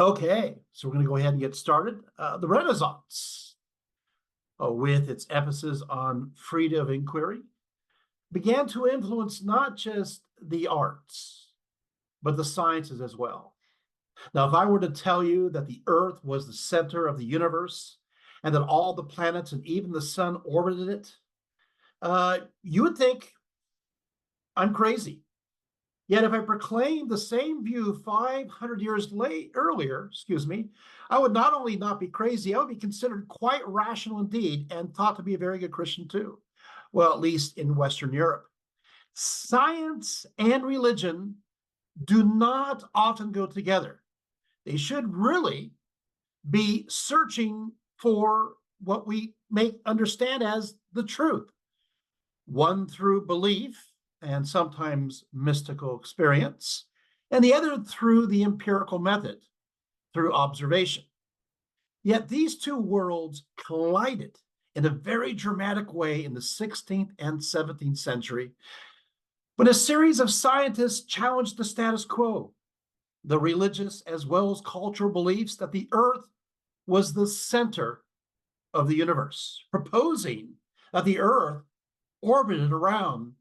Okay, so we're going to go ahead and get started. The Renaissance, with its emphasis on freedom of inquiry, began to influence not just the arts, but the sciences as well. Now, if I were to tell you that the Earth was the center of the universe and that all the planets and even the sun orbited it, you would think I'm crazy. Yet if I proclaimed the same view 500 years earlier, I would not only not be crazy, I would be considered quite rational indeed and thought to be a very good Christian too. Well, at least in Western Europe. Science and religion do not often go together. They should really be searching for what we may understand as the truth, one through belief and sometimes mystical experience, and the other through the empirical method, through observation. Yet these two worlds collided in a very dramatic way in the 16th and 17th century when a series of scientists challenged the status quo, the religious as well as cultural beliefs that the Earth was the center of the universe, proposing that the Earth orbited around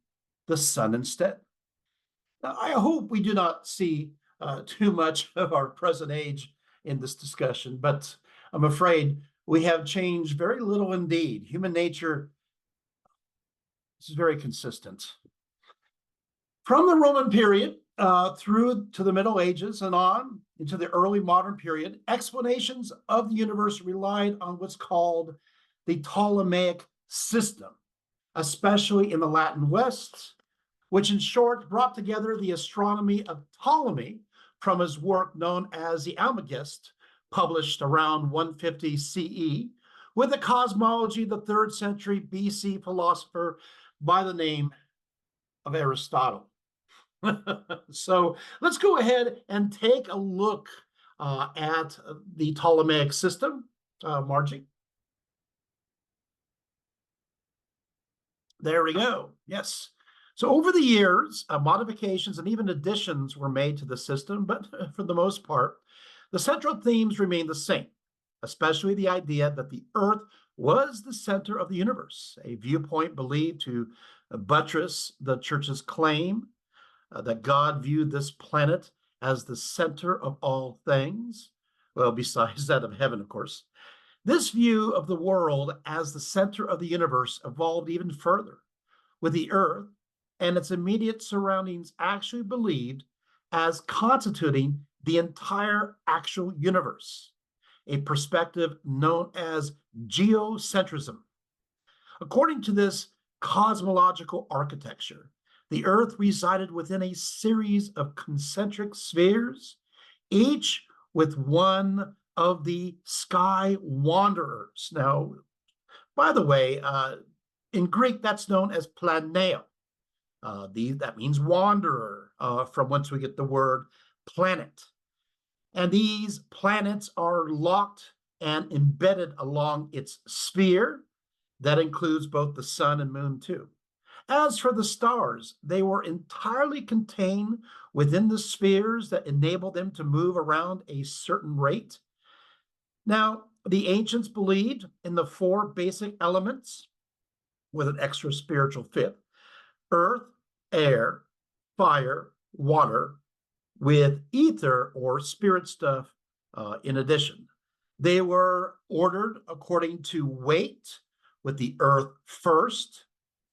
the sun instead. Now, I hope we do not see too much of our present age in this discussion, but I'm afraid we have changed very little indeed. Human nature is very consistent. From the Roman period through to the Middle Ages and on into the early modern period, explanations of the universe relied on what's called the Ptolemaic system, especially in the Latin West, which in short brought together the astronomy of Ptolemy from his work known as the Almagest, published around 150 CE, with the cosmology of the 3rd century BC philosopher by the name of Aristotle. So let's go ahead and take a look at the Ptolemaic system, Margie. There we go. Yes. So over the years, modifications and even additions were made to the system, but for the most part, the central themes remain the same, especially the idea that the Earth was the center of the universe, a viewpoint believed to buttress the church's claim that God viewed this planet as the center of all things, well, besides that of heaven, of course. This view of the world as the center of the universe evolved even further, with the Earth and its immediate surroundings actually believed as constituting the entire actual universe, a perspective known as geocentrism. According to this cosmological architecture, the Earth resided within a series of concentric spheres, each with one of the sky wanderers. Now, by the way, in Greek, that's known as planeo. That means wanderer, from whence we get the word planet. And these planets are locked and embedded along its sphere. That includes both the sun and moon, too. As for the stars, they were entirely contained within the spheres that enabled them to move around a certain rate. Now, the ancients believed in the 4 basic elements with an extra spiritual fifth: earth, air, fire, water, with ether or spirit stuff in addition. They were ordered according to weight, with the earth first,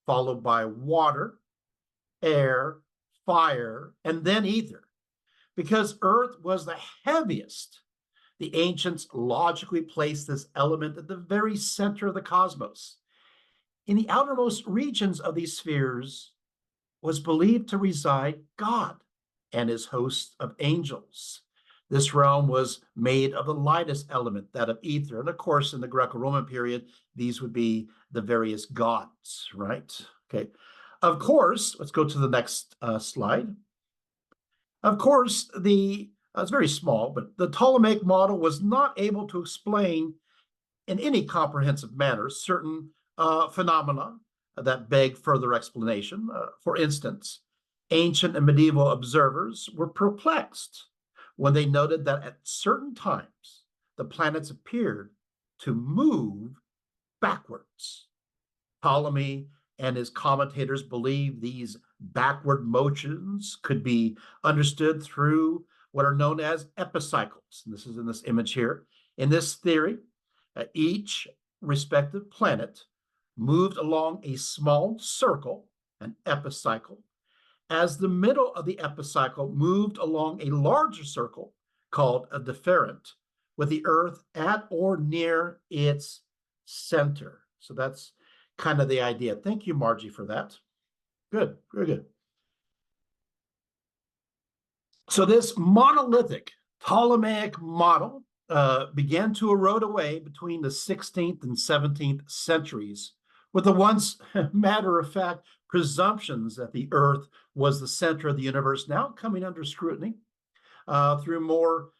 followed by water, air, fire, and then ether. Because earth was the heaviest, the ancients logically placed this element at the very center of the cosmos. In the outermost regions of these spheres was believed to reside God and his host of angels. This realm was made of the lightest element, that of ether. And of course, in the Greco-Roman period, these would be the various gods, right? Okay. Of course, let's go to the next slide. Of course, it's very small, but the Ptolemaic model was not able to explain in any comprehensive manner certain phenomena that beg further explanation. For instance, ancient and medieval observers were perplexed when they noted that at certain times the planets appeared to move backwards. Ptolemy and his commentators believed these backward motions could be understood through what are known as epicycles. And this is in this image here. In this theory, each respective planet moved along a small circle, an epicycle, as the middle of the epicycle moved along a larger circle called a deferent, with the Earth at or near its center. So that's kind of the idea. Thank you, Margie, for that. Good, very good. So this monolithic Ptolemaic model began to erode away between the 16th and 17th centuries, with the once matter-of-fact presumptions that the Earth was the center of the universe now coming under scrutiny through more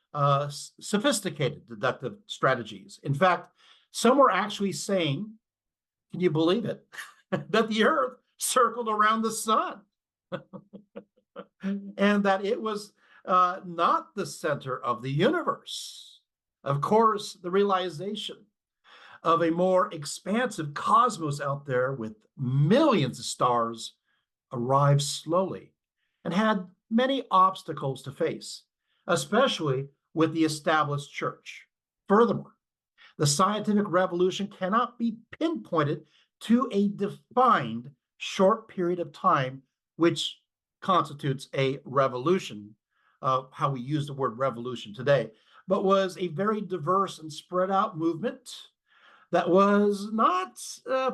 sophisticated deductive strategies. In fact, some were actually saying, can you believe it, that the Earth circled around the sun and that it was not the center of the universe. Of course, the realization of a more expansive cosmos out there with millions of stars arrived slowly and had many obstacles to face, especially with the established church. Furthermore, the scientific revolution cannot be pinpointed to a defined short period of time, which constitutes a revolution, how we use the word revolution today, but was a very diverse and spread out movement that was not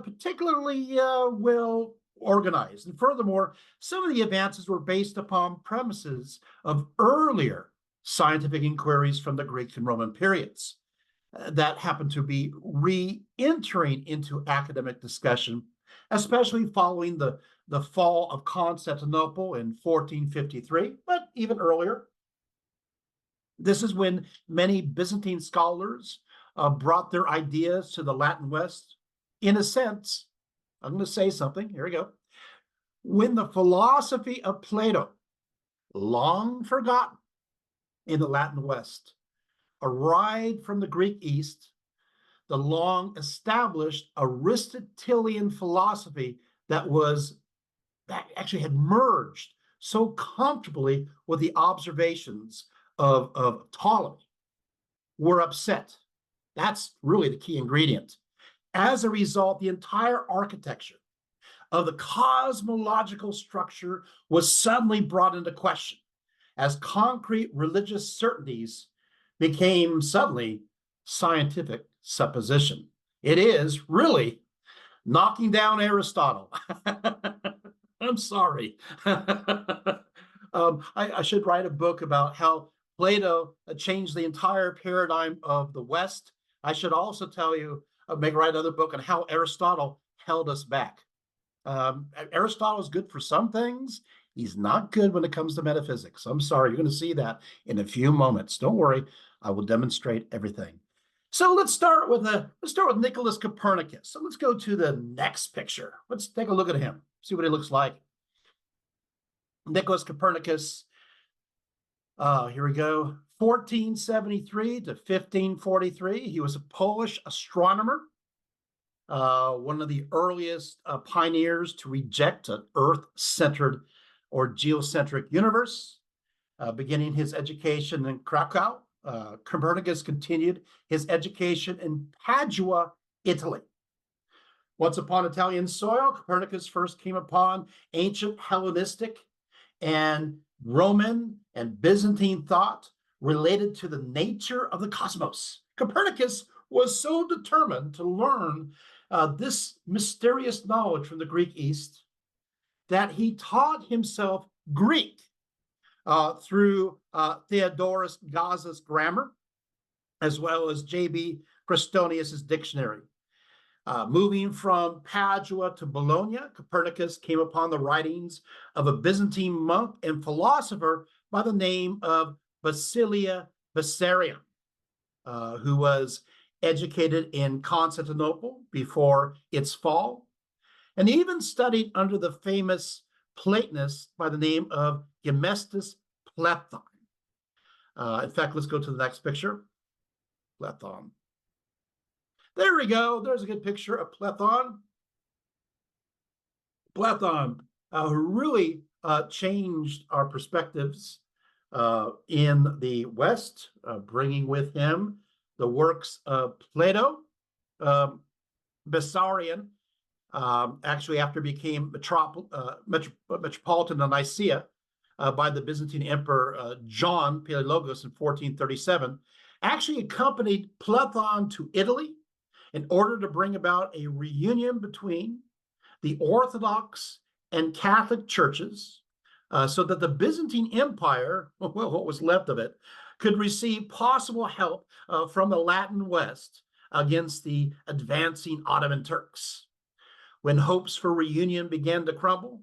particularly well organized. And furthermore, some of the advances were based upon premises of earlier scientific inquiries from the Greek and Roman periods that happened to be re-entering into academic discussion, especially following the fall of Constantinople in 1453, but even earlier. This is when many Byzantine scholars brought their ideas to the Latin West. In a sense, I'm going to say something, here we go. When the philosophy of Plato, long forgotten in the Latin West, arrived from the Greek East, the long established Aristotelian philosophy that actually had merged so comfortably with the observations of Ptolemy, were upset. That's really the key ingredient. As a result, the entire architecture of the cosmological structure was suddenly brought into question as concrete religious certainties became suddenly scientific supposition. It is really knocking down Aristotle. I'm sorry. I should write a book about how Plato changed the entire paradigm of the West. I should also tell you, write another book on how Aristotle held us back. Aristotle is good for some things. He's not good when it comes to metaphysics. I'm sorry, you're going to see that in a few moments. Don't worry, I will demonstrate everything. So let's start with Nicholas Copernicus. So let's go to the next picture. Let's take a look at him, see what he looks like. Nicholas Copernicus, here we go, 1473 to 1543. He was a Polish astronomer, one of the earliest pioneers to reject an Earth-centered or geocentric universe. Beginning his education in Krakow, Copernicus continued his education in Padua, Italy. Once upon Italian soil, Copernicus first came upon ancient Hellenistic and Roman and Byzantine thought related to the nature of the cosmos. Copernicus was so determined to learn this mysterious knowledge from the Greek East that he taught himself Greek through Theodorus Gaza's grammar, as well as J.B. Christonius's dictionary. Moving from Padua to Bologna, Copernicus came upon the writings of a Byzantine monk and philosopher by the name of Basilia Bessarion, who was educated in Constantinople before its fall, and even studied under the famous Platonist by the name of Gemistus Platon. In fact, let's go to the next picture. Platon. There we go. There's a good picture of Platon. Platon, who really changed our perspectives in the West, bringing with him the works of Plato, Bessarion, actually after became metropolitan of Nicaea by the Byzantine Emperor John Palaiologos in 1437, actually accompanied Platon to Italy in order to bring about a reunion between the Orthodox and Catholic churches, so that the Byzantine Empire, well, what was left of it, could receive possible help from the Latin West against the advancing Ottoman Turks. When hopes for reunion began to crumble,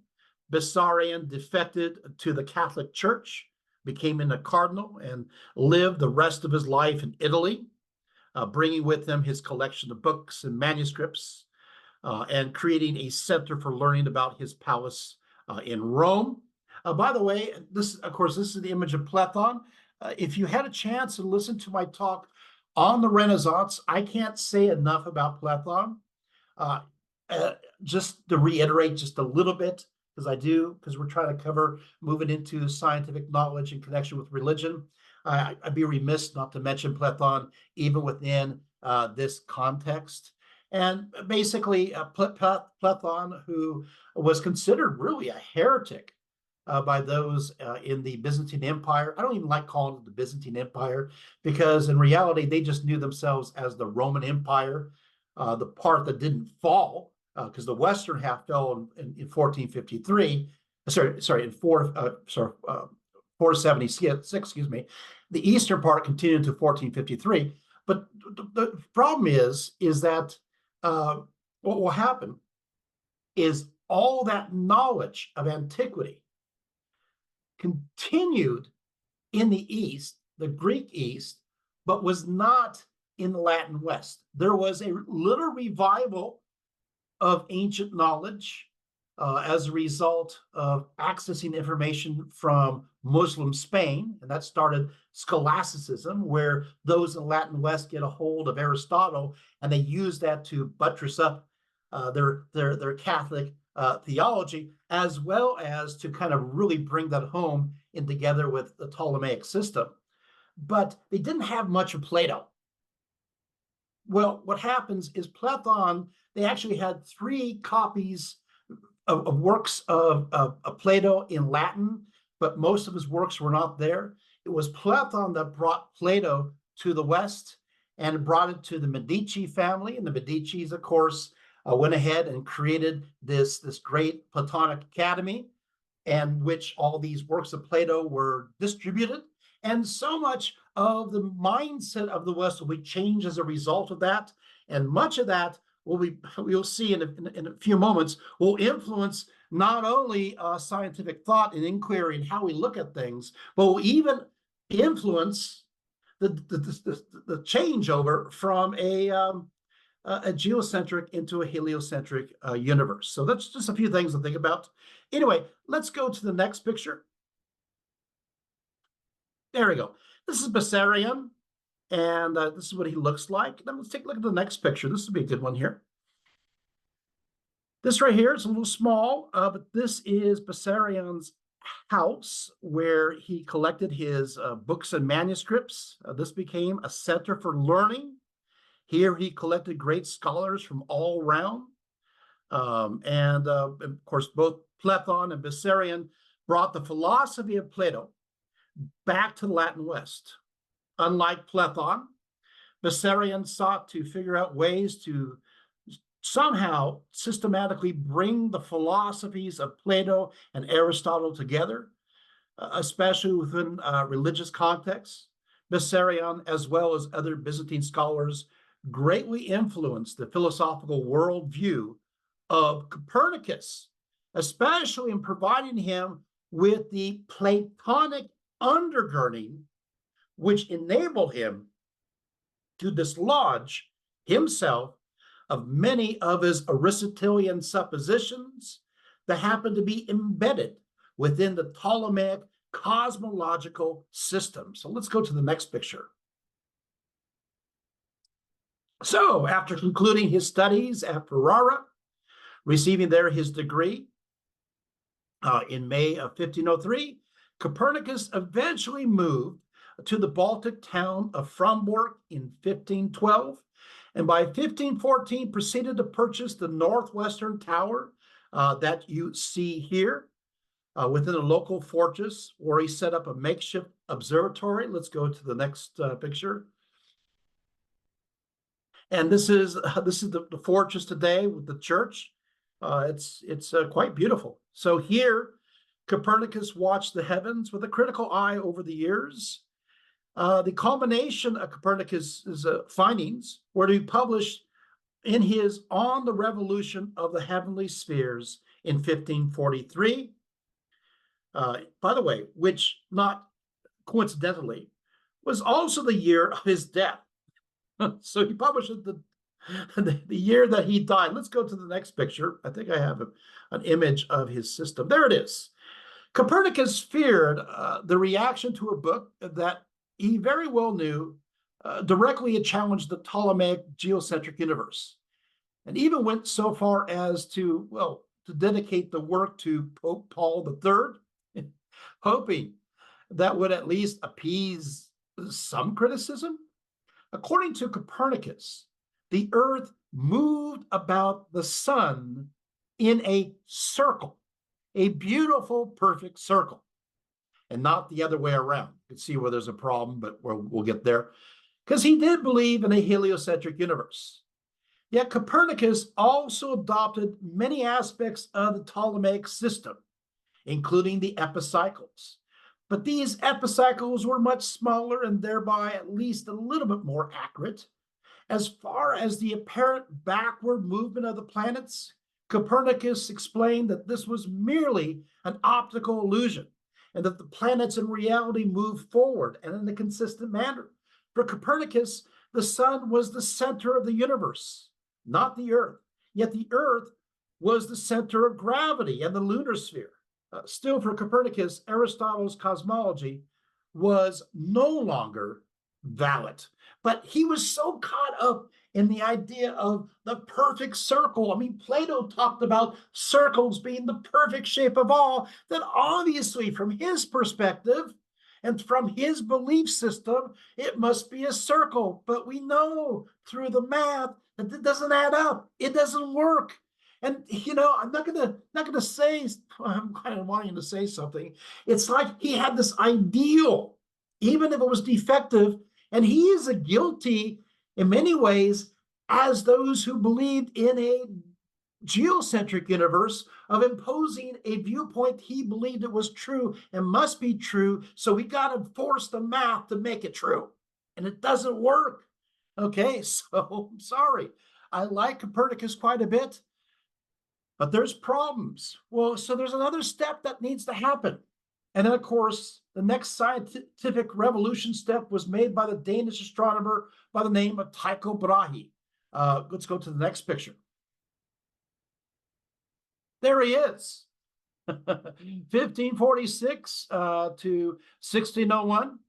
Bessarion defected to the Catholic Church, became a cardinal, and lived the rest of his life in Italy, bringing with him his collection of books and manuscripts, and creating a center for learning about his palace in Rome. By the way, this is the image of Platon. If you had a chance to listen to my talk on the Renaissance, I can't say enough about Platon. Just to reiterate just a little bit, because we're trying to cover moving into scientific knowledge in connection with religion. I'd be remiss not to mention Platon even within this context. And basically, Platon, who was considered really a heretic by those in the Byzantine Empire. I don't even like calling it the Byzantine Empire, because in reality, they just knew themselves as the Roman Empire, the part that didn't fall, because the western half fell in 1453. In 476. Excuse me. The eastern part continued to 1453. But the problem is that what will happen is all that knowledge of antiquity continued in the East, the Greek East, but was not in the Latin West. There was a little revival of ancient knowledge as a result of accessing information from Muslim Spain, and that started scholasticism, where those in the Latin West get a hold of Aristotle, and they use that to buttress up their Catholic theology, as well as to kind of really bring that home in together with the Ptolemaic system. But they didn't have much of Plato. Well, what happens is Platon, they actually had 3 copies of works of Plato in Latin, but most of his works were not there. It was Platon that brought Plato to the West and brought it to the Medici family. And the Medicis, of course, went ahead and created this great Platonic Academy, in which all these works of Plato were distributed. And so much of the mindset of the West will be changed as a result of that. And much of that we'll see in a few moments will influence not only scientific thought and inquiry and how we look at things, but will even influence the changeover from a geocentric into a heliocentric universe. So that's just a few things to think about. Anyway, let's go to the next picture. There we go. This is Bessarion, and this is what he looks like. Then let's take a look at the next picture. This would be a good one here. This right here is a little small, but this is Bessarion's house where he collected his books and manuscripts. This became a center for learning. Here he collected great scholars from all around. And of course, both Platon and Bessarion brought the philosophy of Plato back to the Latin West. Unlike Platon, Bessarion sought to figure out ways to somehow systematically bring the philosophies of Plato and Aristotle together, especially within religious contexts. Bessarion, as well as other Byzantine scholars, greatly influenced the philosophical worldview of Copernicus, especially in providing him with the Platonic undergirding, which enabled him to dislodge himself of many of his Aristotelian suppositions that happened to be embedded within the Ptolemaic cosmological system. So let's go to the next picture. So after concluding his studies at Ferrara, receiving there his degree in May of 1503, Copernicus eventually moved to the Baltic town of Frombork in 1512, and by 1514 proceeded to purchase the northwestern tower that you see here within a local fortress, where he set up a makeshift observatory. Let's go to the next picture. And this is the fortress today with the church. It's quite beautiful. So here, Copernicus watched the heavens with a critical eye over the years. The culmination of Copernicus's findings were to be published in his On the Revolution of the Heavenly Spheres in 1543. By the way, which not coincidentally was also the year of his death. So he published it the year that he died. Let's go to the next picture. I think I have an image of his system. There it is. Copernicus feared the reaction to a book that he very well knew directly challenged the Ptolemaic geocentric universe, and even went so far as to dedicate the work to Pope Paul III, hoping that would at least appease some criticism. According to Copernicus, the Earth moved about the sun in a circle, a beautiful, perfect circle, and not the other way around. You can see where there's a problem, but we'll get there, because he did believe in a heliocentric universe. Yet Copernicus also adopted many aspects of the Ptolemaic system, including the epicycles. But these epicycles were much smaller and thereby at least a little bit more accurate. As far as the apparent backward movement of the planets, Copernicus explained that this was merely an optical illusion, and that the planets in reality move forward and in a consistent manner. For Copernicus, the sun was the center of the universe, not the Earth. Yet the Earth was the center of gravity and the lunar sphere. Still, for Copernicus, Aristotle's cosmology was no longer valid. But he was so caught up in the idea of the perfect circle. I mean, Plato talked about circles being the perfect shape of all, that obviously from his perspective and from his belief system, it must be a circle. But we know through the math that it doesn't add up. It doesn't work. And I'm not gonna say, I'm kind of wanting to say something. It's like he had this ideal, even if it was defective, and he is as guilty in many ways as those who believed in a geocentric universe, of imposing a viewpoint he believed it was true and must be true. So we got to force the math to make it true, and it doesn't work. Okay, so I'm sorry. I like Copernicus quite a bit, but there's problems. Well, so there's another step that needs to happen. And then, of course, the next scientific revolution step was made by the Danish astronomer by the name of Tycho Brahe. Let's go to the next picture. There he is. 1546 to 1601.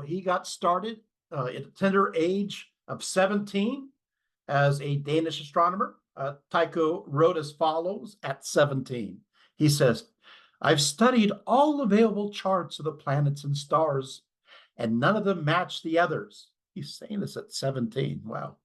He got started at a tender age of 17 as a Danish astronomer. Tycho wrote as follows at 17. He says, "I've studied all available charts of the planets and stars, and none of them match the others." He's saying this at 17. Wow.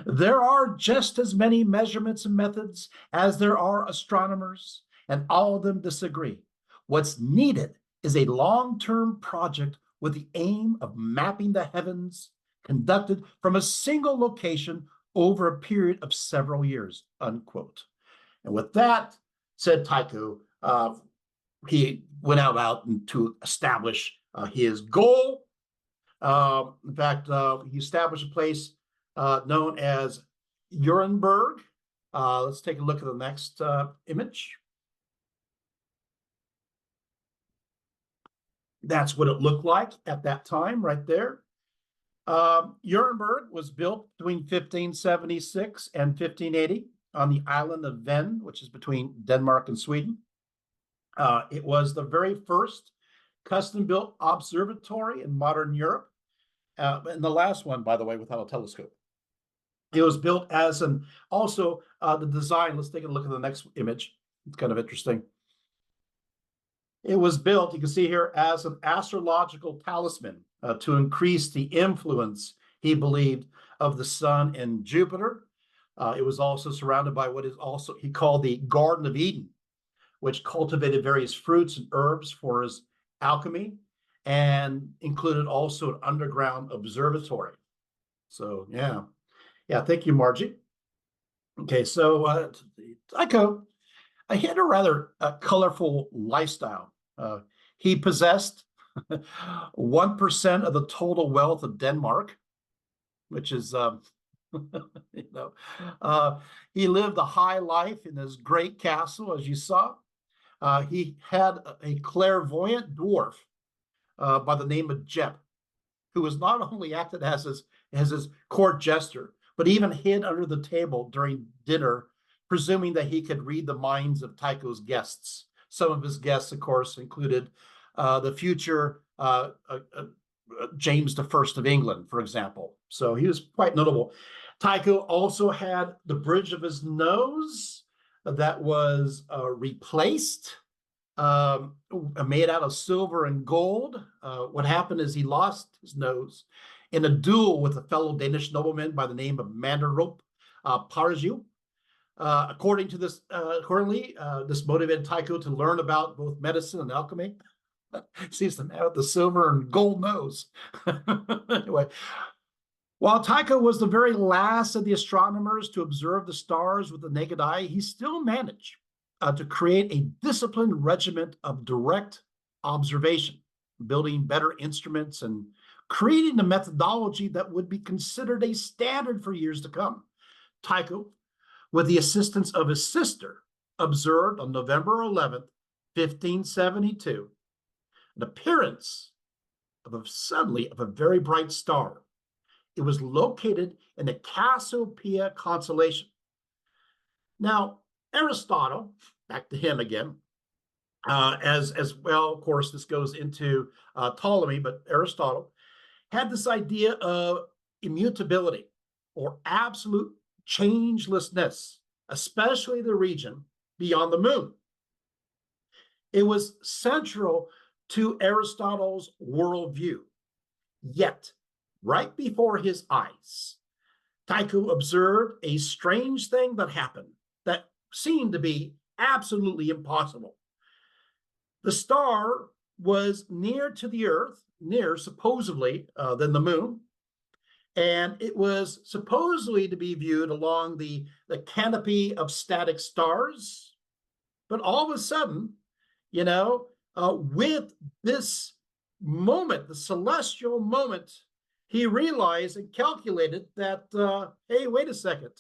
"There are just as many measurements and methods as there are astronomers, and all of them disagree. What's needed is a long-term project with the aim of mapping the heavens, conducted from a single location over a period of several years," unquote. And with that, said Tycho, he went out to establish his goal. In fact, he established a place known as Nuremberg. Let's take a look at the next image. That's what it looked like at that time, right there. Nuremberg was built between 1576 and 1580 on the island of Ven, which is between Denmark and Sweden. It was the very first custom-built observatory in modern Europe, and the last one, by the way, without a telescope. It was built as an also the design. Let's take a look at the next image. It's kind of interesting. It was built, you can see here, as an astrological talisman to increase the influence, he believed, of the sun and Jupiter. It was also surrounded by what is also he called the Garden of Eden, which cultivated various fruits and herbs for his alchemy, and included also an underground observatory. So yeah, thank you, Margie. Okay, so Tycho, he had a rather colorful lifestyle. He possessed 1% of the total wealth of Denmark, which is, you know, he lived a high life in his great castle, as you saw. He had a clairvoyant dwarf by the name of Jep, who was not only acted as his court jester, but even hid under the table during dinner, presuming that he could read the minds of Tycho's guests. Some of his guests, of course, included the future James I of England, for example. So he was quite notable. Tycho also had the bridge of his nose that was replaced, made out of silver and gold. What happened is he lost his nose in a duel with a fellow Danish nobleman by the name of Manderup Pargiu. According to this, this motivated Tycho to learn about both medicine and alchemy. Seems the man with the silver and gold nose. Anyway, while Tycho was the very last of the astronomers to observe the stars with the naked eye, he still managed to create a disciplined regiment of direct observation, building better instruments and creating a methodology that would be considered a standard for years to come. Tycho, with the assistance of his sister, observed on November 11th, 1572, an appearance of a very bright star. It was located in the Cassiopeia constellation. Now, Aristotle, back to him again, as well, of course, this goes into Ptolemy, but Aristotle had this idea of immutability or absolute changelessness, especially the region beyond the moon. It was central to Aristotle's worldview. Yet, right before his eyes, Tycho observed a strange thing that happened that seemed to be absolutely impossible. The star was near to the Earth, near supposedly than the moon, and it was supposedly to be viewed along the canopy of static stars. But all of a sudden, with this moment, the celestial moment, he realized and calculated that, hey, wait a second,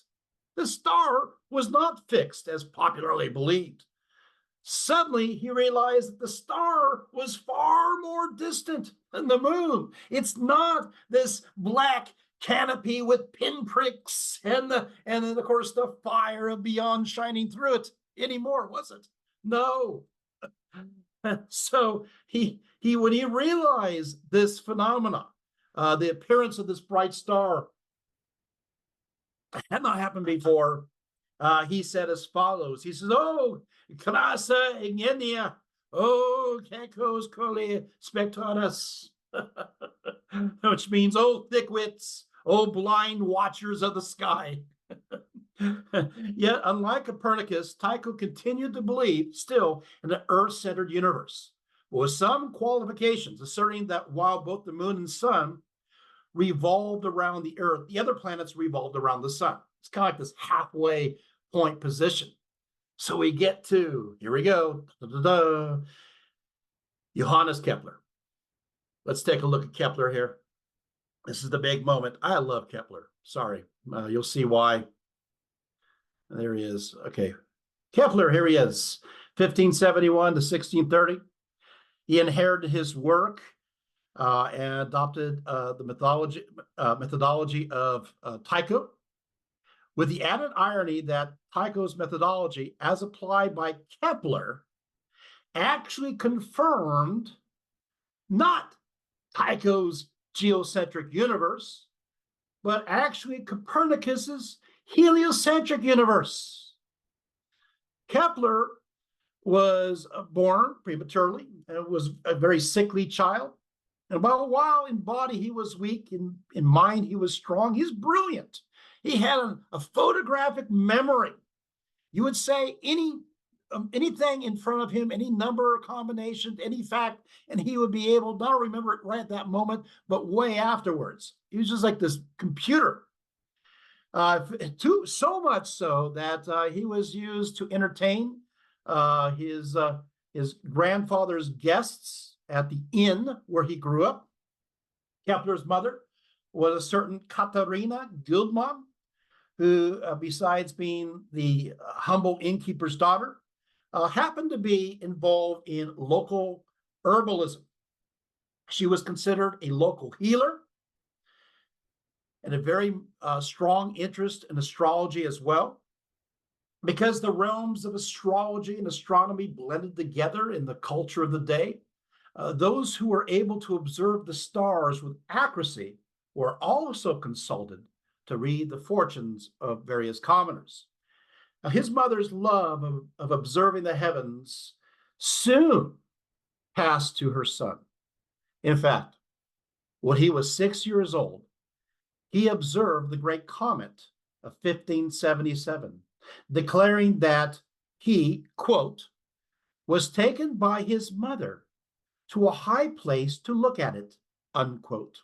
the star was not fixed as popularly believed. Suddenly, he realized that the star was far more distant than the moon. It's not this black canopy with pinpricks and then, of course, the fire of beyond shining through it anymore, was it? No. So when he realized this phenomena, the appearance of this bright star had not happened before, he said as follows. He says, "Oh, classa ingenia, oh, cacos coli spectatus," which means, "Oh, thickwits, oh, blind watchers of the sky." Yet, unlike Copernicus, Tycho continued to believe still in an Earth-centered universe, but with some qualifications, asserting that while both the moon and sun revolved around the Earth, the other planets revolved around the sun. It's kind of like this halfway point position. So we get to, here we go, Johannes Kepler. Let's take a look at Kepler here. This is the big moment. I love Kepler. Sorry, you'll see why. There he is. Okay. Kepler, here he is, 1571 to 1630. He inherited his work and adopted the methodology of Tycho, with the added irony that Tycho's methodology, as applied by Kepler, actually confirmed not Tycho's geocentric universe, but actually Copernicus's heliocentric universe. Kepler was born prematurely and was a very sickly child. And while in body he was weak, in mind he was strong, he's brilliant. He had a photographic memory. You would say anything in front of him, any number or combination, any fact, and he would be able not to remember it right at that moment, but way afterwards. He was just like this computer. So much so that he was used to entertain his grandfather's guests at the inn where he grew up. Kepler's mother was a certain Katharina Gildmann, who, besides being the humble innkeeper's daughter, happened to be involved in local herbalism. She was considered a local healer and a very strong interest in astrology as well. Because the realms of astrology and astronomy blended together in the culture of the day, those who were able to observe the stars with accuracy were also consulted to read the fortunes of various commoners. Now, his mother's love of observing the heavens soon passed to her son. In fact, when he was 6 years old, he observed the great comet of 1577, declaring that he, quote, was taken by his mother to a high place to look at it, unquote.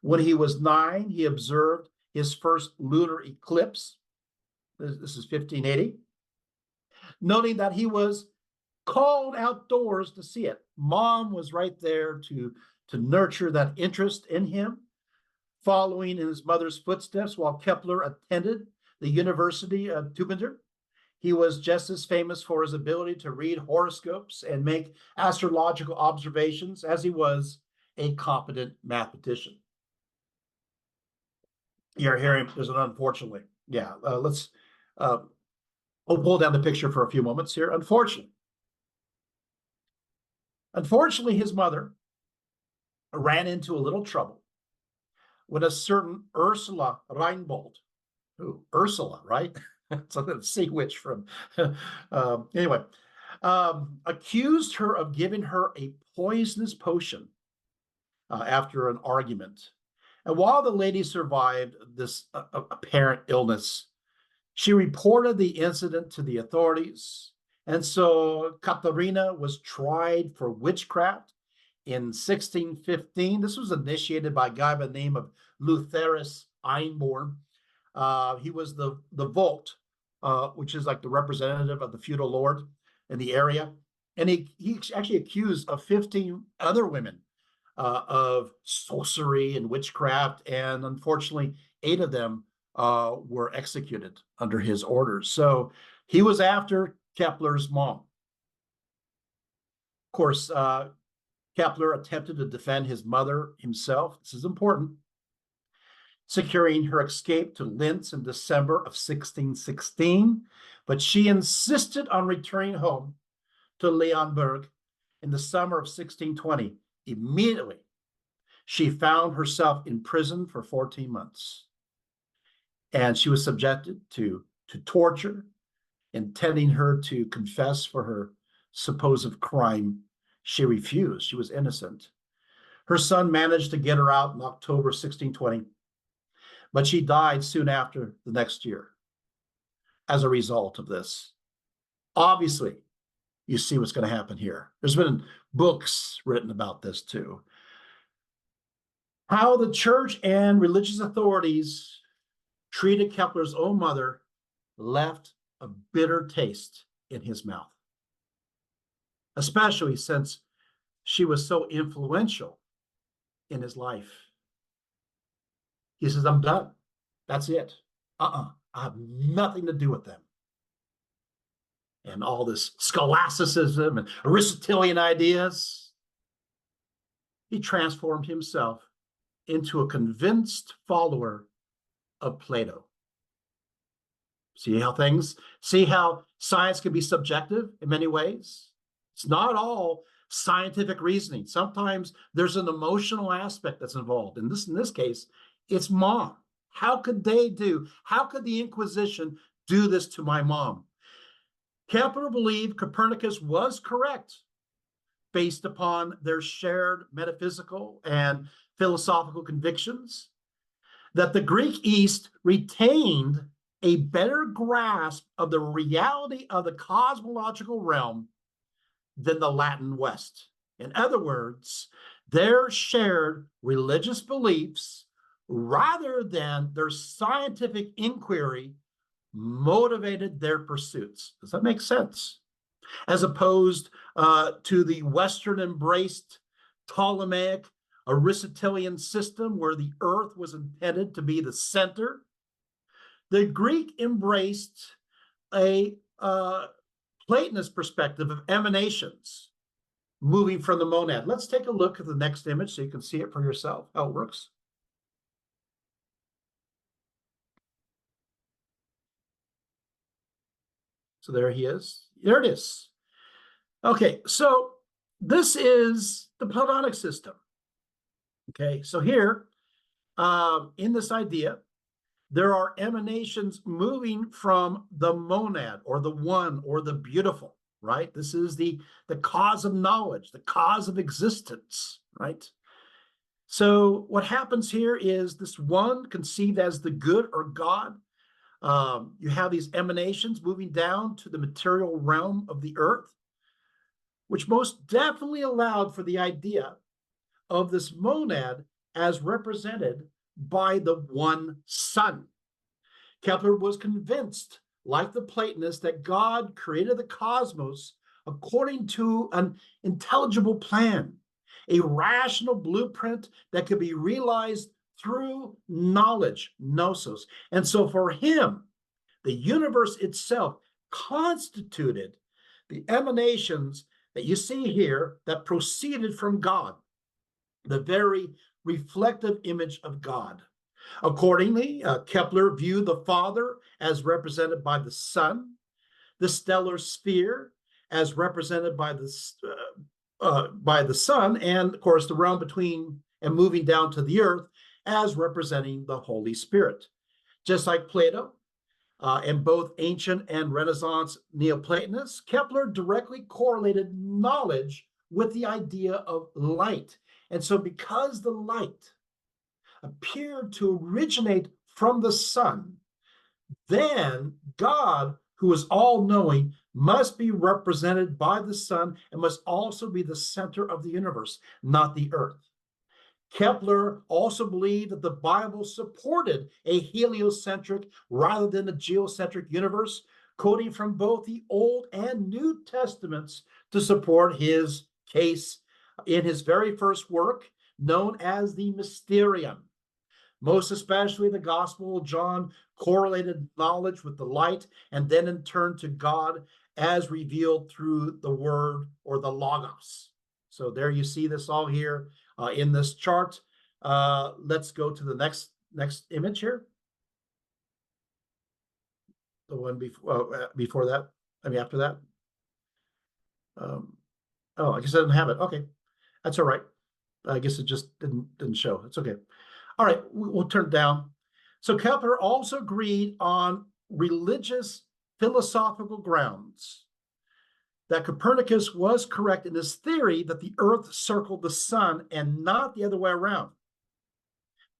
When he was 9, he observed his first lunar eclipse. This is 1580, noting that he was called outdoors to see it. Mom was right there to nurture that interest in him, following in his mother's footsteps while Kepler attended the University of Tübingen. He was just as famous for his ability to read horoscopes and make astrological observations as he was a competent mathematician. You're hearing there's an unfortunately. Yeah, let's we'll pull down the picture for a few moments here. Unfortunately, his mother ran into a little trouble when a certain Ursula Reinbold, Ursula, right? It's like a sea witch from, anyway, accused her of giving her a poisonous potion after an argument. And while the lady survived this apparent illness, she reported the incident to the authorities. And so Katharina was tried for witchcraft in 1615. This was initiated by a guy by the name of Lutherus Einborn. He was the Volt, which is like the representative of the feudal lord in the area. And he actually accused of 15 other women of sorcery and witchcraft. And unfortunately, 8 of them were executed under his orders. So he was after Kepler's mom. Of course, Kepler attempted to defend his mother himself. This is important. Securing her escape to Linz in December of 1616, but she insisted on returning home to Leonberg in the summer of 1620. Immediately, she found herself in prison for 14 months. And she was subjected to torture, intending her to confess for her supposed crime. She refused. She was innocent. Her son managed to get her out in October 1620, but she died soon after the next year as a result of this. Obviously, you see what's going to happen here. There's been books written about this too. How the church and religious authorities treated Kepler's own mother left a bitter taste in his mouth, especially since she was so influential in his life. He says, I'm done. That's it. I have nothing to do with them. And all this scholasticism and Aristotelian ideas. He transformed himself into a convinced follower of Plato. See how science can be subjective in many ways? It's not all scientific reasoning. Sometimes there's an emotional aspect that's involved. In this case, it's mom. How could the Inquisition do this to my mom? Kepler believed Copernicus was correct based upon their shared metaphysical and philosophical convictions, that the Greek East retained a better grasp of the reality of the cosmological realm than the Latin West. In other words, their shared religious beliefs, rather than their scientific inquiry, motivated their pursuits. Does that make sense? As opposed to the Western embraced Ptolemaic Aristotelian system where the earth was intended to be the center, the Greek embraced a Platonist perspective of emanations moving from the monad. Let's take a look at the next image so you can see it for yourself, how it works. So there he is. There it is. Okay, so this is the Platonic system. Okay, so here, in this idea, there are emanations moving from the monad or the one or the beautiful, right? This is the cause of knowledge, the cause of existence, right? So what happens here is this one conceived as the good or God. You have these emanations moving down to the material realm of the earth, which most definitely allowed for the idea of this monad as represented by the one sun. Kepler was convinced, like the Platonists, that God created the cosmos according to an intelligible plan, a rational blueprint that could be realized through knowledge, gnosis. And so for him, the universe itself constituted the emanations that you see here that proceeded from God, the very reflective image of God. Accordingly, Kepler viewed the Father as represented by the Sun, the stellar sphere as represented by the Sun, and of course the realm between and moving down to the earth as representing the Holy Spirit. Just like Plato and both ancient and Renaissance Neoplatonists, Kepler directly correlated knowledge with the idea of light. And so because the light appeared to originate from the sun, then God, who is all-knowing, must be represented by the sun and must also be the center of the universe, not the earth. Kepler also believed that the Bible supported a heliocentric rather than a geocentric universe, quoting from both the Old and New Testaments to support his case in his very first work, known as the Mysterium. Most especially the Gospel of John correlated knowledge with the light and then in turn to God as revealed through the Word or the Logos. So there you see this all here in this chart. Let's go to the next image here. The one before that, after that. Oh, I guess I didn't have it. Okay, that's all right. I guess it just didn't show. It's okay. All right, we'll turn it down. So Kepler also agreed on religious philosophical grounds that Copernicus was correct in his theory that the earth circled the sun and not the other way around.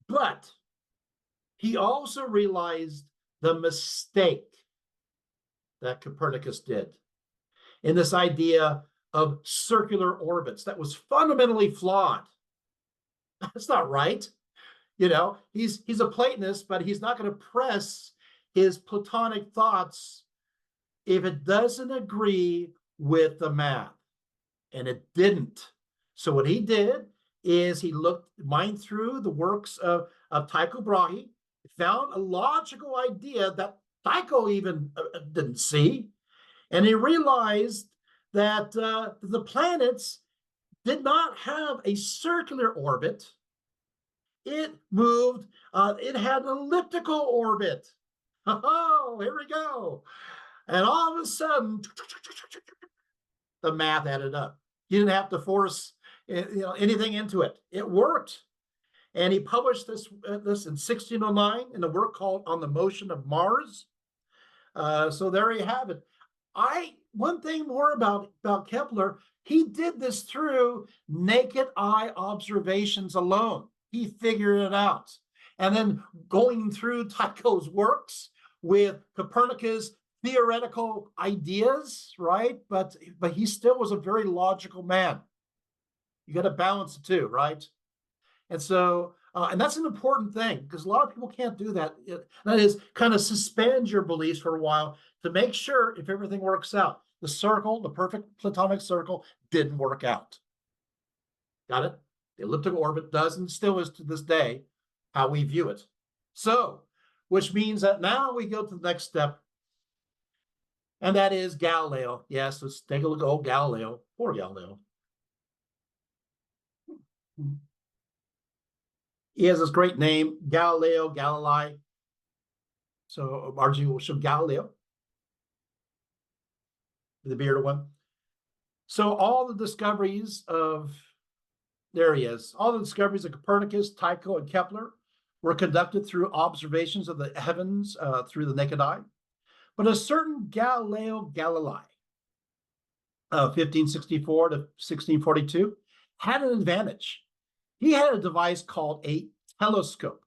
But he also realized the mistake that Copernicus did in this idea of circular orbits that was fundamentally flawed. That's not right. You know, he's a Platonist, but he's not going to press his Platonic thoughts if it doesn't agree with the math. And it didn't. So what he did is he mined through the works of Tycho Brahe, found a logical idea that Tycho even didn't see, and he realized that the planets did not have a circular orbit. It moved, it had an elliptical orbit. Oh, here we go. And all of a sudden, the math added up. He didn't have to force anything into it. It worked. And he published this in 1609 in a work called On the Motion of Mars. So there you have it. One thing more about Kepler, he did this through naked eye observations alone. He figured it out. And then going through Tycho's works with Copernicus' theoretical ideas, right? But he still was a very logical man. You got to balance the two, right? And so, and that's an important thing because a lot of people can't do that. That is, kind of suspend your beliefs for a while to make sure if everything works out. The circle, the perfect Platonic circle, didn't work out. Got it? The elliptical orbit does and still is to this day how we view it. So, which means that now we go to the next step, and that is Galileo. Yes, let's take a look at old Galileo. Poor Galileo. He has this great name, Galileo Galilei. So Margie will show Galileo, the bearded one. So all the discoveries of, there he is, all the discoveries of Copernicus, Tycho, and Kepler were conducted through observations of the heavens through the naked eye. But a certain Galileo Galilei, 1564 to 1642, had an advantage. He had a device called a telescope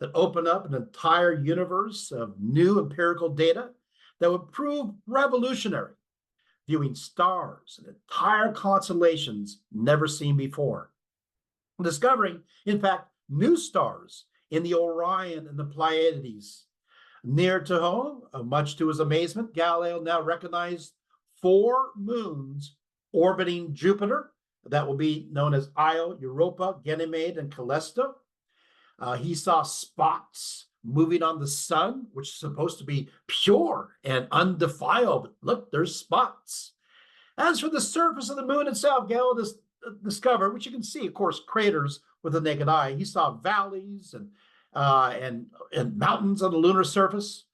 that opened up an entire universe of new empirical data that would prove revolutionary, viewing stars and entire constellations never seen before. Discovering, in fact, new stars in the Orion and the Pleiades. Near to home, much to his amazement, Galileo now recognized 4 moons orbiting Jupiter. That will be known as Io, Europa, Ganymede, and Callisto. He saw spots moving on the sun, which is supposed to be pure and undefiled. Look, there's spots. As for the surface of the moon itself, Galileo discovered, which you can see, of course, craters with the naked eye. He saw valleys and mountains on the lunar surface.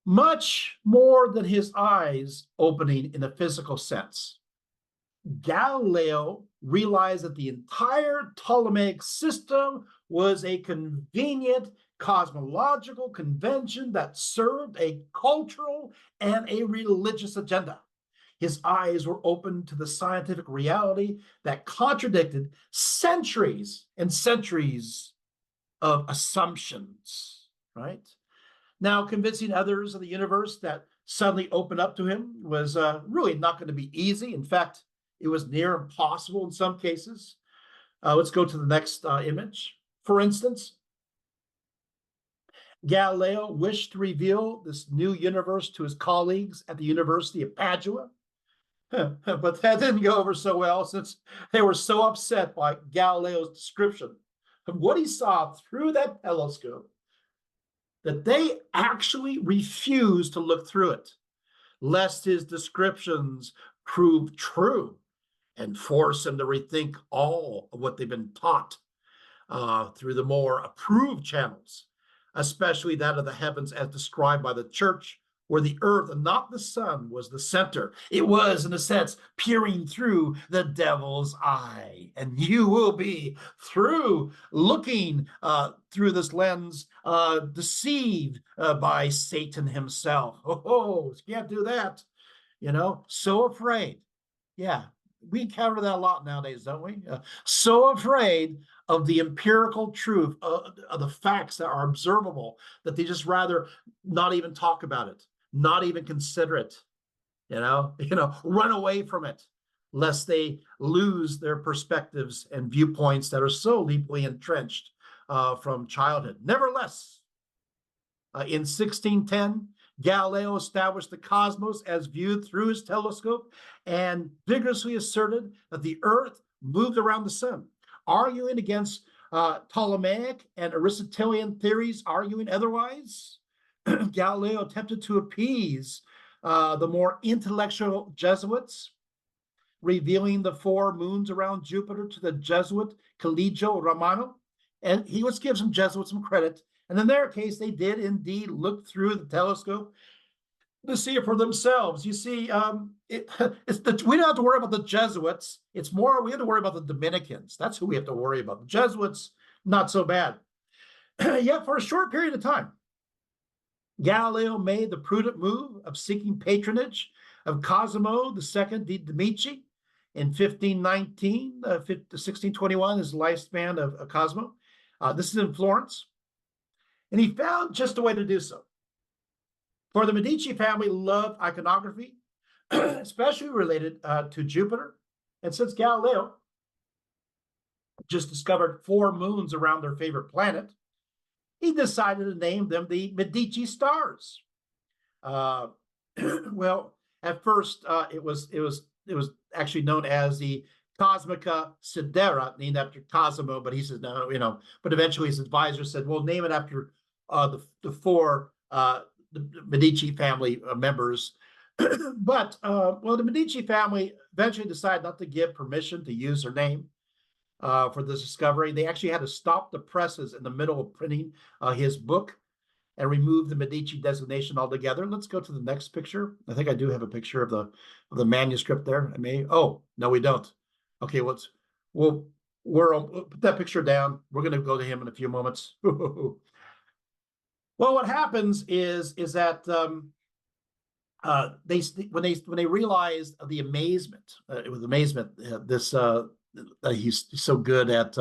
Much more than his eyes opening in a physical sense. Galileo realized that the entire Ptolemaic system was a convenient cosmological convention that served a cultural and a religious agenda. His eyes were open to the scientific reality that contradicted centuries and centuries of assumptions, right? Now, convincing others of the universe that suddenly opened up to him was really not going to be easy. In fact, it was near impossible in some cases. Let's go to the next image. For instance, Galileo wished to reveal this new universe to his colleagues at the University of Padua, but that didn't go over so well since they were so upset by Galileo's description of what he saw through that telescope that they actually refused to look through it, lest his descriptions prove true and force them to rethink all of what they've been taught through the more approved channels, especially that of the heavens as described by the church, where the earth and not the sun was the center. It was, in a sense, peering through the devil's eye. And you will be, through looking through this lens, deceived by Satan himself. Oh, can't do that. So afraid. Yeah, we encounter that a lot nowadays, don't we? So afraid of the empirical truth, of the facts that are observable, that they just rather not even talk about it, not even consider it, run away from it, lest they lose their perspectives and viewpoints that are so deeply entrenched from childhood. Nevertheless, in 1610, Galileo established the cosmos as viewed through his telescope and vigorously asserted that the earth moved around the sun, arguing against Ptolemaic and Aristotelian theories, arguing otherwise. Galileo attempted to appease the more intellectual Jesuits, revealing the 4 moons around Jupiter to the Jesuit Collegio Romano. And he was give some Jesuits some credit. And in their case, they did indeed look through the telescope to see it for themselves. You see, we don't have to worry about the Jesuits. It's more we have to worry about the Dominicans. That's who we have to worry about. The Jesuits, not so bad. Yet for a short period of time, Galileo made the prudent move of seeking patronage of Cosimo II de' Medici in 1519 to 1621 is the lifespan of Cosimo. This is in Florence. And he found just a way to do so. For the Medici family loved iconography, especially related to Jupiter. And since Galileo just discovered 4 moons around their favorite planet, he decided to name them the Medici stars. Well, at first it was actually known as the Cosmica Sidera, named after Cosimo, but he said no, But eventually his advisor said, "Well, name it after the 4 the Medici family members." But the Medici family eventually decided not to give permission to use their name for this discovery. They actually had to stop the presses in the middle of printing his book and remove the Medici designation altogether. Let's go to the next picture. I think I do have a picture of the manuscript there. I may. Oh no, we don't. Okay, we'll put that picture down. We're going to go to him in a few moments. Well, what happens is that when they realized the amazement, it was amazement. He's so good at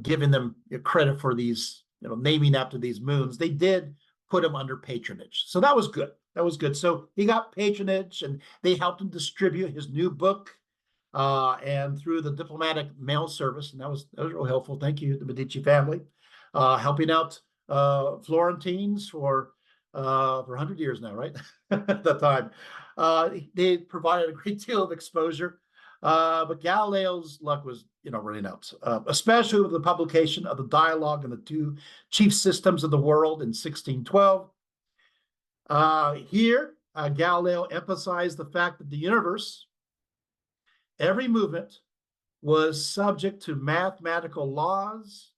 giving them credit for these, naming after these moons. They did put him under patronage, so that was good. That was good. So he got patronage, and they helped him distribute his new book, and through the diplomatic mail service, and that was real helpful. Thank you, the Medici family, helping out Florentines for 100 years now, right? At that time, they provided a great deal of exposure. But Galileo's luck was, running out, especially with the publication of the Dialogue on the 2 Chief Systems of the World in 1612. Here, Galileo emphasized the fact that the universe, every movement, was subject to mathematical laws,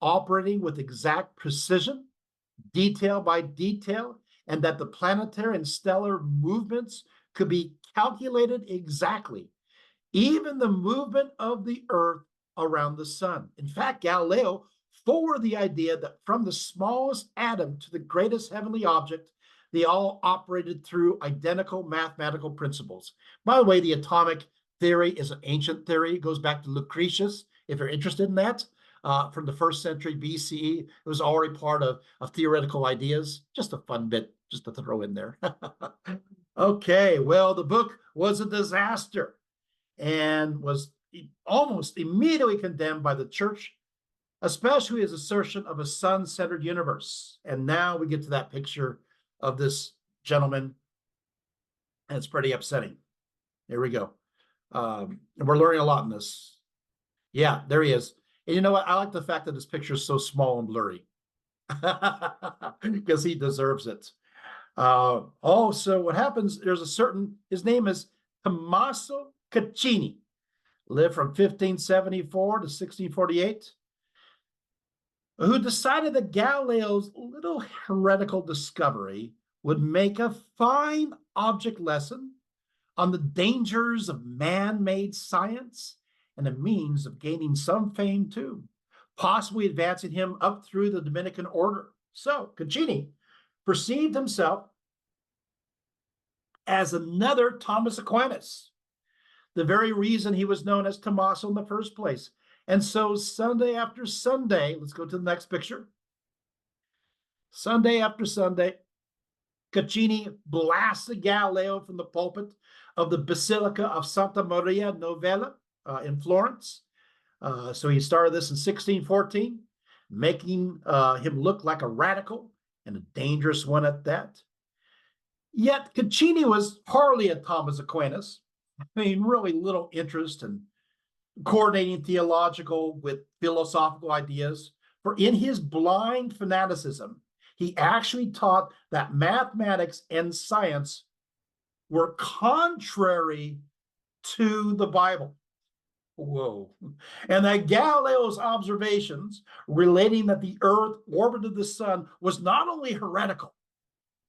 operating with exact precision, detail by detail, and that the planetary and stellar movements could be calculated exactly, even the movement of the Earth around the sun. In fact, Galileo forwarded the idea that from the smallest atom to the greatest heavenly object, they all operated through identical mathematical principles. By the way, the atomic theory is an ancient theory. It goes back to Lucretius, if you're interested in that. From the 1st century BCE, it was already part of theoretical ideas. Just a fun bit just to throw in there. Okay, well, the book was a disaster and was almost immediately condemned by the church, especially his assertion of a sun-centered universe. And now we get to that picture of this gentleman, and it's pretty upsetting. Here we go. And we're learning a lot in this. Yeah, there he is. And you know what? I like the fact that this picture is so small and blurry because he deserves it. So what happens, his name is Tommaso Caccini, lived from 1574 to 1648, who decided that Galileo's little heretical discovery would make a fine object lesson on the dangers of man-made science and a means of gaining some fame too, possibly advancing him up through the Dominican order. So Caccini perceived himself as another Thomas Aquinas, the very reason he was known as Tommaso in the first place. And so Sunday after Sunday, let's go to the next picture. Sunday after Sunday, Caccini blasted Galileo from the pulpit of the Basilica of Santa Maria Novella in Florence. So he started this in 1614, making him look like a radical and a dangerous one at that. Yet Caccini was hardly a Thomas Aquinas. Really little interest in coordinating theological with philosophical ideas. For in his blind fanaticism, he actually taught that mathematics and science were contrary to the Bible. Whoa. And that Galileo's observations relating that the Earth orbited the sun was not only heretical,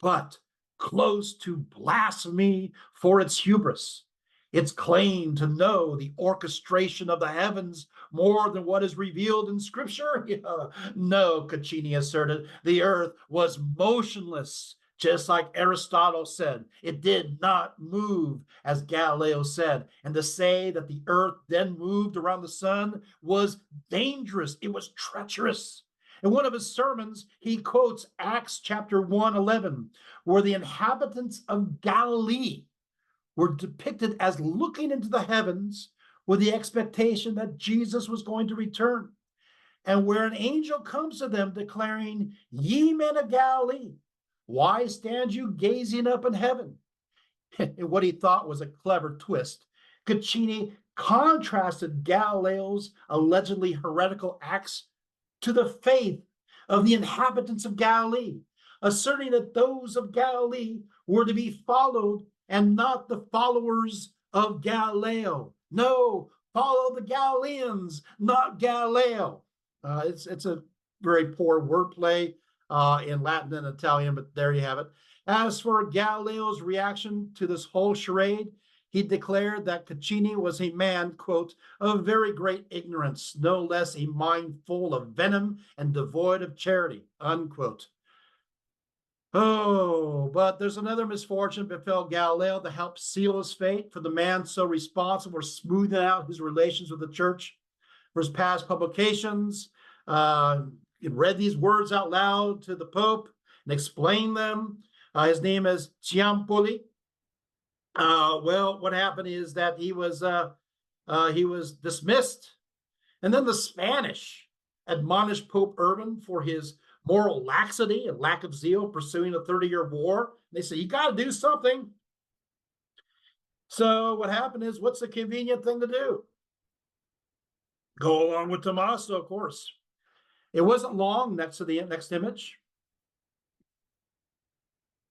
but close to blasphemy for its hubris, its claim to know the orchestration of the heavens more than what is revealed in Scripture. No, Caccini asserted, the earth was motionless, just like Aristotle said. It did not move, as Galileo said. And to say that the earth then moved around the sun was dangerous. It was treacherous. In one of his sermons, he quotes Acts chapter 1:11, where the inhabitants of Galilee were depicted as looking into the heavens with the expectation that Jesus was going to return. And where an angel comes to them declaring, "Ye men of Galilee, why stand you gazing up in heaven?" In what he thought was a clever twist, Caccini contrasted Galileo's allegedly heretical acts to the faith of the inhabitants of Galilee, asserting that those of Galilee were to be followed and not the followers of Galileo. No, follow the Galileans, not Galileo. It's a very poor wordplay in Latin and Italian, but there you have it. As for Galileo's reaction to this whole charade, he declared that Caccini was a man, quote, of very great ignorance, no less a mind full of venom and devoid of charity, unquote. Oh, but there's another misfortune befell Galileo to help seal his fate. For the man so responsible for smoothing out his relations with the church, for his past publications, he read these words out loud to the Pope and explained them. His name is Ciampoli. Well, what happened is that he was dismissed, and then the Spanish admonished Pope Urban for his moral laxity and lack of zeal pursuing a 30-year war. They say, you got to do something. So what happened is, what's the convenient thing to do? Go along with Tommaso, of course. It wasn't long, next to the next image.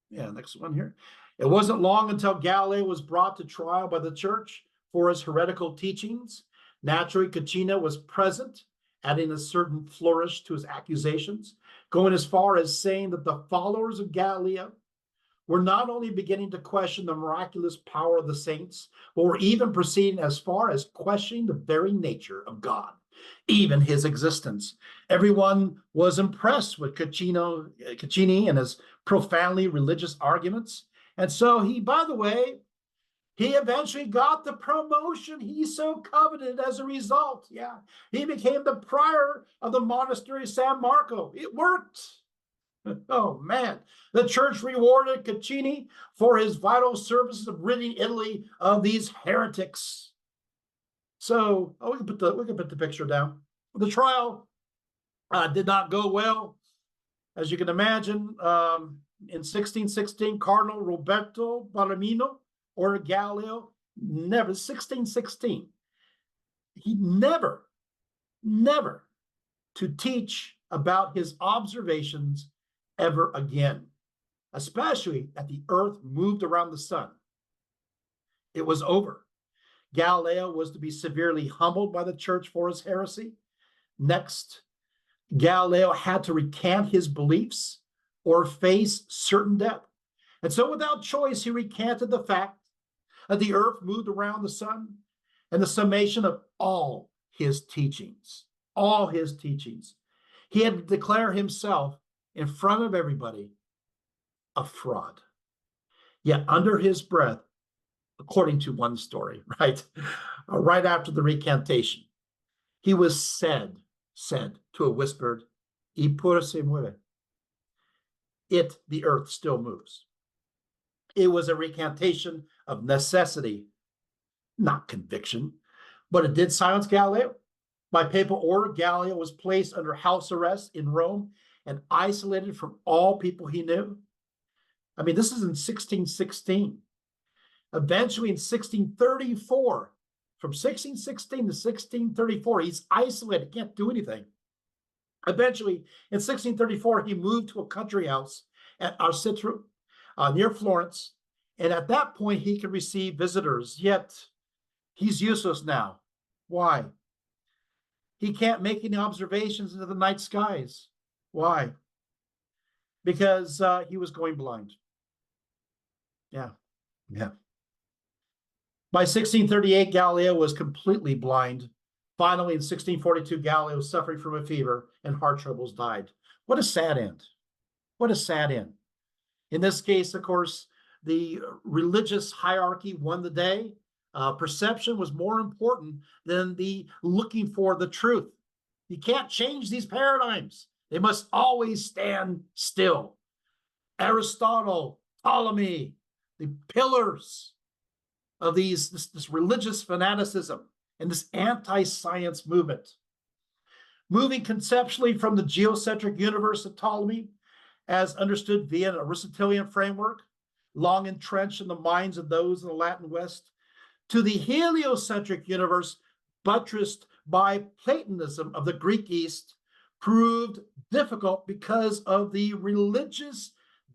Yeah, next one here. It wasn't long until Galileo was brought to trial by the church for his heretical teachings. Naturally, Caccini was present, adding a certain flourish to his accusations, going as far as saying that the followers of Galileo were not only beginning to question the miraculous power of the saints, but were even proceeding as far as questioning the very nature of God, even his existence. Everyone was impressed with Caccini and his profoundly religious arguments. And so he, by the way, he eventually got the promotion he so coveted as a result. Yeah, he became the prior of the monastery San Marco. It worked. Oh, man. The church rewarded Caccini for his vital services of ridding Italy of these heretics. So we can put the picture down. The trial did not go well, as you can imagine. In 1616, Cardinal Roberto Bellarmino ordered Galileo, 1616, he never to teach about his observations ever again, especially that the earth moved around the sun. It was over. Galileo was to be severely humbled by the church for his heresy. Next, Galileo had to recant his beliefs or face certain death. And so without choice, he recanted the fact that the earth moved around the sun and the summation of all his teachings. All his teachings. He had to declare himself in front of everybody a fraud. Yet under his breath, according to one story, right after the recantation, he was said to have whispered, "Y pura se mueve." The earth still moves. It was a recantation of necessity, not conviction, but it did silence Galileo. By papal order, Galileo was placed under house arrest in Rome and isolated from all people he knew. I mean, this is in 1616. Eventually, in 1634, from 1616 to 1634, he's isolated, can't do anything. Eventually, in 1634, he moved to a country house at Arcetro, near Florence, and at that point, he could receive visitors, yet he's useless now. Why? He can't make any observations into the night skies. Why? Because he was going blind. Yeah. Yeah. By 1638, Galileo was completely blind. Finally, in 1642, Galileo, suffering from a fever and heart troubles, died. What a sad end. What a sad end. In this case, of course, the religious hierarchy won the day. Perception was more important than the looking for the truth. You can't change these paradigms. They must always stand still. Aristotle, Ptolemy, the pillars of this religious fanaticism and this anti-science movement. Moving conceptually from the geocentric universe of Ptolemy, as understood via an Aristotelian framework, long entrenched in the minds of those in the Latin West, to the heliocentric universe buttressed by Platonism of the Greek East, proved difficult because of the religious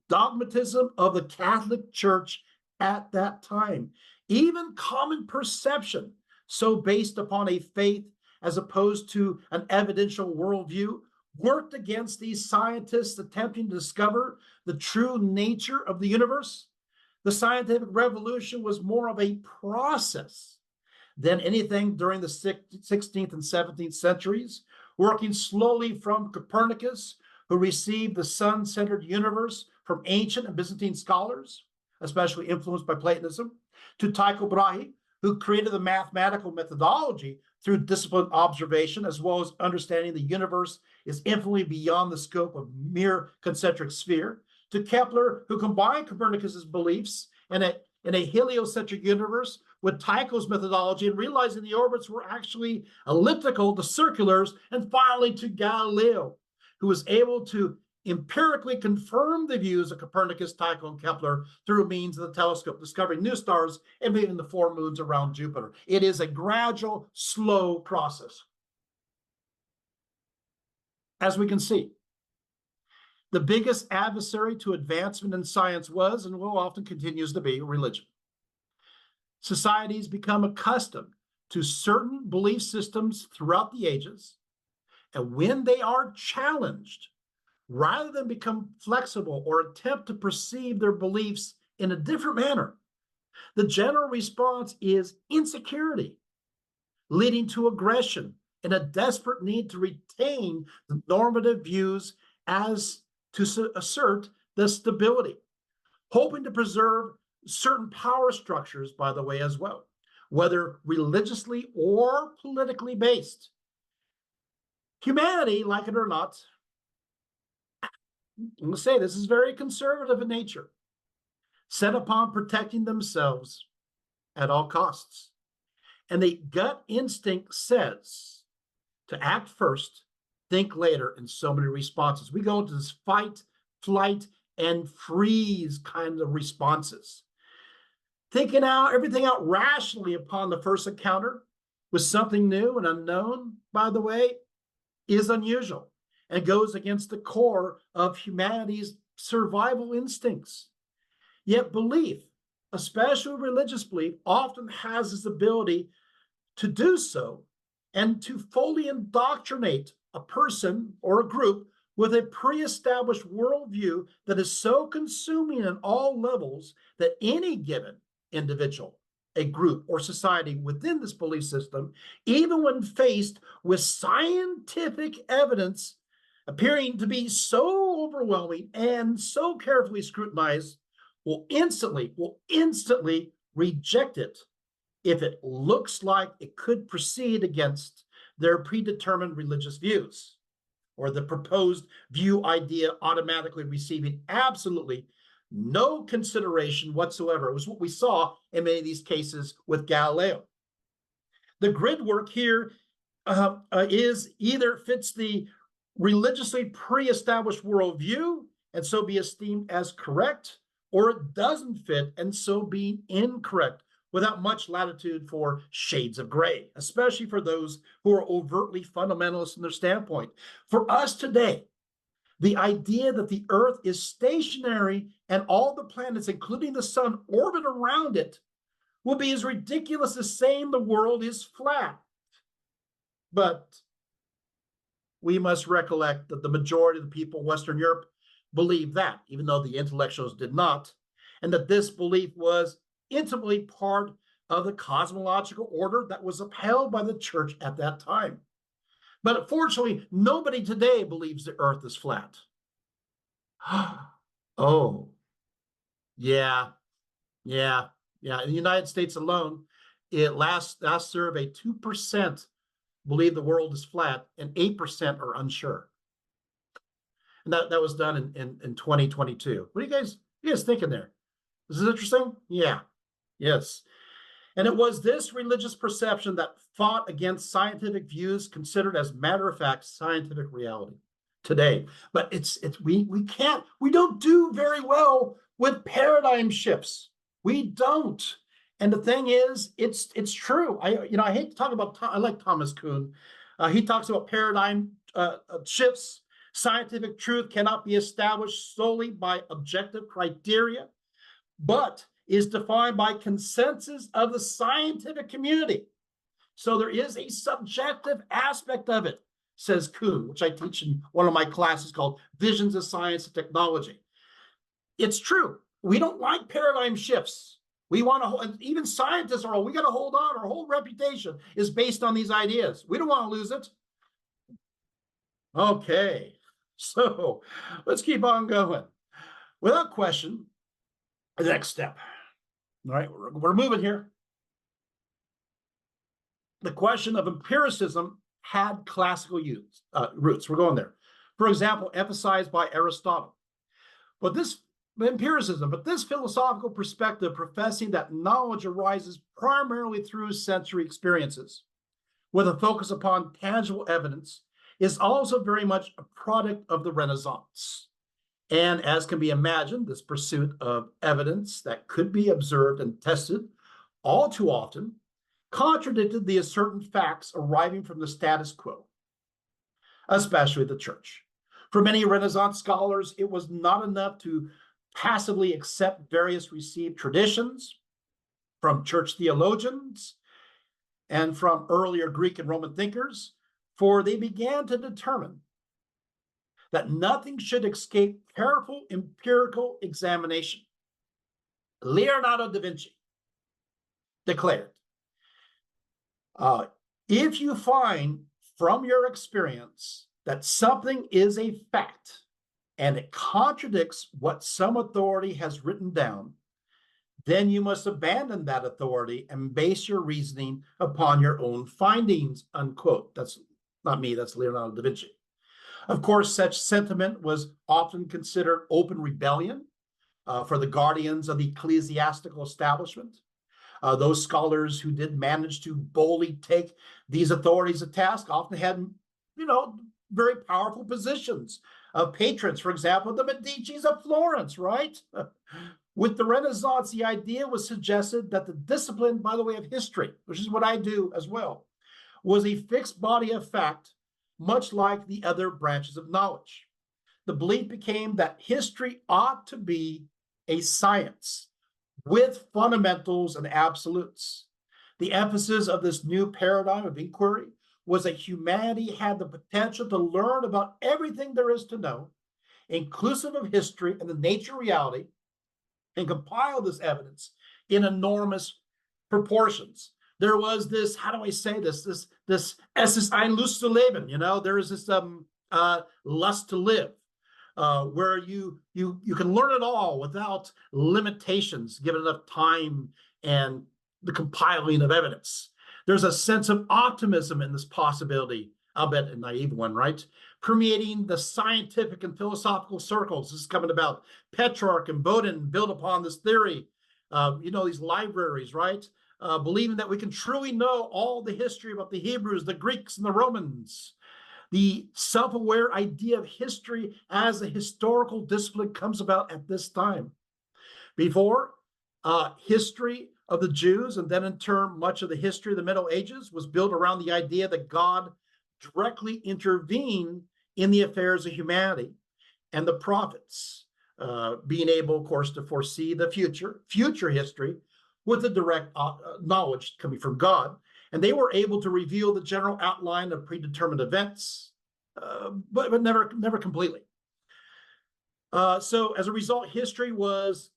dogmatism of the Catholic Church at that time. Even common perception, so based upon a faith as opposed to an evidential worldview, worked against these scientists attempting to discover the true nature of the universe. The scientific revolution was more of a process than anything during the 16th and 17th centuries, working slowly from Copernicus, who received the sun-centered universe from ancient and Byzantine scholars, especially influenced by Platonism, to Tycho Brahe, who created the mathematical methodology through disciplined observation, as well as understanding the universe is infinitely beyond the scope of mere concentric sphere, to Kepler, who combined Copernicus's beliefs in a heliocentric universe with Tycho's methodology and realizing the orbits were actually elliptical to circulars, and finally to Galileo, who was able to empirically confirm the views of Copernicus, Tycho, and Kepler through means of the telescope, discovering new stars and even the 4 moons around Jupiter. It is a gradual, slow process. As we can see, the biggest adversary to advancement in science was, and will often continues to be, religion. Societies become accustomed to certain belief systems throughout the ages, and when they are challenged, rather than become flexible or attempt to perceive their beliefs in a different manner, the general response is insecurity, leading to aggression and a desperate need to retain the normative views as to assert the stability, hoping to preserve certain power structures, by the way, as well, whether religiously or politically based. Humanity, like it or not, I'm going to say this is very conservative in nature, set upon protecting themselves at all costs. And the gut instinct says to act first, think later in so many responses. We go into this fight, flight, and freeze kind of responses. Thinking out everything out rationally upon the first encounter with something new and unknown, by the way, is unusual and goes against the core of humanity's survival instincts. Yet belief, especially religious belief, often has this ability to do so and to fully indoctrinate a person or a group with a pre-established worldview that is so consuming on all levels that any given individual, a group, or society within this belief system, even when faced with scientific evidence appearing to be so overwhelming and so carefully scrutinized, will instantly reject it if it looks like it could proceed against their predetermined religious views, or the proposed view idea automatically receiving absolutely no consideration whatsoever. It was what we saw in many of these cases with Galileo. The grid work here is either fits the religiously pre-established worldview and so be esteemed as correct, or it doesn't fit and so be incorrect, without much latitude for shades of gray, especially for those who are overtly fundamentalist in their standpoint. For us today, the idea that the Earth is stationary and all the planets, including the sun, orbit around it will be as ridiculous as saying the world is flat. But we must recollect that the majority of the people in Western Europe believe that, even though the intellectuals did not. and that this belief was intimately part of the cosmological order that was upheld by the church at that time. But unfortunately, nobody today believes the earth is flat. Oh, yeah, yeah, yeah. In the United States alone, last survey, 2% believe the world is flat and 8% are unsure. And that was done in 2022. What are you guys thinking there? Is this interesting? Yeah. Yes. And it was this religious perception that fought against scientific views considered as matter of fact scientific reality today. But we don't do very well with paradigm shifts. We don't. And the thing is, it's true. I hate to talk about. I like Thomas Kuhn. He talks about paradigm shifts. Scientific truth cannot be established solely by objective criteria, but is defined by consensus of the scientific community. So there is a subjective aspect of it, says Kuhn, which I teach in one of my classes called Visions of Science and Technology. It's true. We don't like paradigm shifts. We want to, even scientists are, we got to hold on. Our whole reputation is based on these ideas. We don't want to lose it. Okay, so let's keep on going. Without question, the next step. All right, we're moving here. The question of empiricism had classical roots. We're going there. For example, emphasized by Aristotle. But this philosophical perspective professing that knowledge arises primarily through sensory experiences, with a focus upon tangible evidence, is also very much a product of the Renaissance. And as can be imagined, this pursuit of evidence that could be observed and tested all too often contradicted the ascertain facts arriving from the status quo, especially the church. For many Renaissance scholars, it was not enough to passively accept various received traditions from church theologians and from earlier Greek and Roman thinkers, for they began to determine that nothing should escape careful empirical examination. Leonardo da Vinci declared, if you find from your experience that something is a fact and it contradicts what some authority has written down, then you must abandon that authority and base your reasoning upon your own findings, unquote. That's not me, that's Leonardo da Vinci. Of course, such sentiment was often considered open rebellion for the guardians of the ecclesiastical establishment. Those scholars who did manage to boldly take these authorities to task often had, very powerful positions. Patrons, for example, the Medicis of Florence, right? With the Renaissance, the idea was suggested that the discipline, by the way, of history, which is what I do as well, was a fixed body of fact, much like the other branches of knowledge. The belief became that history ought to be a science with fundamentals and absolutes. The emphasis of this new paradigm of inquiry was that humanity had the potential to learn about everything there is to know, inclusive of history and the nature of reality, and compile this evidence in enormous proportions. There was this, how do I say this? This es ist ein Lust zu leben, there is this lust to live, where you can learn it all without limitations, given enough time and the compiling of evidence. There's a sense of optimism in this possibility, albeit a naive one, right? Permeating the scientific and philosophical circles. This is coming about. Petrarch and Bodin built upon this theory, these libraries, right? Believing that we can truly know all the history about the Hebrews, the Greeks, and the Romans. The self-aware idea of history as a historical discipline comes about at this time. Before, history of the Jews, and then in turn, much of the history of the Middle Ages was built around the idea that God directly intervened in the affairs of humanity, and the prophets being able, of course, to foresee the future history with the direct knowledge coming from God. And they were able to reveal the general outline of predetermined events, but never completely. So as a result, history was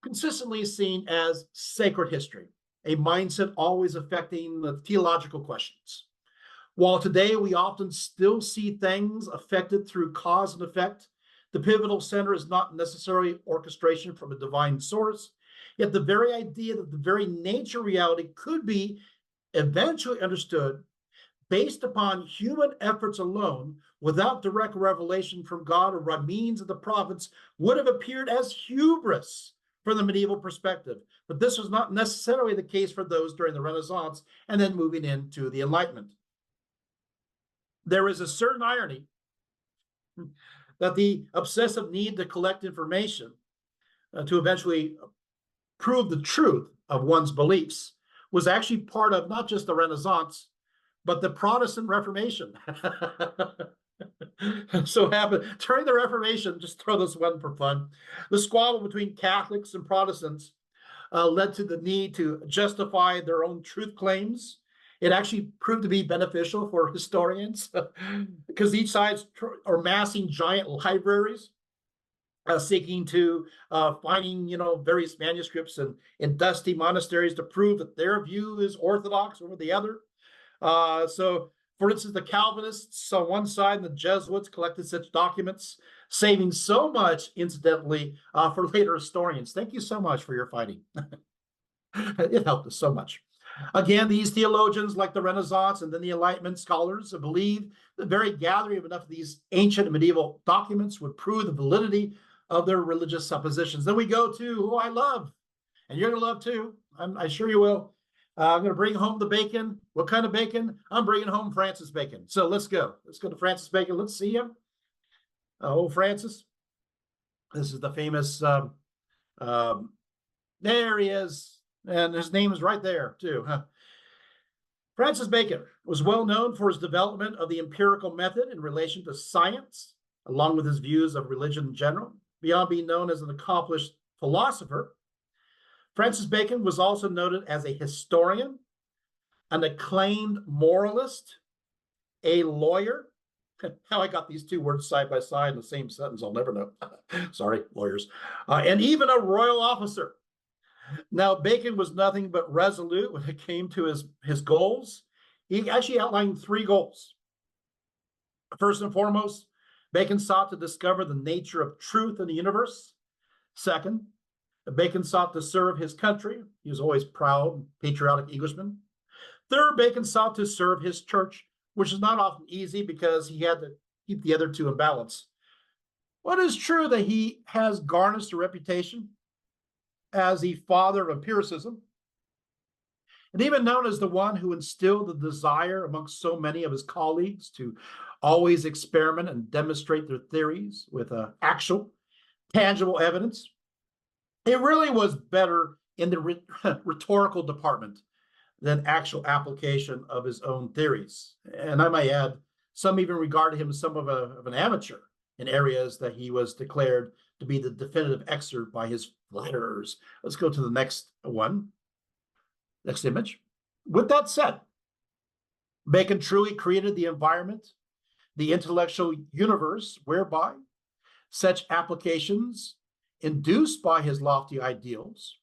consistently seen as sacred history, a mindset always affecting the theological questions. While today we often still see things affected through cause and effect, the pivotal center is not necessarily orchestration from a divine source, yet the very idea that the very nature of reality could be eventually understood based upon human efforts alone, without direct revelation from God or by means of the prophets, would have appeared as hubris from the medieval perspective. But this was not necessarily the case for those during the Renaissance and then moving into the Enlightenment. There is a certain irony that the obsessive need to collect information to eventually prove the truth of one's beliefs was actually part of not just the Renaissance, but the Protestant Reformation. So happened during the Reformation, just throw this one for fun, the squabble between Catholics and Protestants led to the need to justify their own truth claims. It actually proved to be beneficial for historians because each side's are amassing giant libraries, seeking to finding various manuscripts in dusty monasteries to prove that their view is orthodox over the other. So, for instance, the Calvinists on one side and the Jesuits collected such documents, saving so much, incidentally, for later historians. Thank you so much for your fighting. It helped us so much. Again, these theologians, like the Renaissance and then the Enlightenment scholars, believe the very gathering of enough of these ancient and medieval documents would prove the validity of their religious suppositions. Then we go to who I love, and you're going to love too. I'm sure you will. I'm going to bring home the bacon. What kind of bacon? I'm bringing home Francis Bacon. So let's go. Let's go to Francis Bacon. Let's see him. Oh, Francis. This is the famous, there he is. And his name is right there, too. Francis Bacon was well known for his development of the empirical method in relation to science, along with his views of religion in general. Beyond being known as an accomplished philosopher, Francis Bacon was also noted as a historian, an acclaimed moralist, a lawyer. How I got these two words side by side in the same sentence, I'll never know. Sorry, lawyers. And even a royal officer. Now, Bacon was nothing but resolute when it came to his goals. He actually outlined 3 goals. First and foremost, Bacon sought to discover the nature of truth in the universe. Second, Bacon sought to serve his country. He was always proud, patriotic Englishman. Third, Bacon sought to serve his church, which is not often easy because he had to keep the other two in balance. Well, it is true that he has garnished a reputation as the father of empiricism, and even known as the one who instilled the desire amongst so many of his colleagues to always experiment and demonstrate their theories with actual, tangible evidence. It really was better in the rhetorical department than actual application of his own theories. And I might add, some even regarded him as some of an amateur in areas that he was declared to be the definitive expert by his flatterers. Let's go to the next one. Next image. With that said, Bacon truly created the environment, the intellectual universe whereby such applications induced by his lofty ideals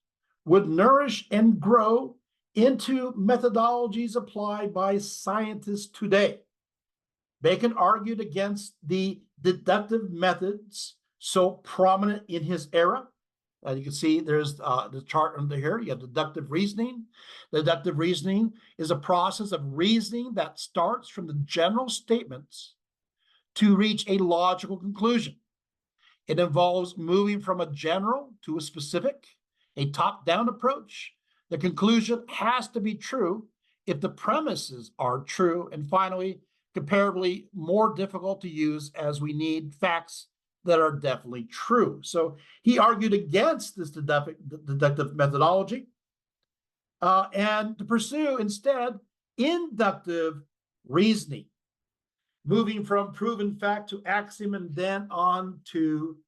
would nourish and grow into methodologies applied by scientists today. Bacon argued against the deductive methods so prominent in his era. You can see there's the chart under here. You have deductive reasoning. Deductive reasoning is a process of reasoning that starts from the general statements to reach a logical conclusion. It involves moving from a general to a specific, a top-down approach. The conclusion has to be true if the premises are true. And finally, comparably more difficult to use as we need facts that are definitely true. So he argued against this deductive methodology and to pursue instead inductive reasoning, moving from proven fact to axiom and then on to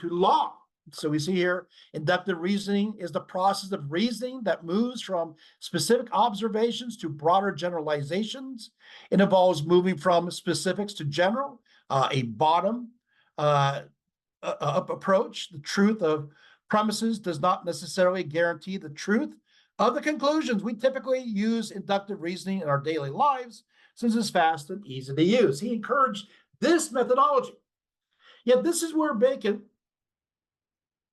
law. So we see here, inductive reasoning is the process of reasoning that moves from specific observations to broader generalizations. It involves moving from specifics to general, a bottom up approach, the truth of premises does not necessarily guarantee the truth of the conclusions. We typically use inductive reasoning in our daily lives since it's fast and easy to use. He encouraged this methodology. Yet this is where Bacon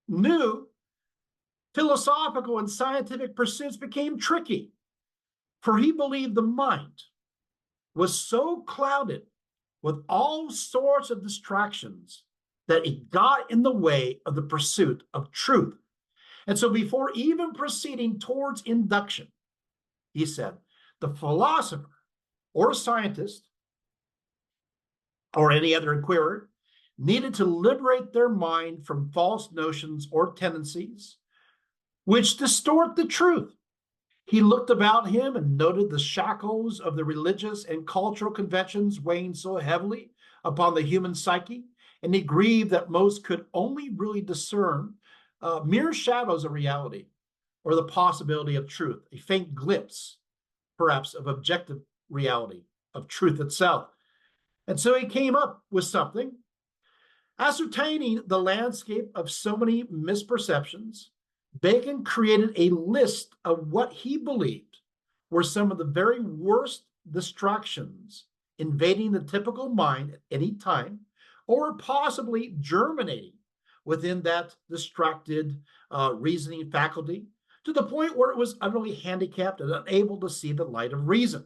knew philosophical and scientific pursuits became tricky, for he believed the mind was so clouded with all sorts of distractions that it got in the way of the pursuit of truth. And so before even proceeding towards induction, he said, the philosopher or scientist or any other inquirer needed to liberate their mind from false notions or tendencies which distort the truth. He looked about him and noted the shackles of the religious and cultural conventions weighing so heavily upon the human psyche, and he grieved that most could only really discern mere shadows of reality or the possibility of truth, a faint glimpse, perhaps, of objective reality, of truth itself. And so he came up with something. Ascertaining the landscape of so many misperceptions, Bacon created a list of what he believed were some of the very worst distractions invading the typical mind at any time, or possibly germinating within that distracted reasoning faculty to the point where it was utterly handicapped and unable to see the light of reason.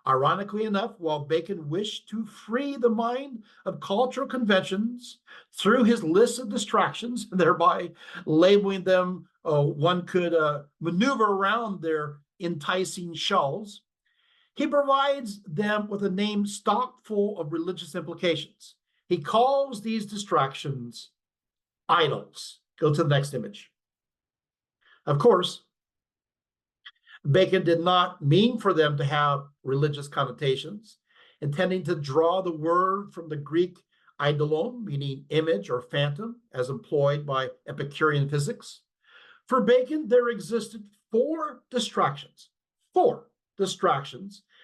Ironically enough, while Bacon wished to free the mind of cultural conventions through his list of distractions, thereby labeling them, one could maneuver around their enticing shells, he provides them with a name stock full of religious implications. He calls these distractions idols. Go to the next image. Of course, Bacon did not mean for them to have religious connotations, intending to draw the word from the Greek eidolon, meaning image or phantom, as employed by Epicurean physics. For Bacon, there existed four distractions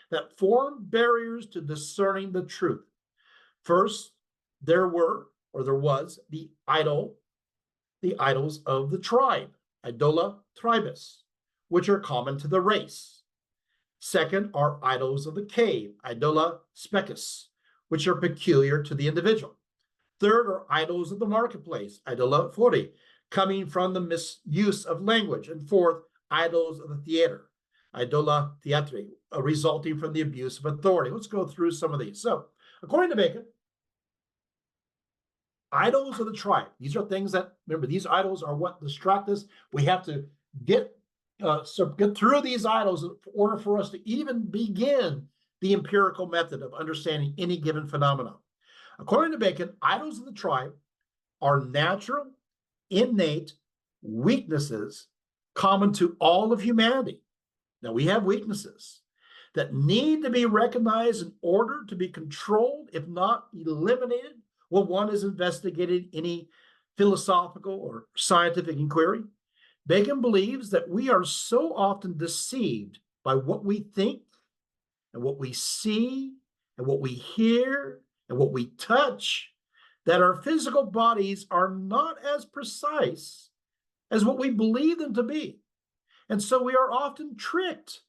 that form barriers to discerning the truth. First, there was the idols of the tribe, idola tribus, which are common to the race. Second are idols of the cave, idola specus, which are peculiar to the individual. Third are idols of the marketplace, idola fori, coming from the misuse of language. And fourth, idols of the theater, idola theatri, resulting from the abuse of authority. Let's go through some of these. So, according to Bacon, idols of the tribe, these are things that, remember, these idols are what distract us. We have to get through these idols in order for us to even begin the empirical method of understanding any given phenomenon. According to Bacon, idols of the tribe are natural, innate weaknesses common to all of humanity. Now, we have weaknesses that need to be recognized in order to be controlled, if not eliminated, when one is investigating any philosophical or scientific inquiry. Bacon believes that we are so often deceived by what we think and what we see and what we hear and what we touch that our physical bodies are not as precise as what we believe them to be. And so we are often tricked.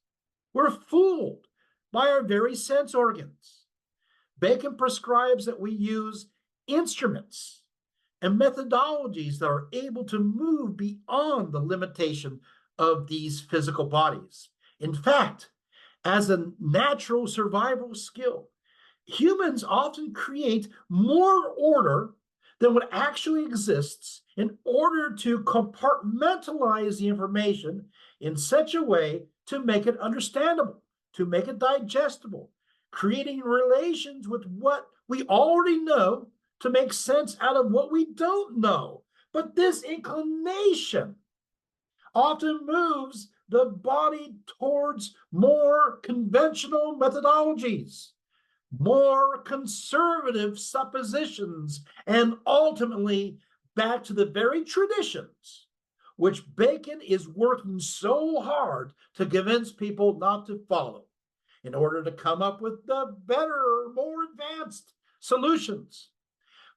We're fooled by our very sense organs. Bacon prescribes that we use instruments and methodologies that are able to move beyond the limitation of these physical bodies. In fact, as a natural survival skill, humans often create more order than what actually exists in order to compartmentalize the information in such a way to make it understandable, to make it digestible, creating relations with what we already know to make sense out of what we don't know. But this inclination often moves the body towards more conventional methodologies, more conservative suppositions, and ultimately back to the very traditions which Bacon is working so hard to convince people not to follow in order to come up with the better, more advanced solutions.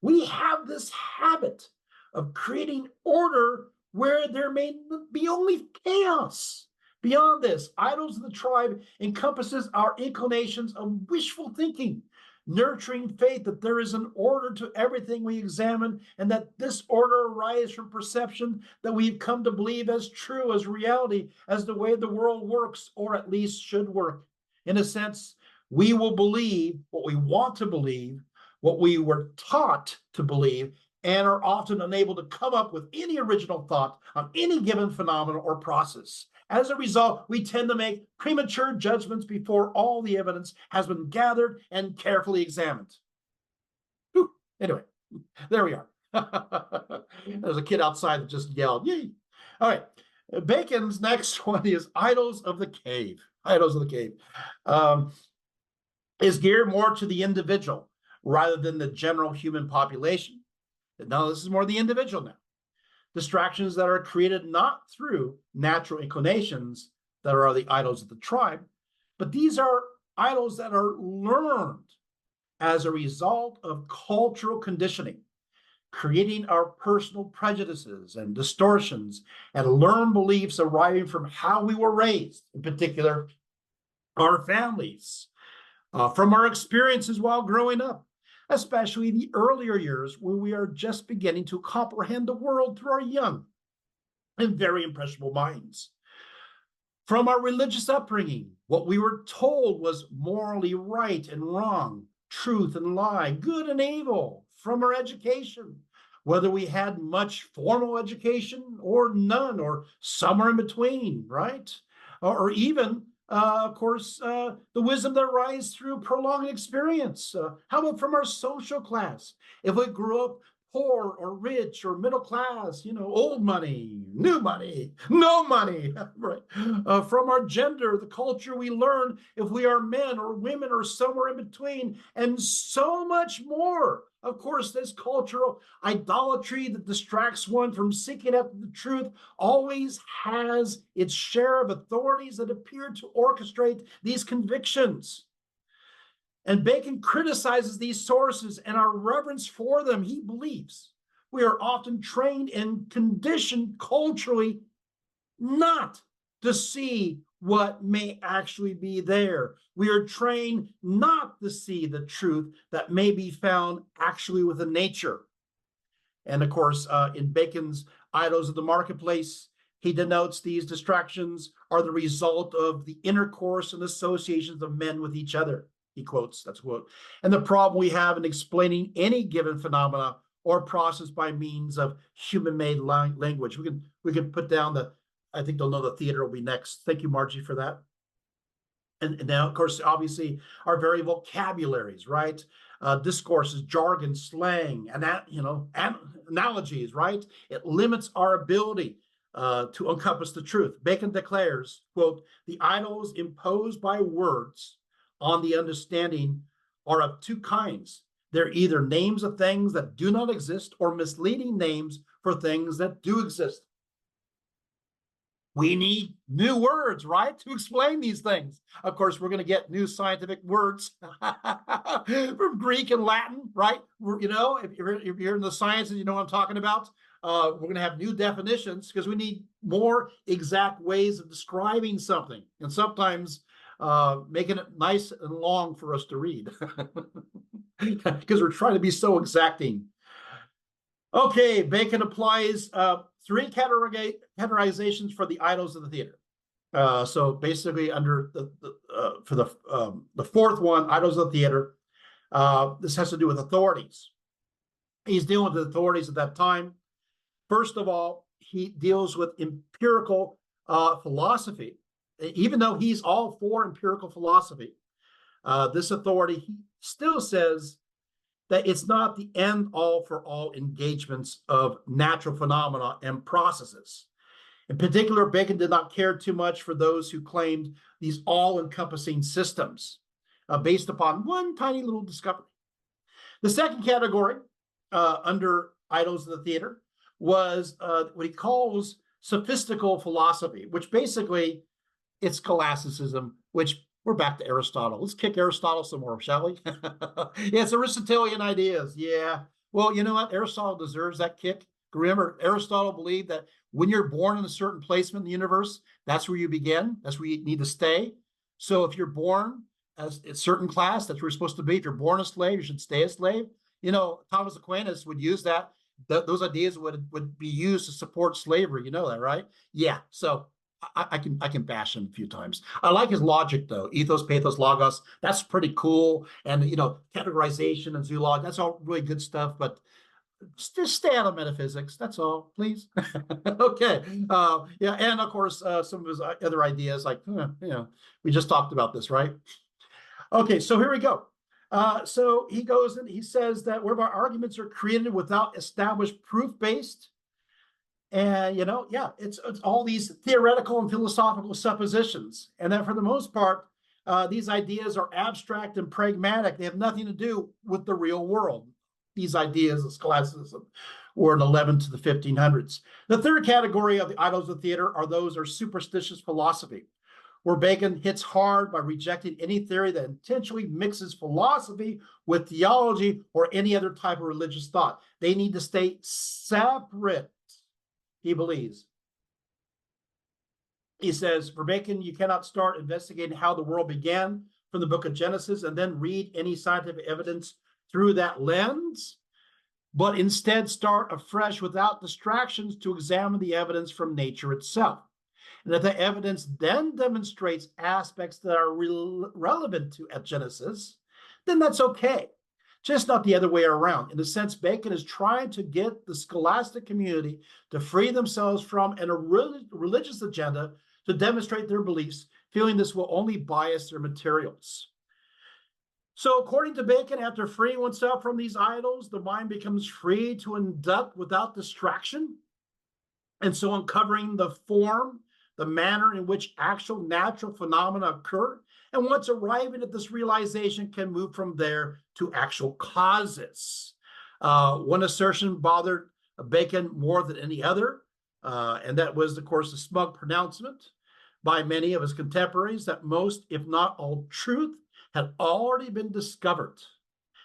We have this habit of creating order where there may be only chaos. Beyond this, idols of the tribe encompasses our inclinations of wishful thinking, nurturing faith that there is an order to everything we examine, and that this order arises from perception that we've come to believe as true, as reality, as the way the world works, or at least should work. In a sense, we will believe what we want to believe, what we were taught to believe, and are often unable to come up with any original thought on any given phenomenon or process. As a result, we tend to make premature judgments before all the evidence has been gathered and carefully examined. Whew. Anyway, there we are. There's a kid outside that just yelled, yay. All right. Bacon's next one is Idols of the Cave. Idols of the Cave is geared more to the individual rather than the general human population. Now, this is more the individual now. Distractions that are created not through natural inclinations that are the idols of the tribe, but these are idols that are learned as a result of cultural conditioning, creating our personal prejudices and distortions and learned beliefs arriving from how we were raised, in particular, our families, from our experiences while growing up, especially the earlier years when we are just beginning to comprehend the world through our young and very impressionable minds. From our religious upbringing, what we were told was morally right and wrong, truth and lie, good and evil. From our education, whether we had much formal education or none, or somewhere in between, right? Or even of course, the wisdom that arises through prolonged experience. How about from our social class? If we grew up poor or rich or middle class, old money, new money, no money, right? From our gender, the culture we learn, if we are men or women or somewhere in between, and so much more. Of course, this cultural idolatry that distracts one from seeking after the truth always has its share of authorities that appear to orchestrate these convictions. And Bacon criticizes these sources and our reverence for them. He believes we are often trained and conditioned culturally not to see what may actually be there. We are trained not to see the truth that may be found actually within nature. And of course, in Bacon's Idols of the Marketplace, he denotes these distractions are the result of the intercourse and associations of men with each other. He quotes, that's a quote. And the problem we have in explaining any given phenomena or process by means of human-made language. We can put down I think they'll know the theater will be next. Thank you, Margie, for that. And now, of course, obviously, our very vocabularies, right? Discourses, jargon, slang, and analogies, right? It limits our ability to encompass the truth. Bacon declares, quote, the idols imposed by words on the understanding are of two kinds. They're either names of things that do not exist or misleading names for things that do exist. We need new words, right, to explain these things. Of course, we're going to get new scientific words from Greek and Latin, right? If you're in the sciences, you know what I'm talking about. We're going to have new definitions because we need more exact ways of describing something, and sometimes making it nice and long for us to read because we're trying to be so exacting. Okay, Bacon applies three categorizations for the idols of the theater. So basically, under for the fourth one, idols of the theater, this has to do with authorities. He's dealing with the authorities at that time. First of all, he deals with empirical philosophy. Even though he's all for empirical philosophy, this authority he still says that it's not the end all for all engagements of natural phenomena and processes. In particular, Bacon did not care too much for those who claimed these all-encompassing systems based upon one tiny little discovery. The second category under idols of the theater was what he calls sophistical philosophy, which basically it's scholasticism, which we're back to Aristotle. Let's kick Aristotle some more, shall we? Yeah, it's Aristotelian ideas. Yeah. Well, you know what? Aristotle deserves that kick Remember, Aristotle believed that when you're born in a certain placement in the universe, that's where you begin. That's where you need to stay. So if you're born as a certain class, that's where you're supposed to be. If you're born a slave, you should stay a slave. Thomas Aquinas would use that. Those ideas would be used to support slavery. You know that, right? Yeah. So I can bash him a few times. I like his logic though. Ethos, pathos, logos. That's pretty cool. And categorization and zoology. That's all really good stuff. But just stay out of metaphysics. That's all, please. Okay. Yeah, and of course, some of his other ideas, like we just talked about this, right? Okay, so here we go. So he goes and he says that where our arguments are created without established proof-based, and it's all these theoretical and philosophical suppositions, and that for the most part, these ideas are abstract and pragmatic. They have nothing to do with the real world. These ideas of scholasticism were in 11 to the 1500s. The third category of the idols of theater are those are superstitious philosophy, where Bacon hits hard by rejecting any theory that intentionally mixes philosophy with theology or any other type of religious thought. They need to stay separate, he believes. He says, for Bacon, you cannot start investigating how the world began from the book of Genesis and then read any scientific evidence through that lens, but instead start afresh without distractions to examine the evidence from nature itself. And if the evidence then demonstrates aspects that are relevant to Genesis, then that's okay. Just not the other way around. In a sense, Bacon is trying to get the scholastic community to free themselves from a religious agenda to demonstrate their beliefs, feeling this will only bias their materials. So according to Bacon, after freeing oneself from these idols, the mind becomes free to induct without distraction. And so uncovering the form, the manner in which actual natural phenomena occur. And once arriving at this realization, can move from there to actual causes. One assertion bothered Bacon more than any other, and that was, of course, the smug pronouncement by many of his contemporaries that most, if not all, truth had already been discovered.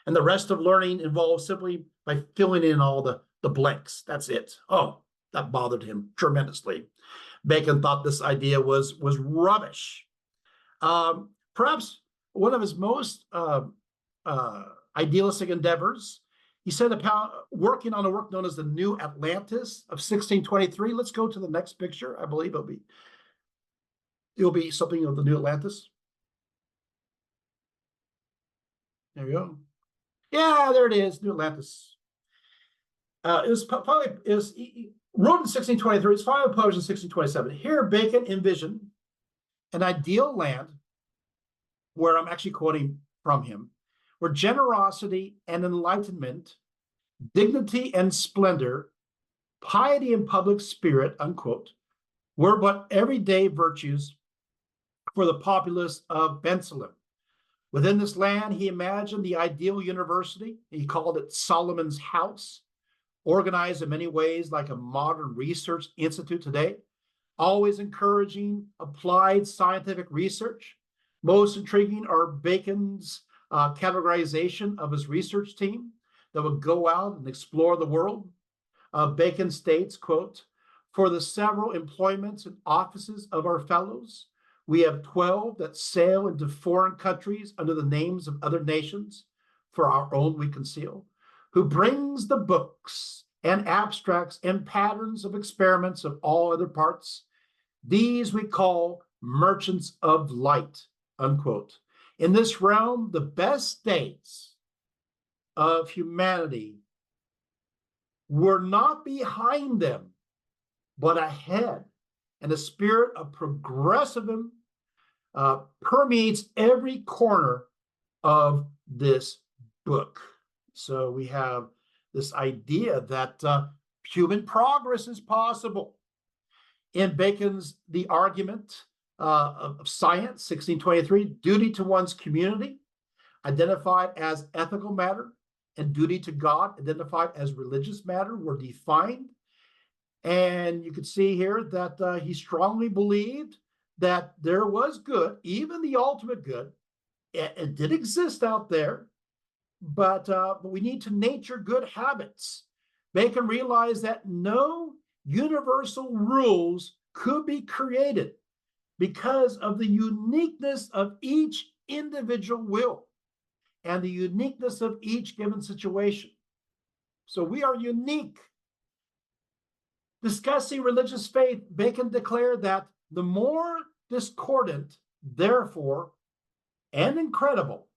And the rest of learning involved simply by filling in all the blanks. That's it. Oh, that bothered him tremendously. Bacon thought this idea was rubbish. Perhaps one of his most idealistic endeavors, he said about working on a work known as the New Atlantis of 1623. Let's go to the next picture. I believe it'll be something of the New Atlantis. There we go. Yeah, there it is, New Atlantis. It was wrote in 1623. It's finally published in 1627. Here, Bacon envisioned an ideal land, where I'm actually quoting from him, where generosity and enlightenment, dignity and splendor, piety and public spirit, unquote, were but everyday virtues for the populace of Bensalem. Within this land, he imagined the ideal university. He called it Solomon's House, organized in many ways like a modern research institute today, always encouraging applied scientific research. Most intriguing are Bacon's categorization of his research team that would go out and explore the world. Bacon states, quote, for the several employments and offices of our fellows, we have 12 that sail into foreign countries under the names of other nations, for our own we conceal, who brings the books and abstracts and patterns of experiments of all other parts. These we call merchants of light, unquote. In this realm, the best days of humanity were not behind them, but ahead. And the spirit of progressivism permeates every corner of this book. So we have this idea that human progress is possible. In Bacon's The Argument of Science, 1623, duty to one's community, identified as ethical matter, and duty to God, identified as religious matter, were defined. And you could see here that he strongly believed that there was good, even the ultimate good. It did exist out there, but we need to nature good habits. Bacon realized that no universal rules could be created because of the uniqueness of each individual will and the uniqueness of each given situation. So we are unique. Discussing religious faith, Bacon declared that the more discordant, therefore, and incredible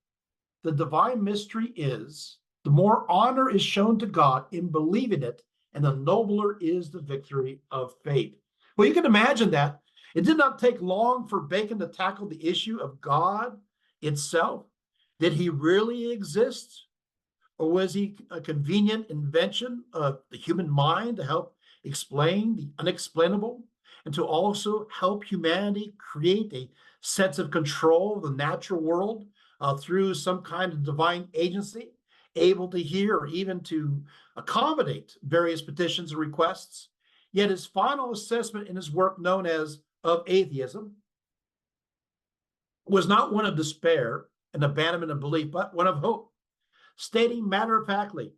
the divine mystery is, the more honor is shown to God in believing it, and the nobler is the victory of faith. Well, you can imagine that. It did not take long for Bacon to tackle the issue of God itself. Did he really exist? Or was he a convenient invention of the human mind to help explain the unexplainable and to also help humanity create a sense of control of the natural world through some kind of divine agency, able to hear or even to accommodate various petitions and requests? Yet his final assessment in his work known as Of Atheism was not one of despair and abandonment of belief, but one of hope. Stating matter-of-factly,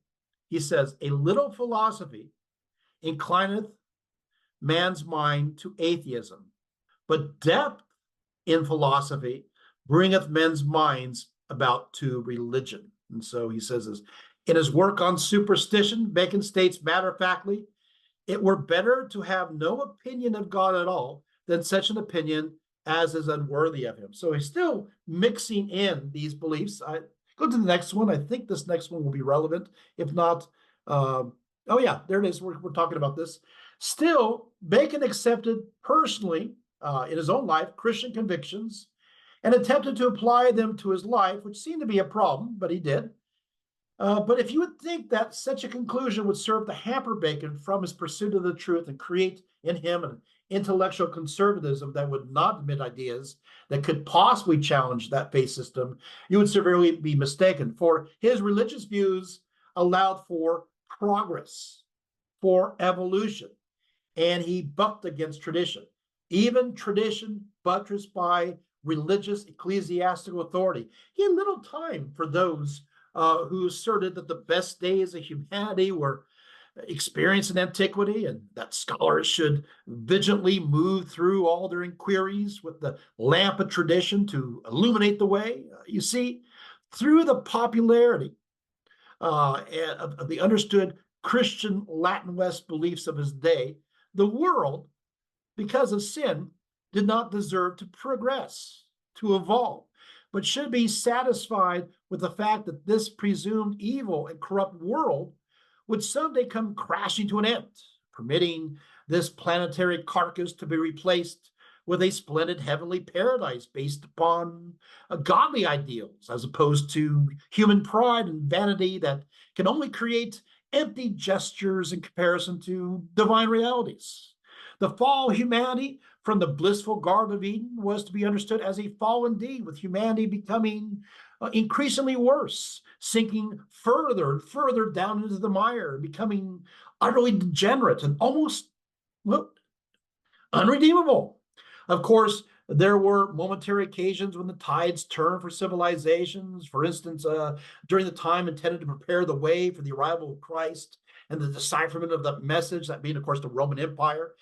he says, a little philosophy inclineth man's mind to atheism, but depth in philosophy bringeth men's minds about to religion. And so he says this. In his work on superstition, Bacon states matter-of-factly, it were better to have no opinion of God at all than such an opinion as is unworthy of him. So he's still mixing in these beliefs. Go to the next one. I think this next one will be relevant. If not, oh yeah, there it is. We're talking about this. Still, Bacon accepted personally in his own life Christian convictions and attempted to apply them to his life, which seemed to be a problem, but he did. But if you would think that such a conclusion would serve to hamper Bacon from his pursuit of the truth and create in him an intellectual conservatism that would not admit ideas that could possibly challenge that faith system, you would severely be mistaken. For his religious views allowed for progress, for evolution, and he bucked against tradition, even tradition buttressed by religious ecclesiastical authority. He had little time for those who asserted that the best days of humanity were experienced in antiquity and that scholars should vigilantly move through all their inquiries with the lamp of tradition to illuminate the way. You see, through the popularity of the understood Christian Latin West beliefs of his day, the world, because of sin, did not deserve to progress, to evolve, but should be satisfied with the fact that this presumed evil and corrupt world would someday come crashing to an end, permitting this planetary carcass to be replaced with a splendid heavenly paradise based upon godly ideals, as opposed to human pride and vanity that can only create empty gestures in comparison to divine realities. The fall of humanity from the blissful Garden of Eden was to be understood as a fall indeed, with humanity becoming increasingly worse, sinking further and further down into the mire, becoming utterly degenerate and almost, well, unredeemable. Of course, there were momentary occasions when the tides turned for civilizations. For instance, during the time intended to prepare the way for the arrival of Christ and the decipherment of the message, that being, of course, the Roman Empire,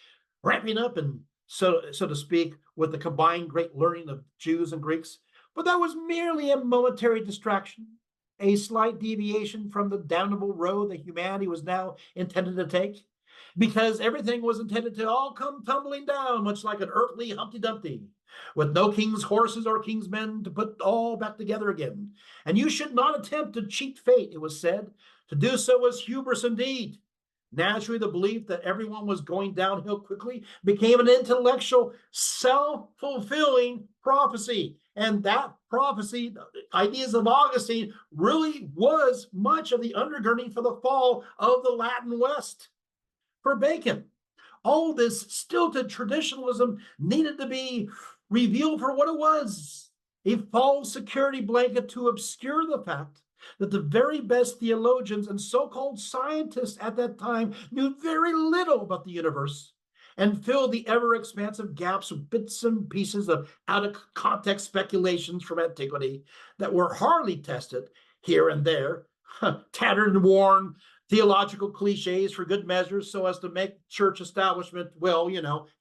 ramping up and so to speak, with the combined great learning of Jews and Greeks. But that was merely a momentary distraction, a slight deviation from the damnable road that humanity was now intended to take, because everything was intended to all come tumbling down, much like an earthly Humpty Dumpty, with no king's horses or king's men to put all back together again. And you should not attempt to cheat fate, it was said. To do so was hubris indeed. Naturally, the belief that everyone was going downhill quickly became an intellectual, self-fulfilling prophecy. And that prophecy, the ideas of Augustine, really was much of the undergirding for the fall of the Latin West. For Bacon, all this stilted traditionalism needed to be revealed for what it was, a false security blanket to obscure the fact that the very best theologians and so-called scientists at that time knew very little about the universe and filled the ever-expansive gaps with bits and pieces of out-of-context speculations from antiquity that were hardly tested here and there, tattered and worn, theological cliches for good measure so as to make church establishment, well,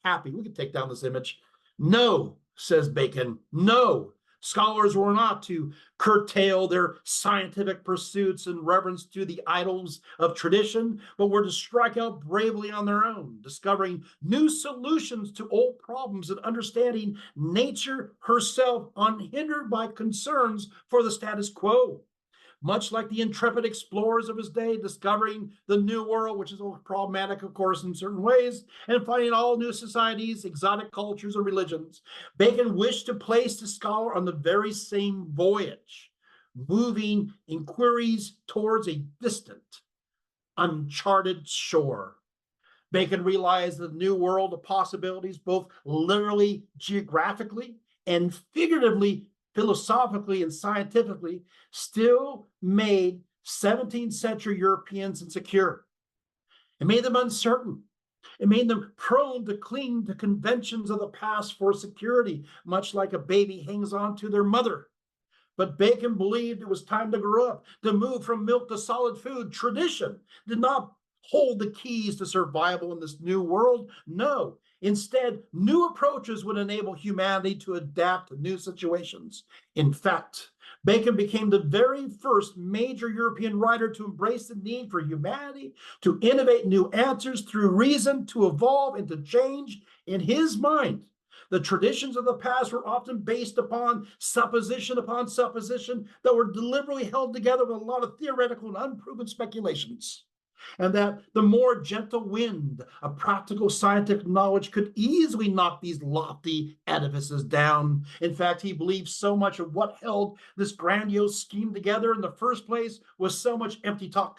happy. We can take down this image. No, says Bacon, no. Scholars were not to curtail their scientific pursuits in reverence to the idols of tradition, but were to strike out bravely on their own, discovering new solutions to old problems and understanding nature herself unhindered by concerns for the status quo. Much like the intrepid explorers of his day, discovering the New World, which is problematic, of course, in certain ways, and finding all new societies, exotic cultures, and religions, Bacon wished to place the scholar on the very same voyage, moving inquiries towards a distant, uncharted shore. Bacon realized the New World of possibilities, both literally, geographically, and figuratively, philosophically and scientifically, still made 17th century Europeans insecure. It made them uncertain. It made them prone to cling to conventions of the past for security, much like a baby hangs on to their mother. But Bacon believed it was time to grow up, to move from milk to solid food. Tradition did not hold the keys to survival in this new world. No, instead, new approaches would enable humanity to adapt to new situations. In fact, Bacon became the very first major European writer to embrace the need for humanity to innovate new answers through reason, to evolve and to change. In his mind, the traditions of the past were often based upon supposition that were deliberately held together with a lot of theoretical and unproven speculations. And that the more gentle wind of practical scientific knowledge could easily knock these lofty edifices down. In fact, he believed so much of what held this grandiose scheme together in the first place was so much empty talk,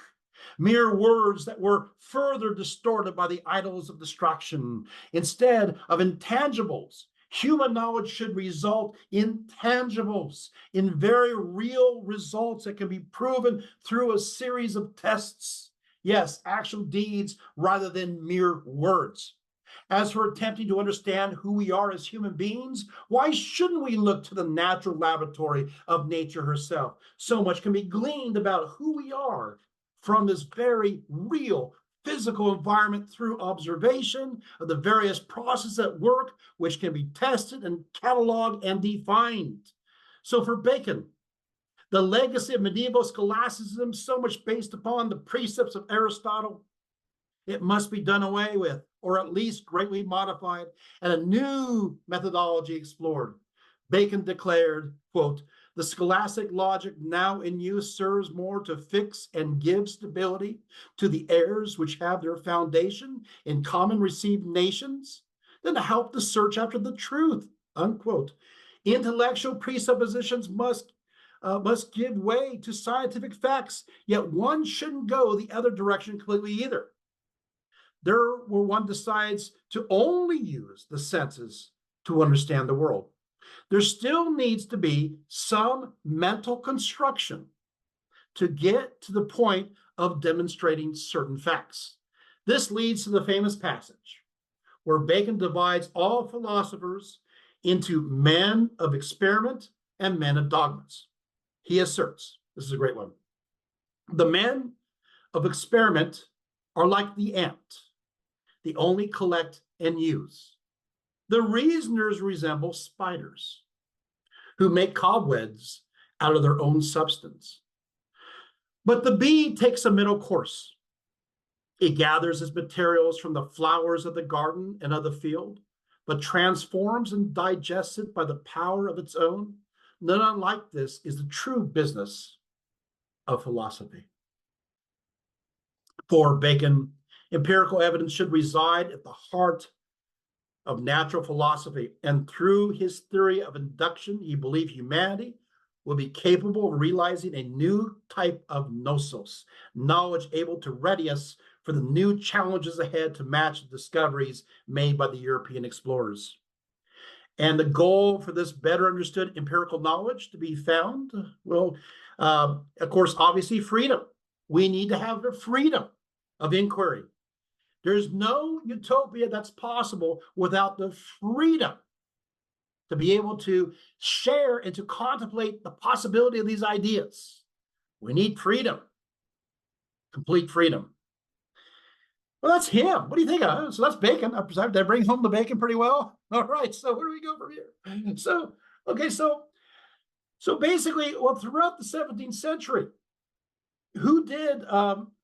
mere words that were further distorted by the idols of distraction. Instead of intangibles, human knowledge should result in tangibles, in very real results that can be proven through a series of tests. Yes, actual deeds rather than mere words. As for attempting to understand who we are as human beings, why shouldn't we look to the natural laboratory of nature herself? So much can be gleaned about who we are from this very real physical environment through observation of the various processes at work, which can be tested and cataloged and defined. So for Bacon, the legacy of medieval scholasticism, so much based upon the precepts of Aristotle, it must be done away with, or at least greatly modified, and a new methodology explored. Bacon declared, quote, "The scholastic logic now in use serves more to fix and give stability to the errors which have their foundation in common received nations than to help the search after the truth," unquote. Intellectual presuppositions must give way to scientific facts, yet one shouldn't go the other direction completely either. There where one decides to only use the senses to understand the world, there still needs to be some mental construction to get to the point of demonstrating certain facts. This leads to the famous passage where Bacon divides all philosophers into men of experiment and men of dogmas. He asserts, this is a great one, the men of experiment are like the ant. They only collect and use. The reasoners resemble spiders who make cobwebs out of their own substance. But the bee takes a middle course. It gathers its materials from the flowers of the garden and of the field, but transforms and digests it by the power of its own. Not unlike this is the true business of philosophy. For Bacon, empirical evidence should reside at the heart of natural philosophy, and through his theory of induction, he believed humanity will be capable of realizing a new type of gnosis, knowledge able to ready us for the new challenges ahead to match the discoveries made by the European explorers. And the goal for this better understood empirical knowledge to be found, well, of course, obviously freedom. We need to have the freedom of inquiry. There's no utopia that's possible without the freedom to be able to share and to contemplate the possibility of these ideas. We need freedom. complete freedom. Well, that's him. What do you think of? So that's Bacon. Did I bring home the Bacon pretty well? All right. So where do we go from here? So, okay. So basically, well, throughout the 17th century,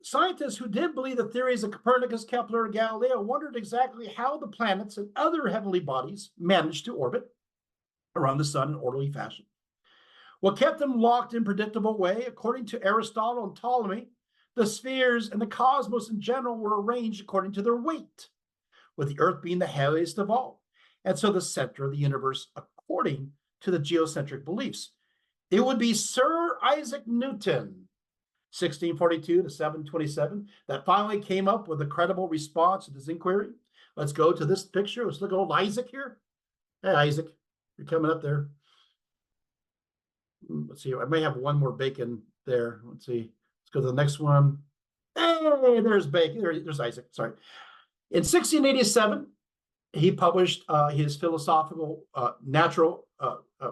scientists who did believe the theories of Copernicus, Kepler, and Galileo wondered exactly how the planets and other heavenly bodies managed to orbit around the sun in orderly fashion. What kept them locked in predictable way, according to Aristotle and Ptolemy, the spheres and the cosmos in general were arranged according to their weight, with the Earth being the heaviest of all, and so the center of the universe according to the geocentric beliefs. It would be Sir Isaac Newton, 1642 to 727, that finally came up with a credible response to this inquiry. Let's go to this picture. Let's look at old Isaac here. Hey, Isaac, you're coming up there. Let's see. I may have one more Bacon there. Let's see. Let's go to the next one. Hey, there's Bacon. There's Isaac. Sorry. In 1687, he published his philosophical natural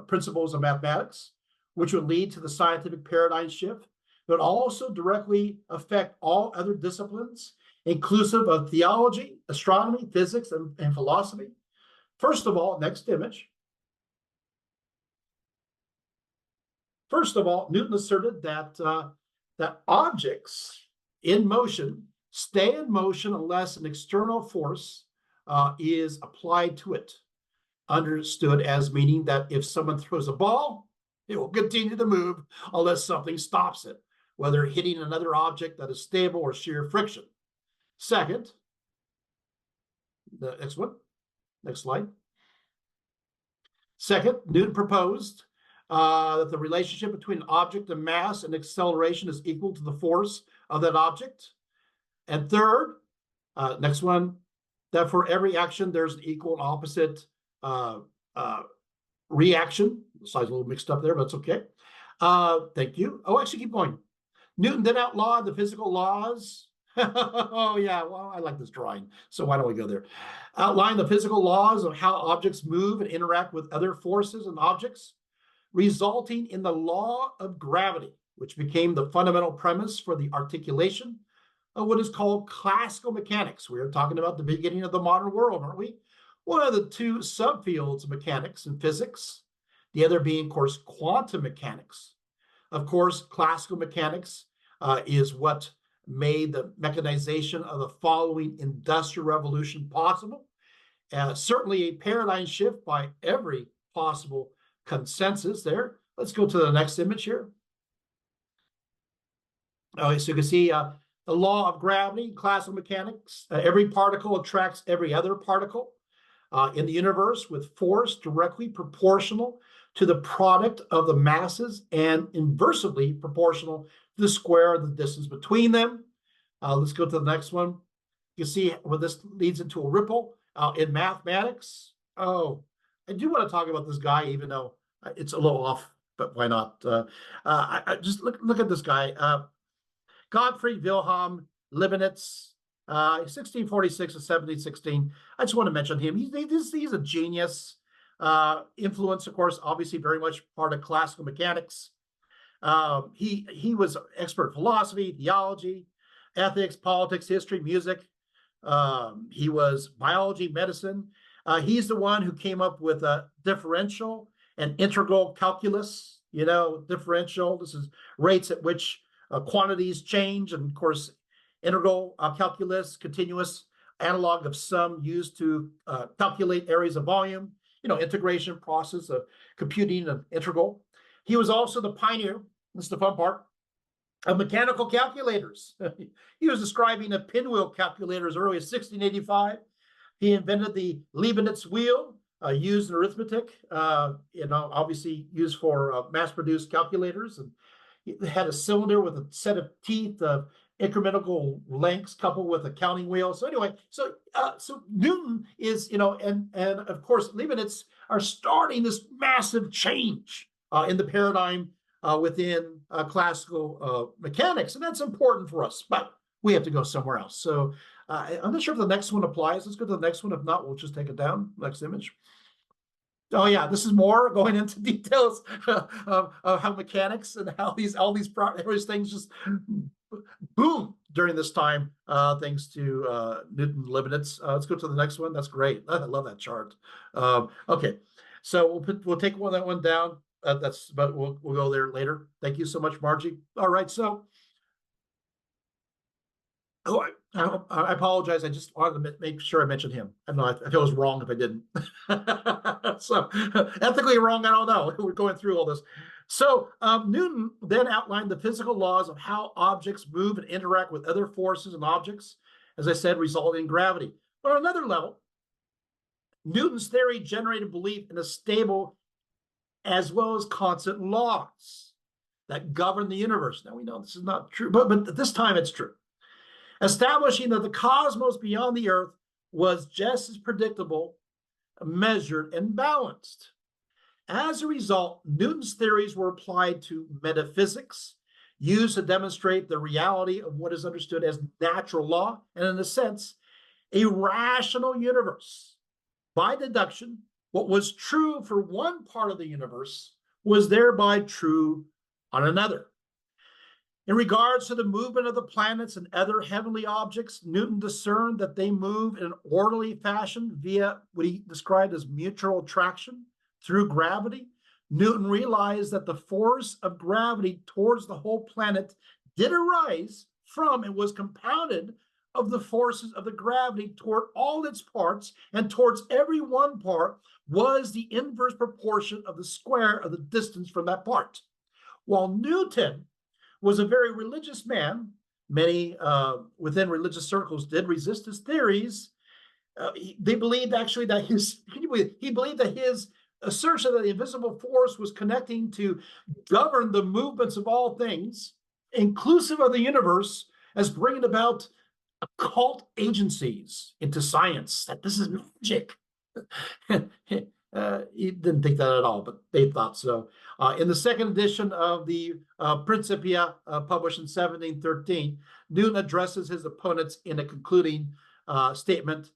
principles of mathematics, which would lead to the scientific paradigm shift, but also directly affect all other disciplines, inclusive of theology, astronomy, physics, and philosophy. First of all, next image. First of all, Newton asserted that objects in motion stay in motion unless an external force is applied to it, understood as meaning that if someone throws a ball, it will continue to move unless something stops it, whether hitting another object that is stable or sheer friction. Second, the next one, next slide. Second, Newton proposed that the relationship between an object and mass and acceleration is equal to the force of that object. And third, next one, that for every action, there's an equal and opposite reaction. The slide's a little mixed up there, but it's okay. Thank you. Oh, actually, keep going. Newton then outlawed the physical laws. Oh, yeah, well, I like this drawing, so why don't we go there? Outline the physical laws of how objects move and interact with other forces and objects, resulting in the law of gravity, which became the fundamental premise for the articulation of what is called classical mechanics. We are talking about the beginning of the modern world, aren't we? One of the two subfields of mechanics and physics, the other being, of course, quantum mechanics. Of course, classical mechanics is what made the mechanization of the following industrial revolution possible. Certainly a paradigm shift by every possible consensus there. Let's go to the next image here. Okay, so you can see the law of gravity, classical mechanics. Every particle attracts every other particle in the universe with force directly proportional to the product of the masses and inversely proportional to the square of the distance between them. Let's go to the next one. You see where this leads into a ripple in mathematics. Oh, I do want to talk about this guy, even though it's a little off, but why not? I just look at this guy. Gottfried Wilhelm Leibniz, 1646 to 1716. I just want to mention him. He's a genius. Influence, of course, obviously very much part of classical mechanics. He was expert in philosophy, theology, ethics, politics, history, music. He was biology, medicine. He's the one who came up with a differential and integral calculus. You know, differential, this is rates at which quantities change, and of course, integral calculus, continuous analog of sum used to calculate areas of volume. You know, integration process of computing an integral. He was also the pioneer, this is the fun part, of mechanical calculators. He was describing a pinwheel calculator as early as 1685. He invented the Leibniz wheel, used in arithmetic, obviously used for mass-produced calculators. And it had a cylinder with a set of teeth of incremental lengths coupled with a counting wheel. So anyway, so Newton is, and of course Leibniz are starting this massive change in the paradigm within classical mechanics, and that's important for us. But we have to go somewhere else. So I'm not sure if the next one applies. Let's go to the next one. If not, we'll just take it down. Next image. Oh yeah, this is more going into details of how mechanics and how all these things just boom, during this time, thanks to Newton Leibniz. Let's go to the next one. That's great. I love that chart. Okay, so we'll take that one down. But we'll go there later. Thank you so much, Margie. All right, so I apologize. I just wanted to make sure I mentioned him. I don't know. I feel it was wrong if I didn't. So ethically wrong, I don't know. We're going through all this. So Newton then outlined the physical laws of how objects move and interact with other forces and objects, as I said, resulting in gravity. But on another level, Newton's theory generated belief in a stable as well as constant laws that govern the universe. Now we know this is not true, but this time it's true. Establishing that the cosmos beyond the Earth was just as predictable, measured, and balanced. As a result, Newton's theories were applied to metaphysics, used to demonstrate the reality of what is understood as natural law, and in a sense, a rational universe. By deduction, what was true for one part of the universe was thereby true on another. In regards to the movement of the planets and other heavenly objects, Newton discerned that they move in an orderly fashion via what he described as mutual attraction through gravity. Newton realized that the force of gravity towards the whole planet did arise from and was compounded of the forces of the gravity toward all its parts, and towards every one part was the inverse proportion of the square of the distance from that part. While Newton was a very religious man, many within religious circles did resist his theories. They believed actually that he believed that his assertion that the invisible force was connecting to govern the movements of all things, inclusive of the universe, as bringing about occult agencies into science, that this is magic. He didn't think that at all, but they thought so. In the second edition of the Principia, published in 1713, Newton addresses his opponents in a concluding statement,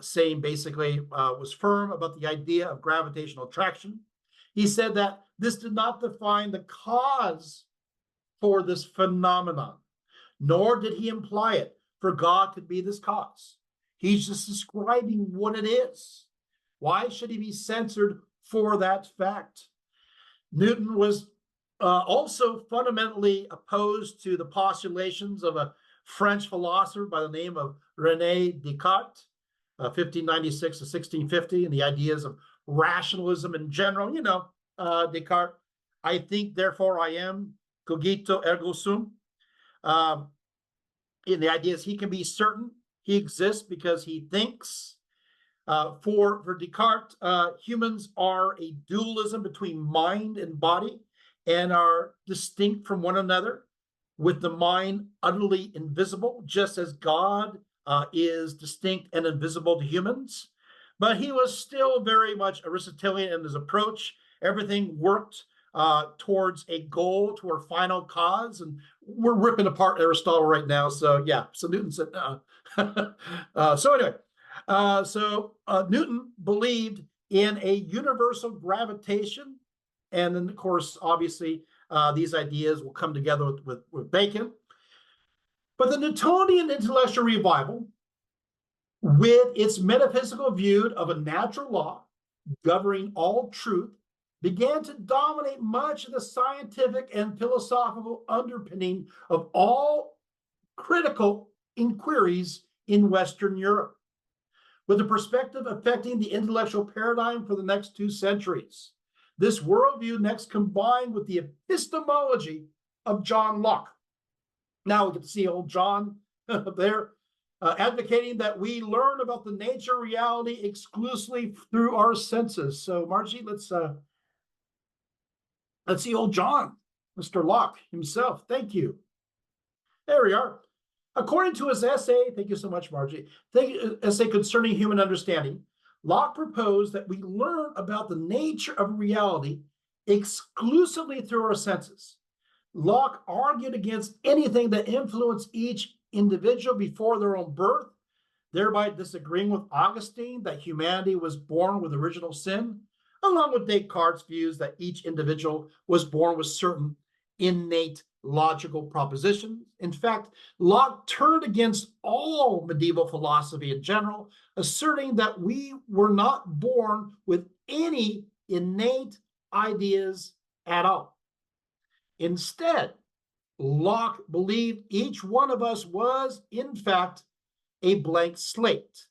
saying basically was firm about the idea of gravitational attraction. He said that this did not define the cause for this phenomenon, nor did he imply it, for God could be this cause. He's just describing what it is. Why should he be censored for that fact? Newton was also fundamentally opposed to the postulations of a French philosopher by the name of René Descartes, 1596 to 1650, and the ideas of rationalism in general. You know, Descartes, I think, therefore I am, cogito ergo sum. And the idea is he can be certain he exists because he thinks. For Descartes, humans are a dualism between mind and body and are distinct from one another, with the mind utterly invisible, just as God is distinct and invisible to humans. But he was still very much Aristotelian in his approach. Everything worked towards a goal, to our final cause. And we're ripping apart Aristotle right now. So yeah, so Newton said, so anyway, Newton believed in a universal gravitation. And then, of course, obviously, these ideas will come together with Bacon. But the Newtonian intellectual revival, with its metaphysical view of a natural law governing all truth, began to dominate much of the scientific and philosophical underpinning of all critical inquiries in Western Europe, with a perspective affecting the intellectual paradigm for the next 2 centuries. This worldview next combined with the epistemology of John Locke. Now we get to see old John there, advocating that we learn about the nature of reality exclusively through our senses. So Margie, let's see old John, Mr. Locke himself. Thank you. There we are. According to his essay, thank you so much, Margie, essay concerning human understanding, Locke proposed that we learn about the nature of reality exclusively through our senses. Locke argued against anything that influenced each individual before their own birth, thereby disagreeing with Augustine that humanity was born with original sin, along with Descartes' views that each individual was born with certain innate logical propositions. In fact, Locke turned against all medieval philosophy in general, asserting that we were not born with any innate ideas at all. Instead, Locke believed each one of us was, in fact, a blank slate,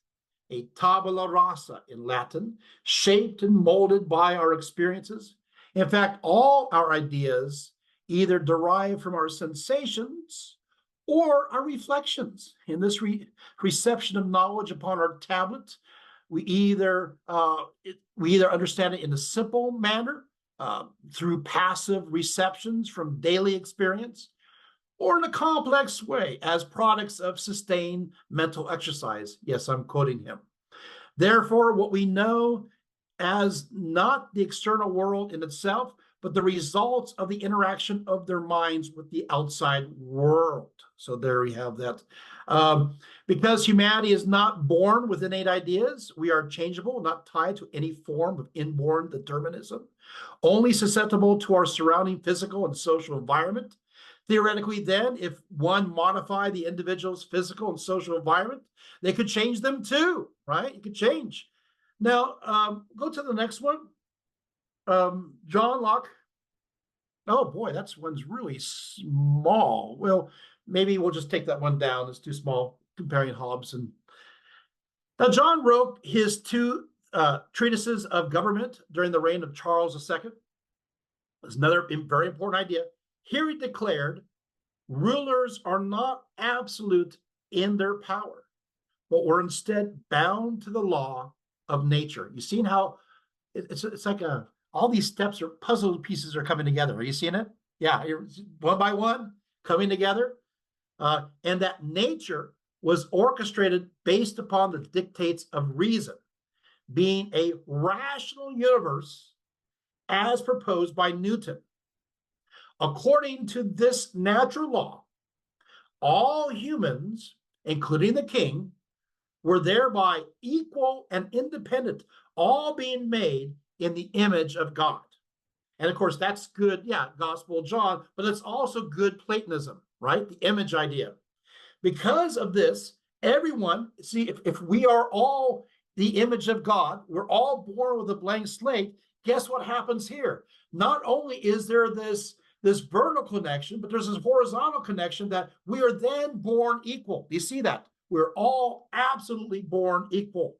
a tabula rasa in Latin, shaped and molded by our experiences. In fact, all our ideas either derive from our sensations or our reflections. In this reception of knowledge upon our tablet, we either understand it in a simple manner through passive receptions from daily experience, or in a complex way as products of sustained mental exercise. Yes, I'm quoting him. Therefore, what we know as not the external world in itself, but the results of the interaction of their minds with the outside world. So there we have that. Because humanity is not born with innate ideas, we are changeable, not tied to any form of inborn determinism, only susceptible to our surrounding physical and social environment. Theoretically, then, if one modified the individual's physical and social environment, they could change them too, right? You could change. Now, go to the next one. John Locke. Oh boy, that one's really small. Well, maybe we'll just take that one down. It's too small, comparing Hobbes. And now, John wrote his two treatises of government during the reign of Charles II. There's another very important idea. Here he declared, rulers are not absolute in their power, but were instead bound to the law of nature. You've seen how it's like all these steps or puzzle pieces are coming together. Are you seeing it? Yeah, one by one coming together. And that nature was orchestrated based upon the dictates of reason, being a rational universe as proposed by Newton. According to this natural law, all humans, including the king, were thereby equal and independent, all being made in the image of God. And of course, that's good, Gospel of John, but it's also good Platonism, right? The image idea. Because of this, everyone, see, if we are all the image of God, we're all born with a blank slate, guess what happens here? Not only is there this vertical connection, but there's this horizontal connection that we are then born equal. Do you see that? We're all absolutely born equal.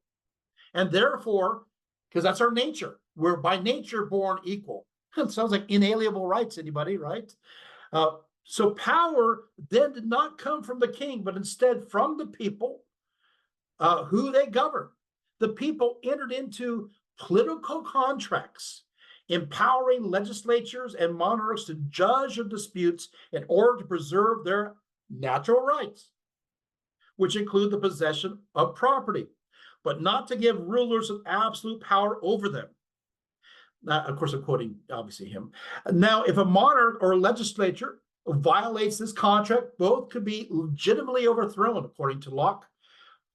And therefore, because that's our nature, we're by nature born equal. It sounds like inalienable rights, anybody, right? So power then did not come from the king, but instead from the people who they govern. The people entered into political contracts, empowering legislatures and monarchs to judge of disputes in order to preserve their natural rights, which include the possession of property, but not to give rulers an absolute power over them. Now, of course, I'm quoting, obviously, him. Now, if a monarch or a legislature violates this contract, both could be legitimately overthrown, according to Locke.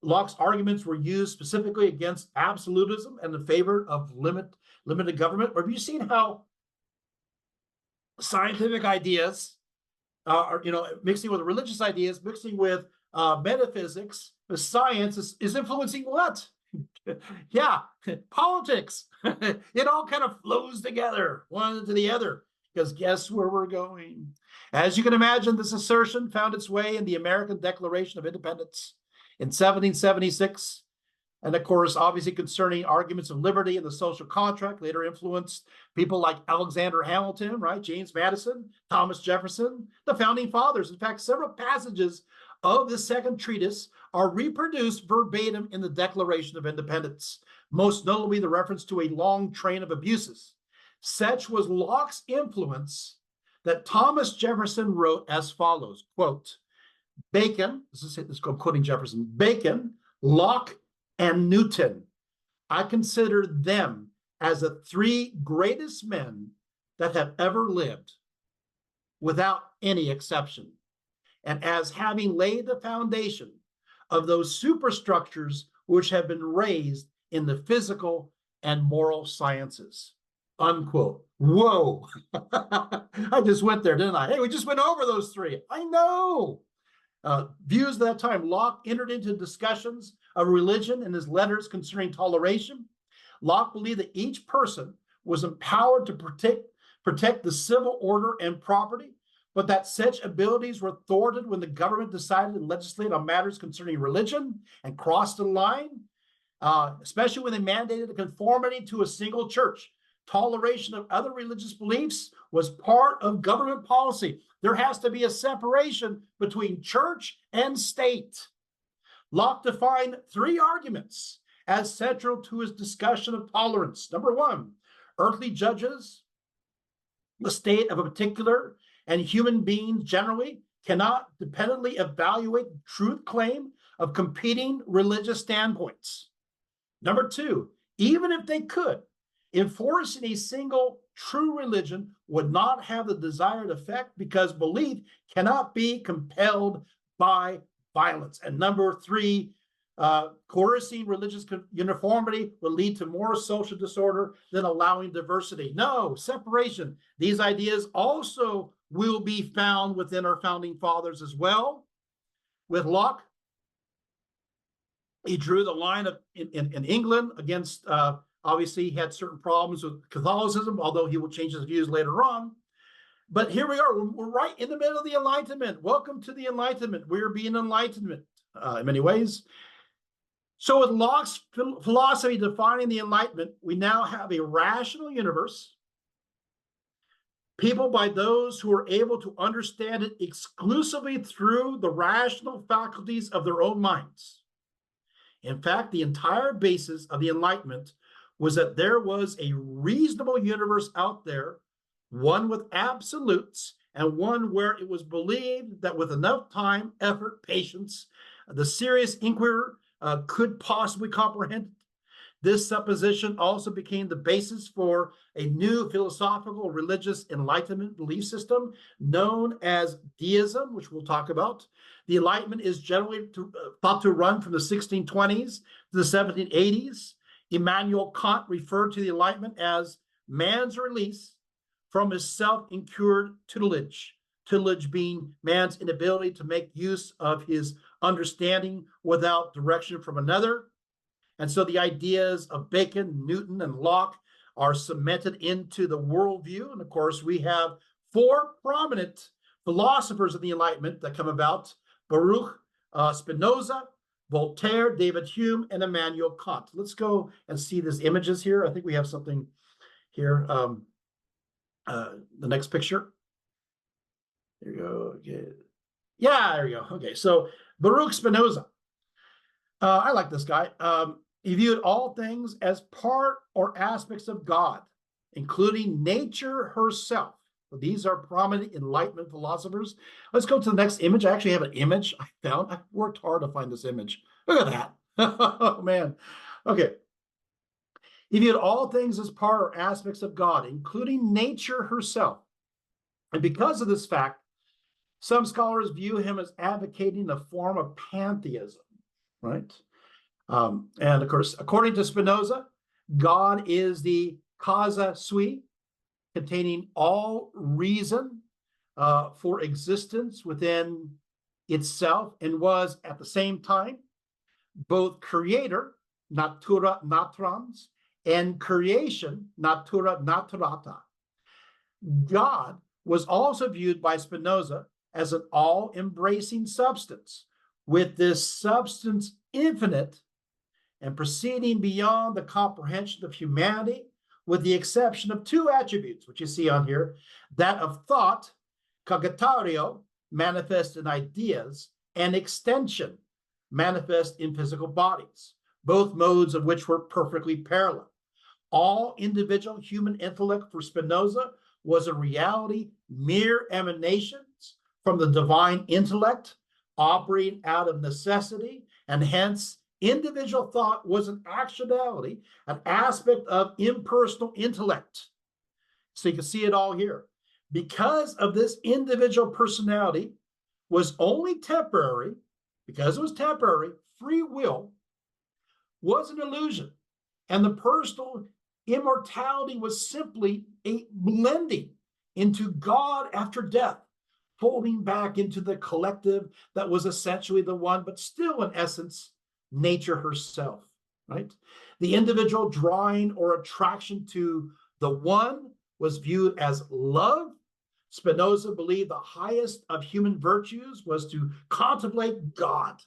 Locke's arguments were used specifically against absolutism and in favor of limited government. Have you seen how scientific ideas are, mixing with religious ideas, mixing with metaphysics, the science is influencing what? Yeah, politics. It all kind of flows together, one into the other, because guess where we're going? As you can imagine, this assertion found its way in the American Declaration of Independence in 1776. And of course, obviously concerning arguments of liberty and the social contract, later influenced people like Alexander Hamilton, right? James Madison, Thomas Jefferson, the founding fathers. In fact, several passages of the second treatise are reproduced verbatim in the Declaration of Independence, most notably the reference to a long train of abuses. Such was Locke's influence that Thomas Jefferson wrote as follows, quote, Bacon, I'm quoting Jefferson, Bacon, Locke, and Newton, I consider them as the three greatest men that have ever lived, without any exception, and as having laid the foundation of those superstructures which have been raised in the physical and moral sciences. unquote. Whoa. I just went there, didn't I? Hey, we just went over those three. I know. Views at that time, Locke entered into discussions of religion in his letters concerning toleration. Locke believed that each person was empowered to protect the civil order and property, but that such abilities were thwarted when the government decided to legislate on matters concerning religion and crossed the line, especially when they mandated a conformity to a single church. Toleration of other religious beliefs was part of government policy. There has to be a separation between church and state. Locke defined three arguments as central to his discussion of tolerance. Number one, earthly judges, the state of a particular, and human beings generally cannot dependently evaluate the truth claim of competing religious standpoints. Number two, even if they could, enforcing a single true religion would not have the desired effect because belief cannot be compelled by violence. And number three, coercing religious uniformity will lead to more social disorder than allowing diversity. No, separation. These ideas also will be found within our founding fathers as well. With Locke, he drew the line in England against, obviously, he had certain problems with Catholicism, although he will change his views later on. But here we are. We're right in the middle of the Enlightenment. Welcome to the Enlightenment. We're being Enlightenment in many ways. So with Locke's philosophy defining the Enlightenment, we now have a rational universe, people by those who are able to understand it exclusively through the rational faculties of their own minds. In fact, the entire basis of the Enlightenment was that there was a reasonable universe out there, one with absolutes, and one where it was believed that with enough time, effort, patience, the serious inquirer could possibly comprehend. This supposition also became the basis for a new philosophical religious Enlightenment belief system known as deism, which we'll talk about. The Enlightenment is generally thought to run from the 1620s to the 1780s. Immanuel Kant referred to the Enlightenment as man's release from his self-incurred tutelage, tutelage being man's inability to make use of his understanding without direction from another. And so the ideas of Bacon, Newton, and Locke are cemented into the worldview. And of course, we have four prominent philosophers of the Enlightenment that come about: Baruch Spinoza, Voltaire, David Hume, and Immanuel Kant. Let's go and see these images here. I think we have something here. The next picture. There you go. Okay. Yeah, there you go. Okay, so Baruch Spinoza. I like this guy. He viewed all things as part or aspects of God, including nature herself. So these are prominent Enlightenment philosophers. Let's go to the next image. I actually have an image I found. I worked hard to find this image. Look at that. Oh, man. Okay. He viewed all things as part or aspects of God, including nature herself. And because of this fact, some scholars view him as advocating a form of pantheism, right? And of course, according to Spinoza, God is the causa sui, containing all reason for existence within itself, and was at the same time both creator, natura natrans, and creation, natura naturata. God was also viewed by Spinoza as an all-embracing substance, with this substance infinite and proceeding beyond the comprehension of humanity, with the exception of two attributes, which you see on here: that of thought, cogitare, manifest in ideas, and extension, manifest in physical bodies, both modes of which were perfectly parallel. All individual human intellect for Spinoza was a reality, mere emanations from the divine intellect, operating out of necessity, and hence individual thought was an actuality, an aspect of impersonal intellect. So you can see it all here. Because of this individual personality was only temporary, because it was temporary, free will was an illusion. And the personal immortality was simply a blending into God after death, folding back into the collective that was essentially the one, but still, in essence, nature herself, right? The individual drawing or attraction to the one was viewed as love. Spinoza believed the highest of human virtues was to contemplate God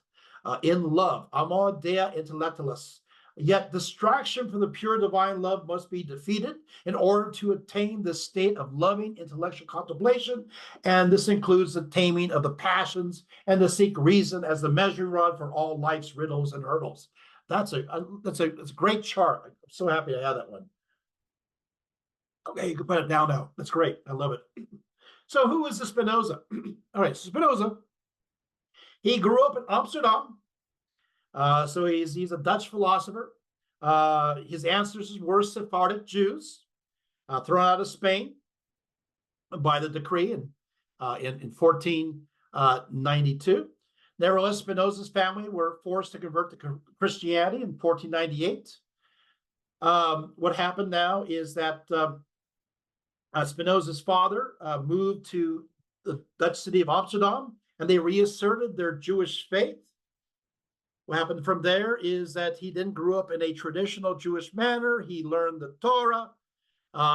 in love, amor dea intellectualis. Yet distraction from the pure divine love must be defeated in order to attain the state of loving intellectual contemplation. And this includes the taming of the passions and to seek reason as the measuring rod for all life's riddles and hurdles. That's a great chart. I'm so happy to have that one. Okay, you can put it down now. That's great. I love it. So who is the Spinoza? All right, so Spinoza, he grew up in Amsterdam. So he's a Dutch philosopher. His ancestors were Sephardic Jews thrown out of Spain by the decree in 1492. Nevertheless, Spinoza's family were forced to convert to Christianity in 1498. What happened now is that Spinoza's father moved to the Dutch city of Amsterdam, and they reasserted their Jewish faith. What happened from there is that he then grew up in a traditional Jewish manner. He learned the Torah.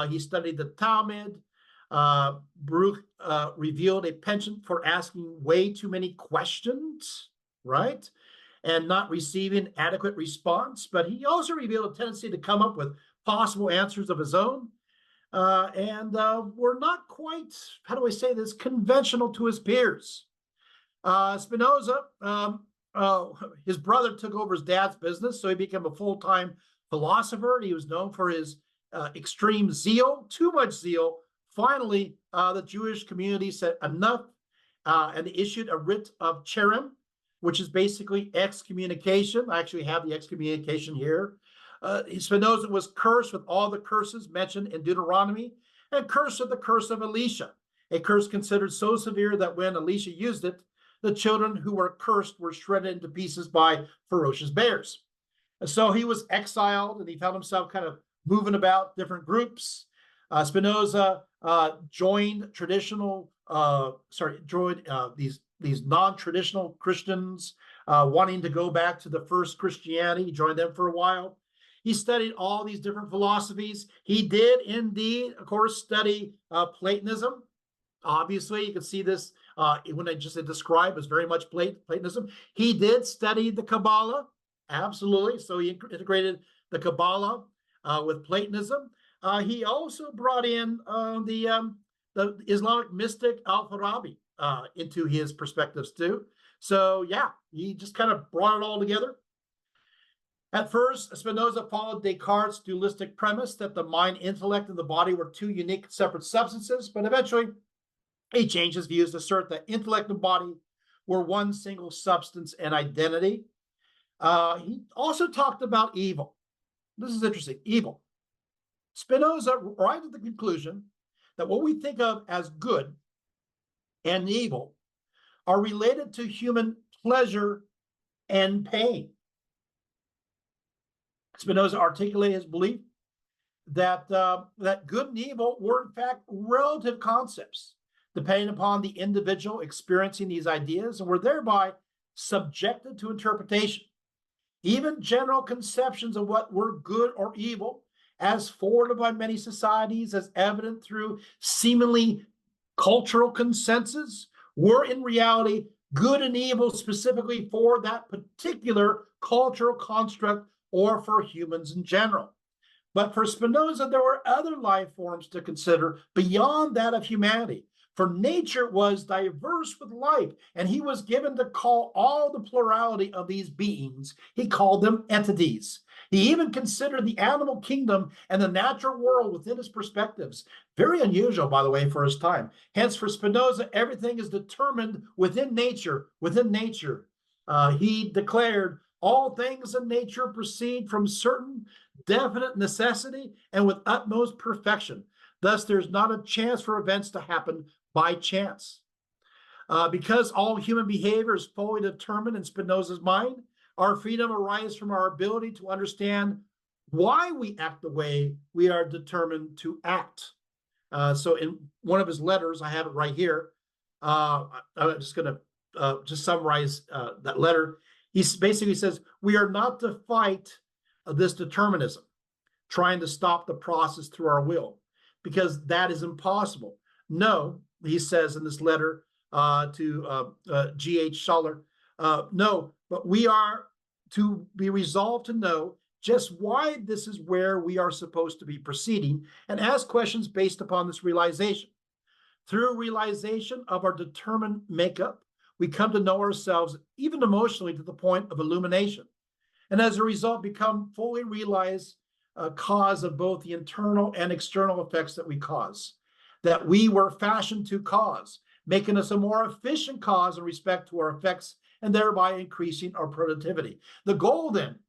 He studied the Talmud. Baruch revealed a penchant for asking way too many questions, right? And not receiving adequate response. But he also revealed a tendency to come up with possible answers of his own. And were not quite, how do I say this, conventional to his peers. Spinoza, his brother took over his dad's business, so he became a full-time philosopher. He was known for his extreme zeal, too much zeal. Finally, the Jewish community said enough and issued a writ of cherem, which is basically excommunication. I actually have the excommunication here. Spinoza was cursed with all the curses mentioned in Deuteronomy and cursed with the curse of Elisha, a curse considered so severe that when Elisha used it, the children who were cursed were shredded into pieces by ferocious bears. And so he was exiled and he found himself kind of moving about different groups. Spinoza joined these non-traditional Christians wanting to go back to the first Christianity. He joined them for a while. He studied all these different philosophies. He did indeed, of course, study Platonism. Obviously, you can see this when I just described as very much Platonism. He did study the Kabbalah, absolutely. So he integrated the Kabbalah with Platonism. He also brought in the Islamic mystic Al-Farabi into his perspectives too. So yeah, he just kind of brought it all together. At first, Spinoza followed Descartes' dualistic premise that the mind, intellect, and the body were two unique separate substances, but eventually he changed his views to assert that intellect and body were one single substance and identity. He also talked about evil. This is interesting, evil. Spinoza arrived at the conclusion that what we think of as good and evil are related to human pleasure and pain. Spinoza articulated his belief that good and evil were in fact relative concepts, depending upon the individual experiencing these ideas, and were thereby subjected to interpretation. Even general conceptions of what were good or evil, as forwarded by many societies, as evident through seemingly cultural consensus, were in reality good and evil specifically for that particular cultural construct or for humans in general. But for Spinoza, there were other life forms to consider beyond that of humanity. For nature was diverse with life, and he was given to call all the plurality of these beings, he called them entities. He even considered the animal kingdom and the natural world within his perspectives. Very unusual, by the way, for his time. Hence, for Spinoza, everything is determined within nature. He declared, all things in nature proceed from certain definite necessity and with utmost perfection. Thus, there's not a chance for events to happen by chance. Because all human behavior is fully determined in Spinoza's mind, our freedom arises from our ability to understand why we act the way we are determined to act. So in one of his letters, I have it right here. I'm just going to just summarize that letter. He basically says, we are not to fight this determinism, trying to stop the process through our will, because that is impossible. No, he says in this letter to G.H. Schaller, no, but we are to be resolved to know just why this is where we are supposed to be proceeding, and ask questions based upon this realization. Through realization of our determined makeup, we come to know ourselves, even emotionally, to the point of illumination. And as a result, become fully realized cause of both the internal and external effects that we cause, that we were fashioned to cause, making us a more efficient cause in respect to our effects, and thereby increasing our productivity. The goal then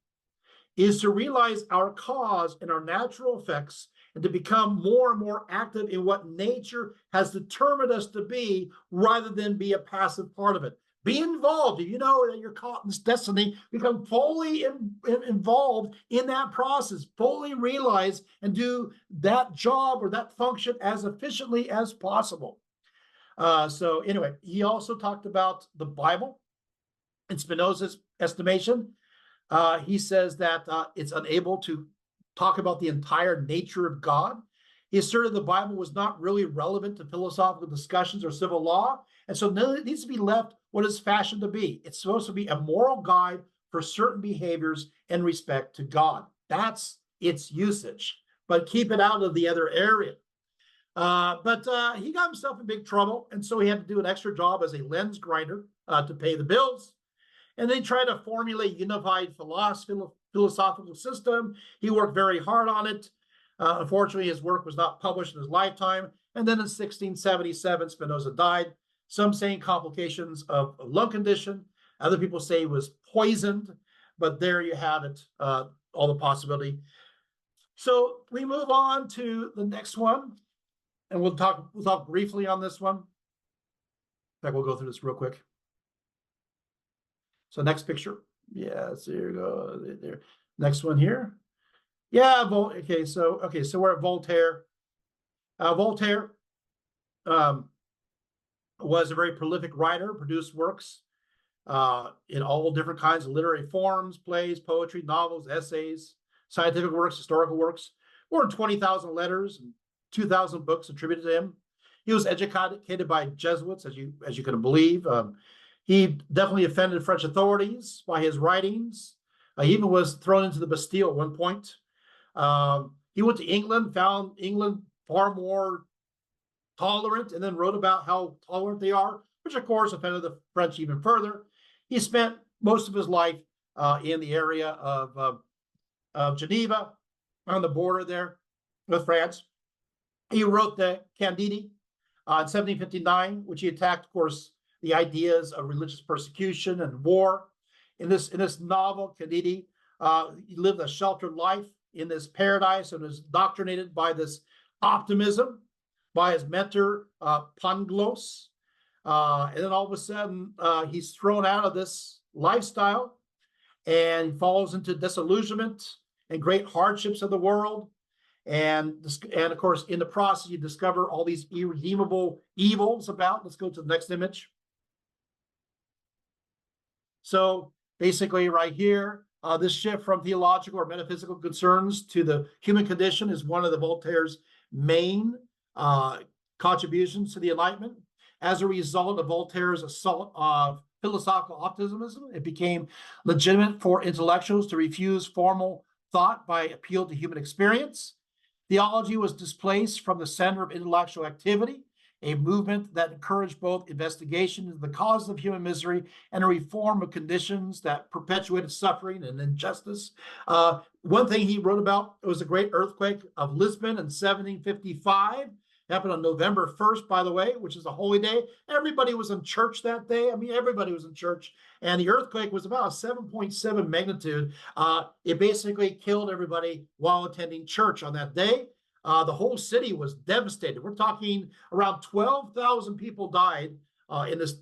is to realize our cause and our natural effects, and to become more and more active in what nature has determined us to be, rather than be a passive part of it. Be involved. If you know that you're caught in this destiny, become fully involved in that process, fully realize and do that job or that function as efficiently as possible. So anyway, he also talked about the Bible. In Spinoza's estimation, he says that it's unable to talk about the entire nature of God. He asserted the Bible was not really relevant to philosophical discussions or civil law, and so it needs to be left what it's fashioned to be. It's supposed to be a moral guide for certain behaviors in respect to God. That's its usage, but keep it out of the other area. But he got himself in big trouble, and so he had to do an extra job as a lens grinder to pay the bills. And they tried to formulate unified philosophical system. He worked very hard on it. Unfortunately, his work was not published in his lifetime. And then in 1677, Spinoza died. Some saying complications of a lung condition. Other people say he was poisoned. But there you have it, all the possibility. So we move on to the next one, and we'll talk briefly on this one. In fact, we'll go through this real quick. So next picture. Yes, there you go. There. Next one here. Yeah, okay, so we're at Voltaire. Voltaire was a very prolific writer, produced works in all different kinds of literary forms, plays, poetry, novels, essays, scientific works, historical works. More than 20,000 letters and 2,000 books attributed to him. He was educated by Jesuits, as you can believe. He definitely offended French authorities by his writings. He even was thrown into the Bastille at one point. He went to England, found England far more tolerant, and then wrote about how tolerant they are, which of course offended the French even further. He spent most of his life in the area of Geneva, on the border there with France. He wrote the Candide in 1759, which he attacked, of course, the ideas of religious persecution and war. In this novel, Candide, he lived a sheltered life in this paradise and was indoctrinated by this optimism by his mentor, Pangloss. And then all of a sudden, he's thrown out of this lifestyle and falls into disillusionment and great hardships of the world. And of course, in the process, you discover all these irredeemable evils about. Let's go to the next image. So basically right here, this shift from theological or metaphysical concerns to the human condition is one of the Voltaire's main contributions to the Enlightenment. As a result of Voltaire's assault of philosophical optimism, it became legitimate for intellectuals to refuse formal thought by appeal to human experience. Theology was displaced from the center of intellectual activity, a movement that encouraged both investigation into the causes of human misery and a reform of conditions that perpetuated suffering and injustice. One thing he wrote about was the great earthquake of Lisbon in 1755. Happened on November 1st, by the way, which is a holy day. Everybody was in church that day. I mean, everybody was in church. And the earthquake was about a 7.7 magnitude. It basically killed everybody while attending church on that day. The whole city was devastated. We're talking around 12,000 people died in this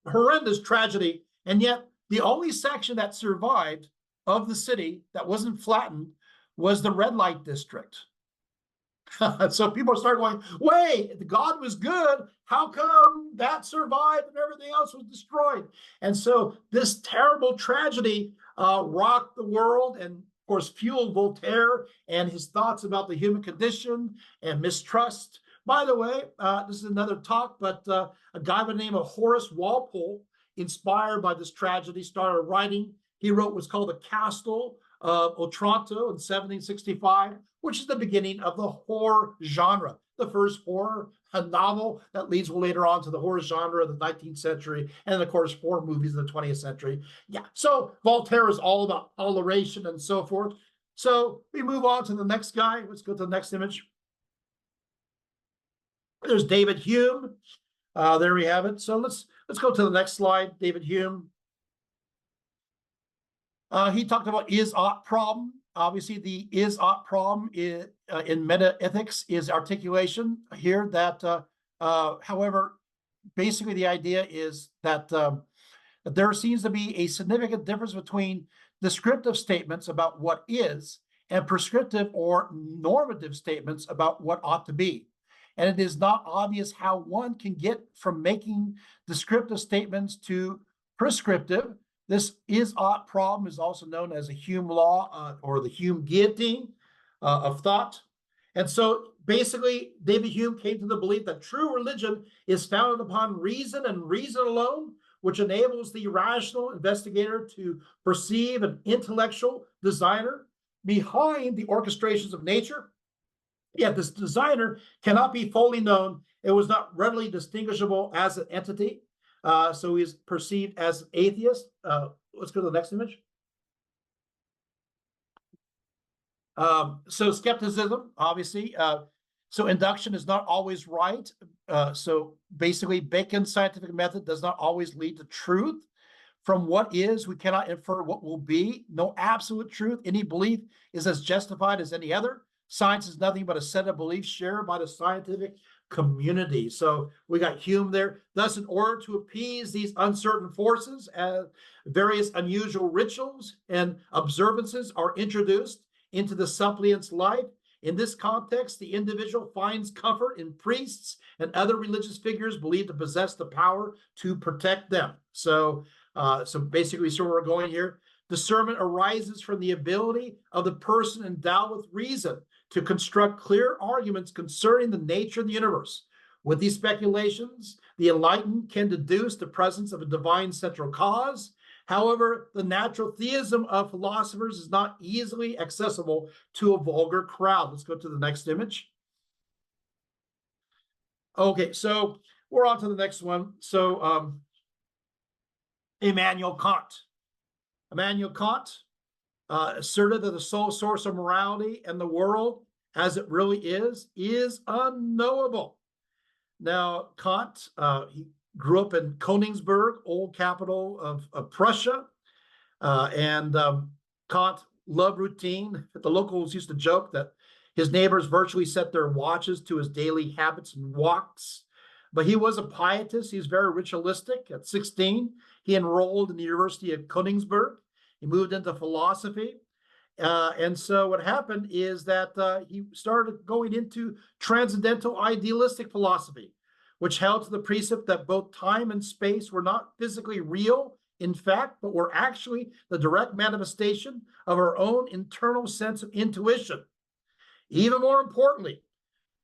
horrendous tragedy. And yet the only section that survived of the city that wasn't flattened was the red light district. So people start going, wait, God was good. How come that survived and everything else was destroyed? And so this terrible tragedy rocked the world and, of course, fueled Voltaire and his thoughts about the human condition and mistrust. By the way, this is another talk, but a guy by the name of Horace Walpole, inspired by this tragedy, started writing. He wrote what's called The Castle of Otranto in 1765, which is the beginning of the horror genre, the first horror novel that leads later on to the horror genre of the 19th century, and then, of course, horror movies of the 20th century. Yeah, so Voltaire is all about toleration and so forth. So we move on to the next guy. Let's go to the next image. There's David Hume. There we have it. So let's go to the next slide. David Hume. He talked about is-ought problem. Obviously, the is-ought problem in meta-ethics is articulation here that, however, basically the idea is that there seems to be a significant difference between descriptive statements about what is and prescriptive or normative statements about what ought to be. And it is not obvious how one can get from making descriptive statements to prescriptive. This is-ought problem is also known as a Hume law or the Hume guillotine of thought. And so basically, David Hume came to the belief that true religion is founded upon reason and reason alone, which enables the rational investigator to perceive an intellectual designer behind the orchestrations of nature. Yet this designer cannot be fully known. It was not readily distinguishable as an entity. So he's perceived as an atheist. Let's go to the next image. So skepticism, obviously. So induction is not always right. So basically, Bacon's scientific method does not always lead to truth. From what is, we cannot infer what will be. No absolute truth. Any belief is as justified as any other. Science is nothing but a set of beliefs shared by the scientific community. So we got Hume there. Thus, in order to appease these uncertain forces, various unusual rituals and observances are introduced into the suppliant's life. In this context, the individual finds comfort in priests and other religious figures believed to possess the power to protect them. So basically, so we're going here. Discernment arises from the ability of the person endowed with reason to construct clear arguments concerning the nature of the universe. With these speculations, the enlightened can deduce the presence of a divine central cause. However, the natural theism of philosophers is not easily accessible to a vulgar crowd. Let's go to the next image. Okay, so we're on to the next one. So Immanuel Kant. Immanuel Kant asserted that the sole source of morality and the world as it really is unknowable. Now, Kant, he grew up in Königsberg, old capital of Prussia, and Kant loved routine. The locals used to joke that his neighbors virtually set their watches to his daily habits and walks. But he was a pietist. He was very ritualistic. At 16, he enrolled in the University of Königsberg. He moved into philosophy. And so what happened is that he started going into transcendental idealistic philosophy, which held to the precept that both time and space were not physically real, in fact, but were actually the direct manifestation of our own internal sense of intuition. Even more importantly,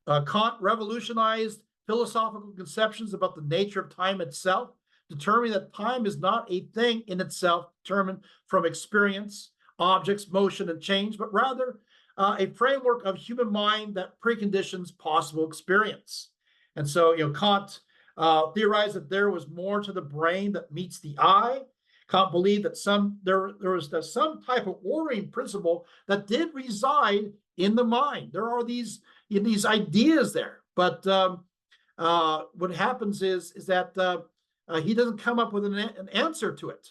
Kant revolutionized philosophical conceptions about the nature of time itself, determining that time is not a thing in itself determined from experience, objects, motion, and change, but rather a framework of human mind that preconditions possible experience. And so, Kant theorized that there was more to the brain that meets the eye. Kant believed that there was some type of ordering principle that did reside in the mind. There are these ideas there, but what happens is that he doesn't come up with an answer to it.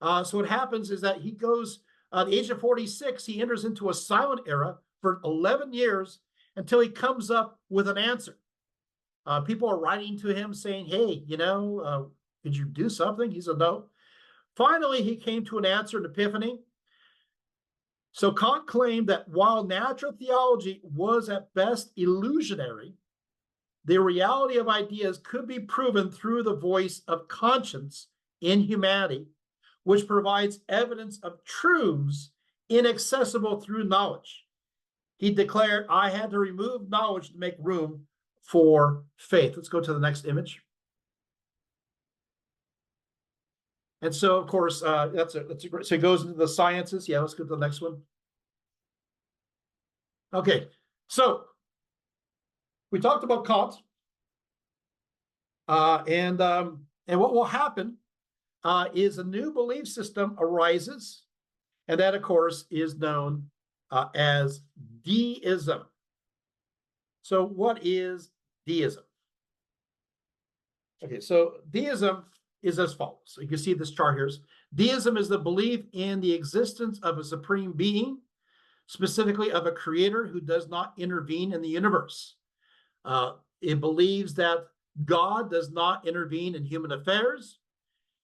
So what happens is that he goes, at the age of 46, he enters into a silent era for 11 years until he comes up with an answer. People are writing to him saying, hey, could you do something? He said, no. Finally, he came to an answer, an epiphany. So Kant claimed that while natural theology was at best illusionary, the reality of ideas could be proven through the voice of conscience in humanity, which provides evidence of truths inaccessible through knowledge. He declared, I had to remove knowledge to make room for faith. Let's go to the next image. And so, of course, that's a great, so it goes into the sciences. Yeah, let's go to the next one. Okay, so we talked about Kant, and what will happen is a new belief system arises, and that, of course, is known as deism. So, what is deism? Okay, so deism is as follows. So you can see this chart here. Deism is the belief in the existence of a supreme being, specifically of a creator who does not intervene in the universe. It believes that God does not intervene in human affairs.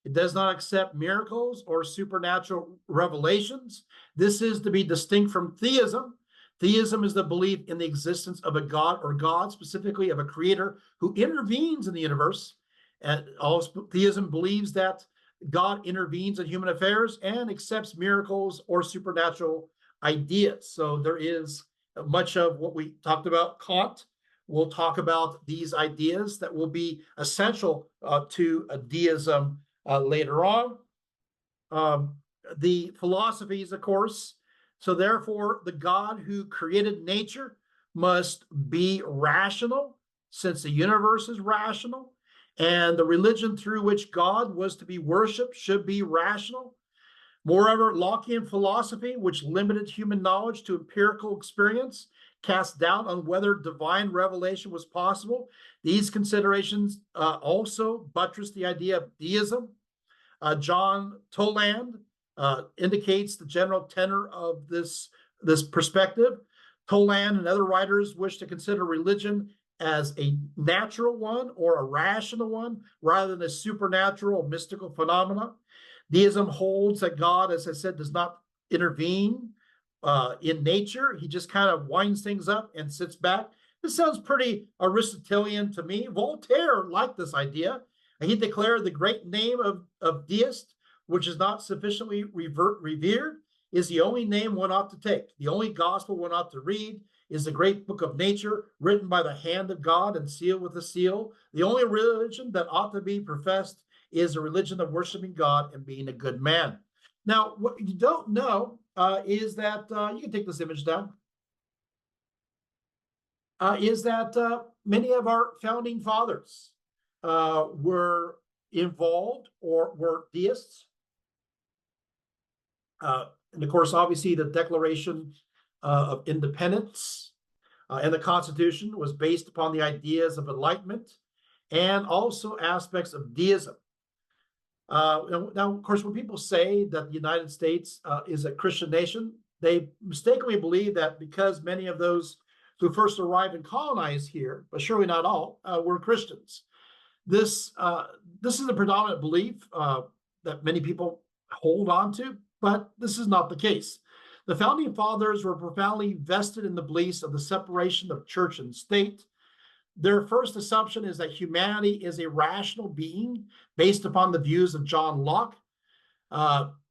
It does not accept miracles or supernatural revelations. This is to be distinct from theism. Theism is the belief in the existence of a God or God, specifically of a creator who intervenes in the universe. And also, theism believes that God intervenes in human affairs and accepts miracles or supernatural ideas. So there is much of what we talked about. Kant will talk about these ideas that will be essential to deism later on. The philosophies, of course. So therefore, the God who created nature must be rational, since the universe is rational. And the religion through which God was to be worshipped should be rational. Moreover, Lockean philosophy, which limited human knowledge to empirical experience, cast doubt on whether divine revelation was possible. These considerations also buttress the idea of deism. John Toland indicates the general tenor of this perspective. Toland and other writers wish to consider religion as a natural one or a rational one rather than a supernatural or mystical phenomena. Deism holds that God, as I said, does not intervene in nature. He just kind of winds things up and sits back. This sounds pretty Aristotelian to me. Voltaire liked this idea. He declared the great name of deist, which is not sufficiently revered, is the only name one ought to take. The only gospel one ought to read is the great book of nature, written by the hand of God and sealed with a seal. The only religion that ought to be professed is a religion of worshiping God and being a good man. Now, what you don't know is that, you can take this image down, is that many of our founding fathers were involved or were deists. And of course, obviously, the Declaration of Independence and the Constitution was based upon the ideas of Enlightenment and also aspects of deism. Now, of course, when people say that the United States is a Christian nation, they mistakenly believe that because many of those who first arrived and colonized here, but surely not all, were Christians. This is a predominant belief that many people hold on to, but this is not the case. The founding fathers were profoundly vested in the beliefs of the separation of church and state. Their first assumption is that humanity is a rational being based upon the views of John Locke.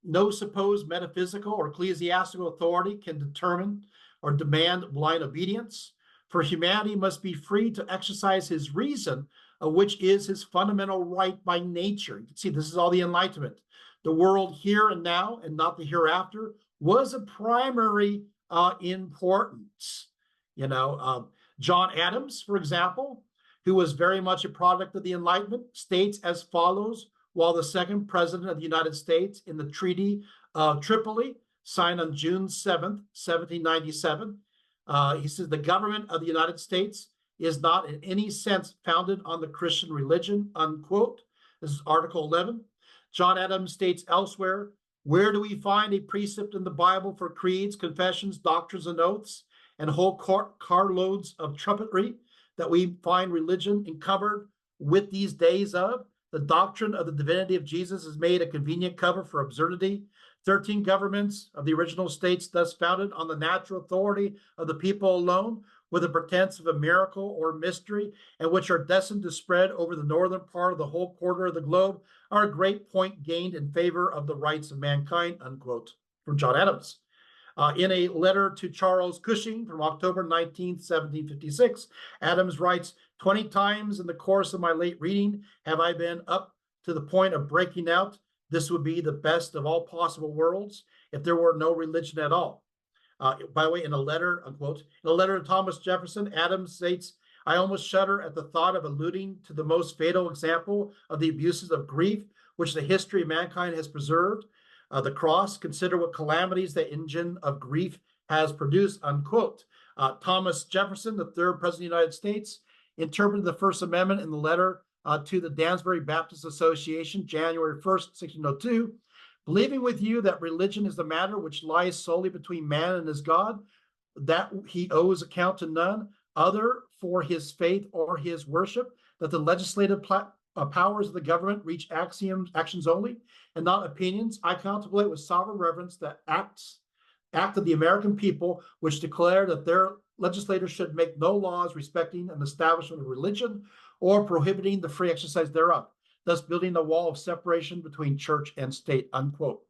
No supposed metaphysical or ecclesiastical authority can determine or demand blind obedience, for humanity must be free to exercise his reason, which is his fundamental right by nature. You can see this is all the Enlightenment. The world here and now and not the hereafter was of primary importance. John Adams, for example, who was very much a product of the Enlightenment, states as follows, while the second president of the United States in the Treaty of Tripoli, signed on June 7th, 1797, he says, the government of the United States is not in any sense founded on the Christian religion, unquote. This is Article 11. John Adams states elsewhere, where do we find a precept in the Bible for creeds, confessions, doctrines, and oaths, and whole carloads of trumpetry that we find religion encumbered with these days of? The doctrine of the divinity of Jesus is made a convenient cover for absurdity. 13 governments of the original states thus founded on the natural authority of the people alone, with a pretense of a miracle or mystery, and which are destined to spread over the northern part of the whole quarter of the globe, are a great point gained in favor of the rights of mankind, unquote, from John Adams. In a letter to Charles Cushing from October 19th, 1756, Adams writes, 20 times in the course of my late reading have I been up to the point of breaking out. This would be the best of all possible worlds if there were no religion at all. By the way, in a letter, unquote, in a letter to Thomas Jefferson, Adams states, I almost shudder at the thought of alluding to the most fatal example of the abuses of grief which the history of mankind has preserved. The cross, consider what calamities the engine of grief has produced, unquote. Thomas Jefferson, the third president of the United States, interpreted the First Amendment in the letter to the Dansbury Baptist Association, January 1st, 1602, believing with you that religion is the matter which lies solely between man and his God, that he owes account to none other for his faith or his worship, that the legislative powers of the government reach actions only, and not opinions. I contemplate with sovereign reverence the act of the American people, which declare that their legislators should make no laws respecting an establishment of religion or prohibiting the free exercise thereof, thus building a wall of separation between church and state, unquote.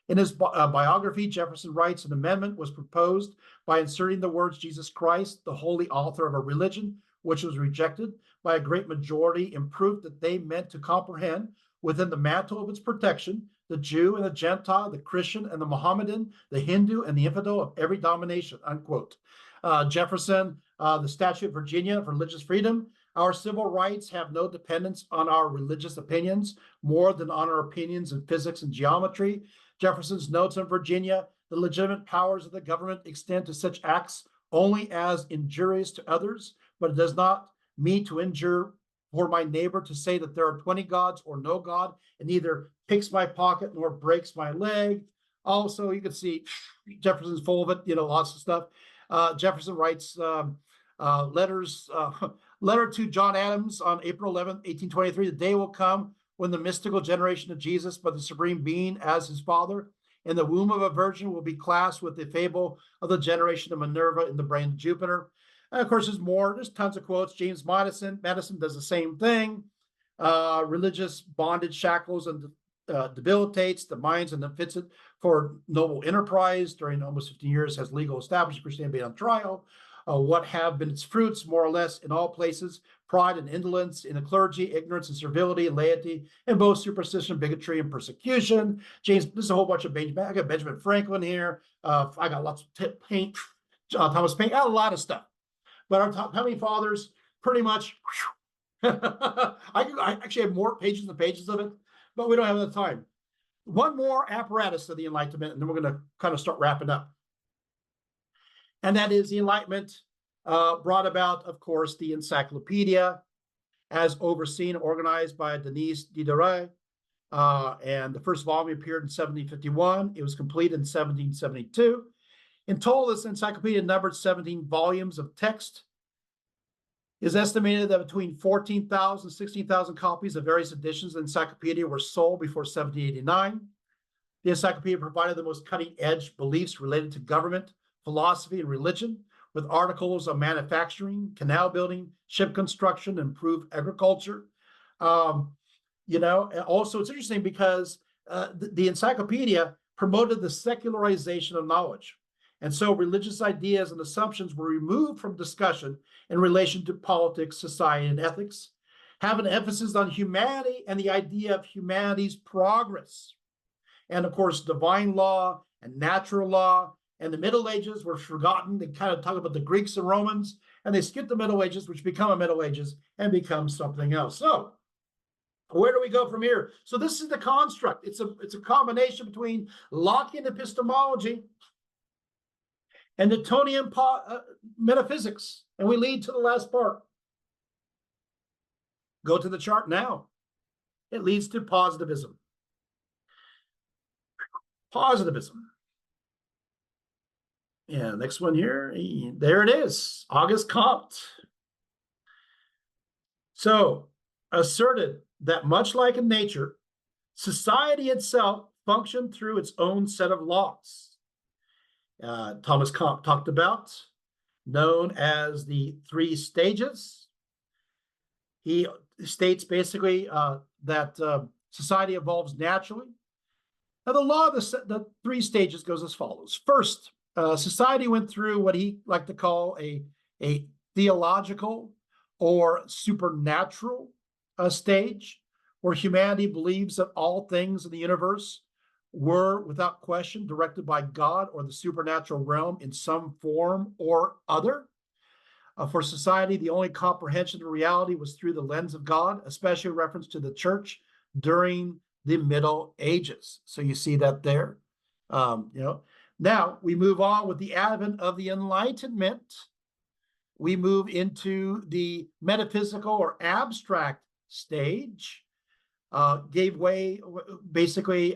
In his biography, Jefferson writes, an amendment was proposed by inserting the words Jesus Christ, the holy author of a religion, which was rejected by a great majority in proof that they meant to comprehend within the mantle of its protection the Jew and the Gentile, the Christian and the Mohammedan, the Hindu and the infidel of every denomination, unquote. Jefferson, the Statute of Virginia for religious freedom, our civil rights have no dependence on our religious opinions more than on our opinions in physics and geometry. Jefferson's notes on Virginia, the legitimate powers of the government extend to such acts only as injurious to others, but it does not mean to injure for my neighbor to say that there are 20 gods or no God, and neither picks my pocket nor breaks my leg. Also, you can see Jefferson's full of it, lots of stuff. Jefferson writes letter to John Adams on April 11th, 1823, the day will come when the mystical generation of Jesus, by the Supreme Being as his Father, in the womb of a virgin will be classed with the fable of the generation of Minerva in the brain of Jupiter. And of course, there's tons of quotes. James Madison does the same thing. Religious bondage shackles and debilitates the minds and unfits it for noble enterprise. During almost 15 years has legal established Christianity on trial. What have been its fruits, more or less, in all places? Pride and indolence in the clergy, ignorance and servility and laity, and both superstition, bigotry, and persecution. James, this is a whole bunch of I got Benjamin Franklin here. I got lots of Paine, Thomas Paine, I got a lot of stuff. But our founding fathers, pretty much, I actually have more pages and pages of it, but we don't have enough time. One more apparatus of the Enlightenment, and then we're going to kind of start wrapping up. And that is the Enlightenment brought about, of course, the encyclopedia, as overseen and organized by Denis Diderot. And the first volume appeared in 1751. It was completed in 1772. In total, this encyclopedia numbered 17 volumes of text. It is estimated that between 14,000 and 16,000 copies of various editions of the encyclopedia were sold before 1789. The encyclopedia provided the most cutting-edge beliefs related to government, philosophy, and religion, with articles on manufacturing, canal building, ship construction, improved agriculture. Also, it's interesting because the encyclopedia promoted the secularization of knowledge. And so religious ideas and assumptions were removed from discussion in relation to politics, society, and ethics, have an emphasis on humanity and the idea of humanity's progress. And of course, divine law and natural law and the Middle Ages were forgotten. They kind of talk about the Greeks and Romans, and they skip the Middle Ages, which become a Middle Ages and become something else. So where do we go from here? So this is the construct. It's a combination between Lockean epistemology and Newtonian metaphysics. And we lead to the last part. Go to the chart now. It leads to positivism. Positivism. Yeah, next one here. There it is. Auguste Comte. So, asserted that much like in nature, society itself functioned through its own set of laws. Thomas Comte talked about, known as the three stages. He states basically that society evolves naturally. Now, the law of the three stages goes as follows. First, society went through what he liked to call a theological or supernatural stage, where humanity believes that all things in the universe were, without question, directed by God or the supernatural realm in some form or other. For society, the only comprehension of reality was through the lens of God, especially in reference to the church during the Middle Ages. So you see that there. Now we move on with the advent of the Enlightenment. We move into the metaphysical or abstract stage, gave way, basically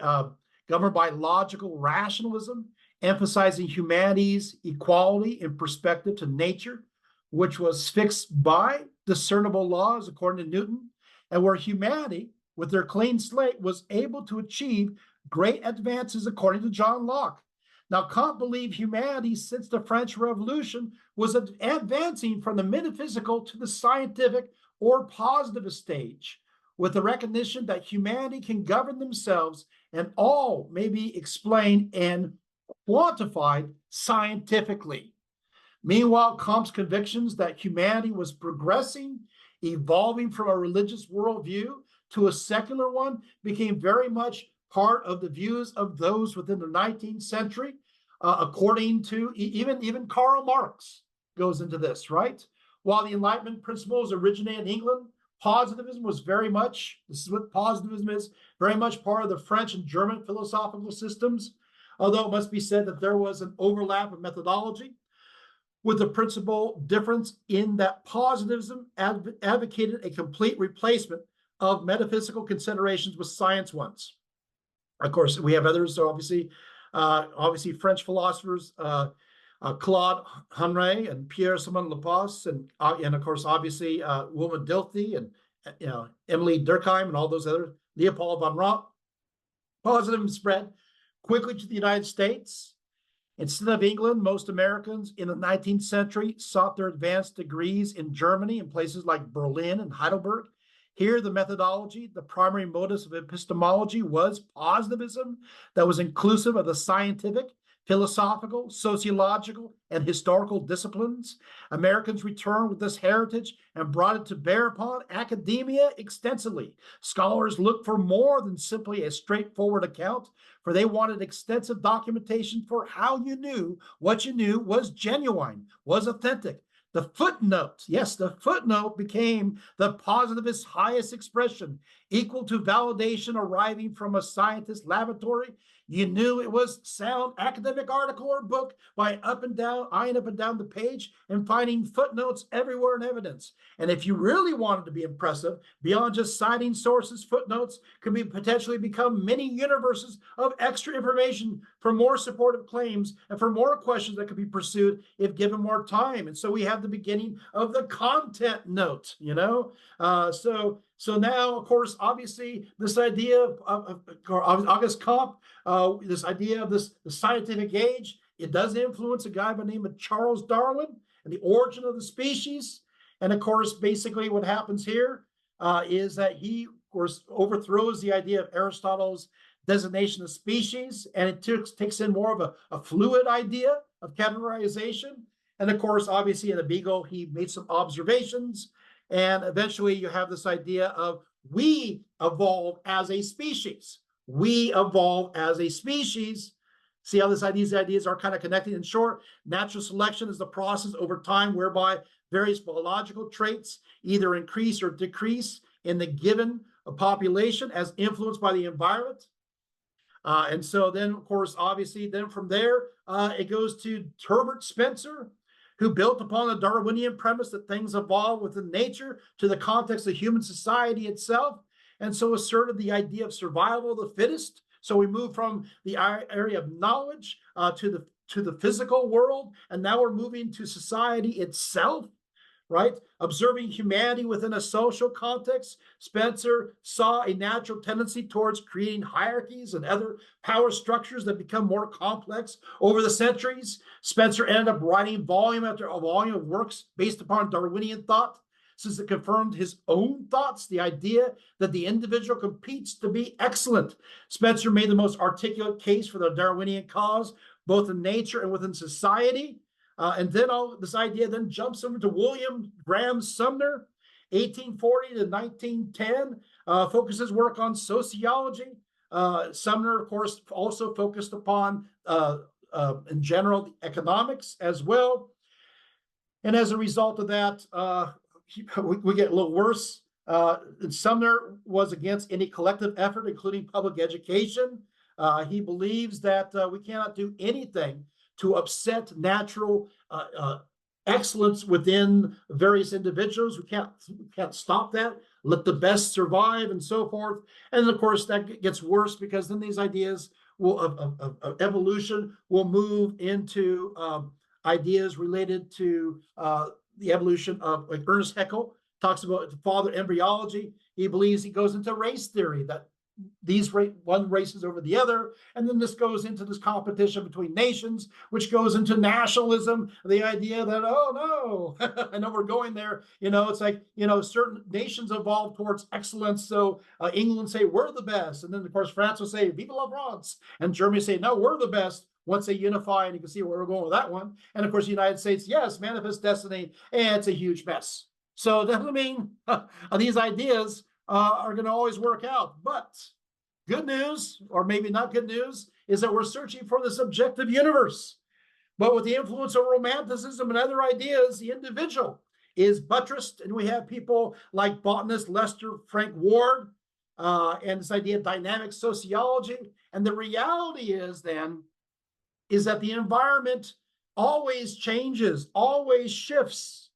governed by logical rationalism, emphasizing humanity's equality in perspective to nature, which was fixed by discernible laws according to Newton, and where humanity, with their clean slate, was able to achieve great advances according to John Locke. Now, Kant believed humanity since the French Revolution was advancing from the metaphysical to the scientific or positivist stage, with the recognition that humanity can govern themselves and all may be explained and quantified scientifically. Meanwhile, Comte's convictions that humanity was progressing, evolving from a religious worldview to a secular one, became very much part of the views of those within the 19th century, according to even Karl Marx goes into this, right? While the Enlightenment principles originated in England, positivism was very much, this is what positivism is, very much part of the French and German philosophical systems, although it must be said that there was an overlap of methodology, with the principal difference in that positivism advocated a complete replacement of metaphysical considerations with science ones. Of course, we have others, so obviously French philosophers, Claude Henry and Pierre-Simon Laplace, and of course, obviously, Wilhelm Dilthey and Emily Durkheim and all those other, Leopold von Ranke. Positivism spread quickly to the United States. Instead of England, most Americans in the 19th century sought their advanced degrees in Germany and places like Berlin and Heidelberg. Here, the methodology, the primary modus of epistemology was positivism that was inclusive of the scientific, philosophical, sociological, and historical disciplines. Americans returned with this heritage and brought it to bear upon academia extensively. Scholars looked for more than simply a straightforward account, for they wanted extensive documentation for how you knew what you knew was genuine, was authentic. The footnote, yes, the footnote became the positivist's highest expression, equal to validation arriving from a scientist's laboratory. You knew it was sound academic article or book by eyeing up and down the page and finding footnotes everywhere in evidence. And if you really wanted to be impressive, beyond just citing sources, footnotes could potentially become many universes of extra information for more supportive claims and for more questions that could be pursued if given more time. And so we have the beginning of the content note, So now, of course, obviously, this idea of Auguste Comte, this idea of the scientific age, it does influence a guy by the name of Charles Darwin and the origin of the species. And of course, basically what happens here is that he, of course, overthrows the idea of Aristotle's designation of species, and it takes in more of a fluid idea of categorization. And of course, obviously in the Beagle, he made some observations. And eventually you have this idea of we evolve as a species. We evolve as a species. See how these ideas are kind of connected. In short, natural selection is the process over time whereby various biological traits either increase or decrease in the given population as influenced by the environment. And so then, of course, obviously, then from there, it goes to Herbert Spencer, who built upon the Darwinian premise that things evolve within nature to the context of human society itself, and so asserted the idea of survival of the fittest. So we move from the area of knowledge to the physical world, and now we're moving to society itself, right? Observing humanity within a social context, Spencer saw a natural tendency towards creating hierarchies and other power structures that become more complex over the centuries. Spencer ended up writing volume after a volume of works based upon Darwinian thought, since it confirmed his own thoughts, the idea that the individual competes to be excellent. Spencer made the most articulate case for the Darwinian cause, both in nature and within society. And then all this idea then jumps over to William Graham Sumner, 1840 to 1910, focuses work on sociology. Sumner, of course, also focused upon, in general, economics as well. And as a result of that, we get a little worse. Sumner was against any collective effort, including public education. He believes that we cannot do anything to upset natural excellence within various individuals. We can't stop that. Let the best survive, and so forth. And of course, that gets worse because then these ideas of evolution will move into ideas related to the evolution of, like Ernest Haeckel talks about father embryology. He believes, he goes into race theory, that these one races over the other, and then this goes into this competition between nations, which goes into nationalism, the idea that, oh no, I know we're going there, it's like, certain nations evolve towards excellence. So England say we're the best, and then of course France will say vive la France, and Germany say no, we're the best. Once they unify, and you can see where we're going with that one. And of course, the United States, yes, manifest destiny, and it's a huge mess. So that doesn't mean these ideas are going to always work out. But good news, or maybe not good news, is that we're searching for the subjective universe. But with the influence of romanticism and other ideas, the individual is buttressed. And we have people like botanist Lester Frank Ward, and this idea of dynamic sociology. And the reality is then, is that the environment always changes, always shifts,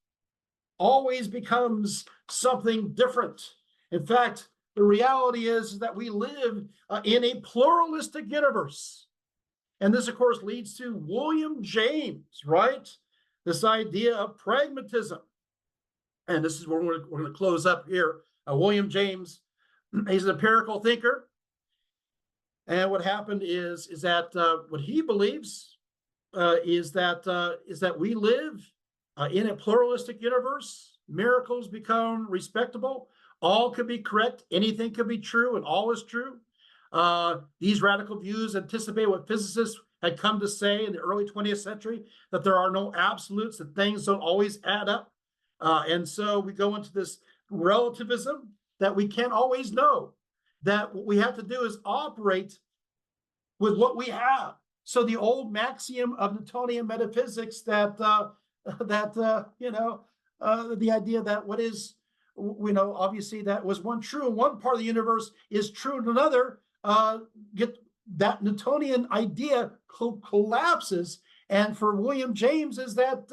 always becomes something different. In fact, the reality is that we live in a pluralistic universe. And this, of course, leads to William James, right? This idea of pragmatism. And this is where we're going to close up here. William James, he's an empirical thinker. And what happened is that what he believes is that we live in a pluralistic universe. Miracles become respectable. All could be correct. Anything could be true, and all is true. These radical views anticipate what physicists had come to say in the early 20th century, that there are no absolutes, that things don't always add up. And so we go into this relativism that we can't always know, that what we have to do is operate with what we have. So the old maxiom of Newtonian metaphysics that the idea that what is, obviously that was one true in one part of the universe is true in another, get that Newtonian idea collapses. And for William James is that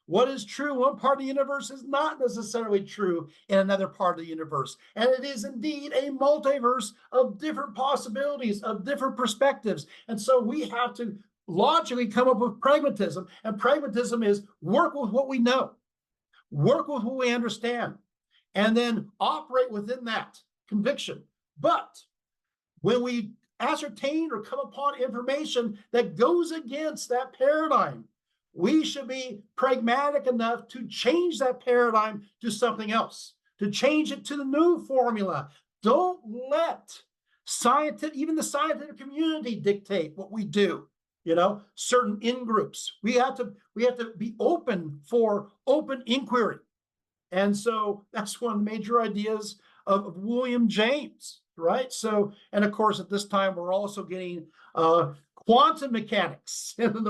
what is true in one part of the universe is not necessarily true in another part of the universe. And it is indeed a multiverse of different possibilities, of different perspectives. And so we have to logically come up with pragmatism. And pragmatism is work with what we know, work with what we understand, and then operate within that conviction. But when we ascertain or come upon information that goes against that paradigm, we should be pragmatic enough to change that paradigm to something else, to change it to the new formula. Don't let even the scientific community dictate what we do. Certain in-groups. We have to be open for open inquiry. And so that's one of the major ideas of William James, right? So, and of course, at this time, we're also getting quantum mechanics, and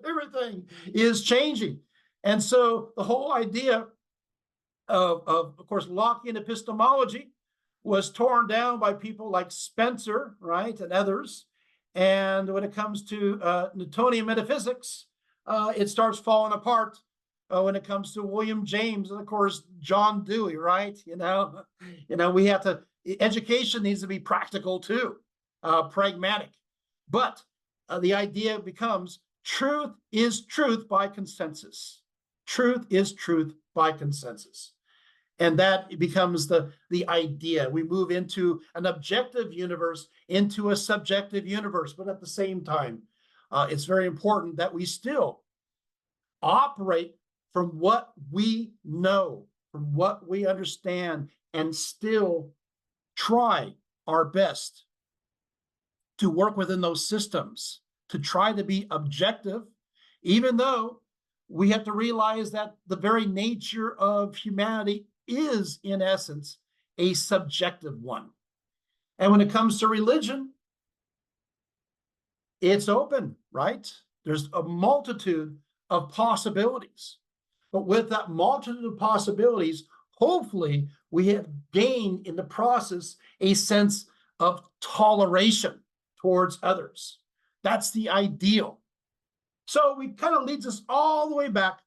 everything is changing. And so the whole idea of course, Lockean epistemology was torn down by people like Spencer, right, and others. And when it comes to Newtonian metaphysics, it starts falling apart when it comes to William James and, of course, John Dewey, right? We have to, education needs to be practical too, pragmatic. But the idea becomes truth is truth by consensus. truth is truth by consensus. And that becomes the idea. We move into an objective universe, into a subjective universe, but at the same time, it's very important that we still operate from what we know, from what we understand, and still try our best to work within those systems, to try to be objective, even though we have to realize that the very nature of humanity is, in essence, a subjective one. And when it comes to religion, it's open, right? There's a multitude of possibilities. But with that multitude of possibilities, hopefully we have gained in the process a sense of toleration towards others. That's the ideal. So it kind of leads us all the way back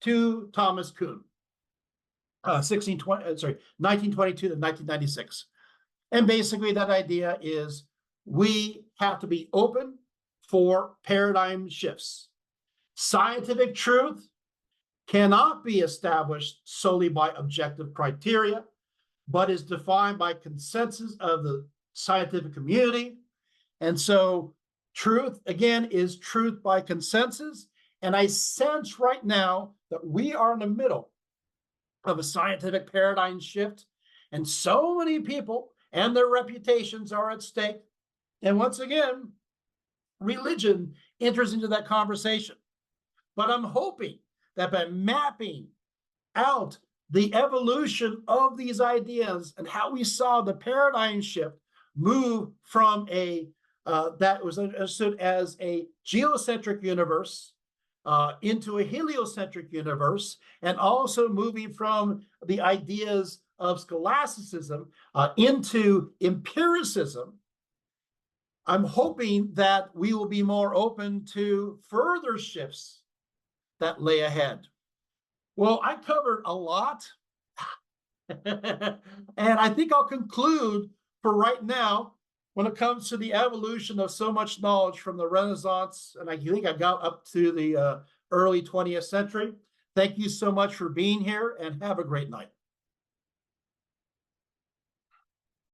to Thomas Kuhn, 1922 to 1996. And basically that idea is we have to be open for paradigm shifts. Scientific truth cannot be established solely by objective criteria, but is defined by consensus of the scientific community. And so truth, again, is truth by consensus. And I sense right now that we are in the middle of a scientific paradigm shift, and so many people and their reputations are at stake. And once again, religion enters into that conversation. But I'm hoping that by mapping out the evolution of these ideas and how we saw the paradigm shift move from a that was understood as a geocentric universe into a heliocentric universe, and also moving from the ideas of scholasticism into empiricism, I'm hoping that we will be more open to further shifts that lay ahead. Well, I covered a lot, and I think I'll conclude for right now when it comes to the evolution of so much knowledge from the Renaissance, and I think I got up to the early 20th century. Thank you so much for being here, and have a great night.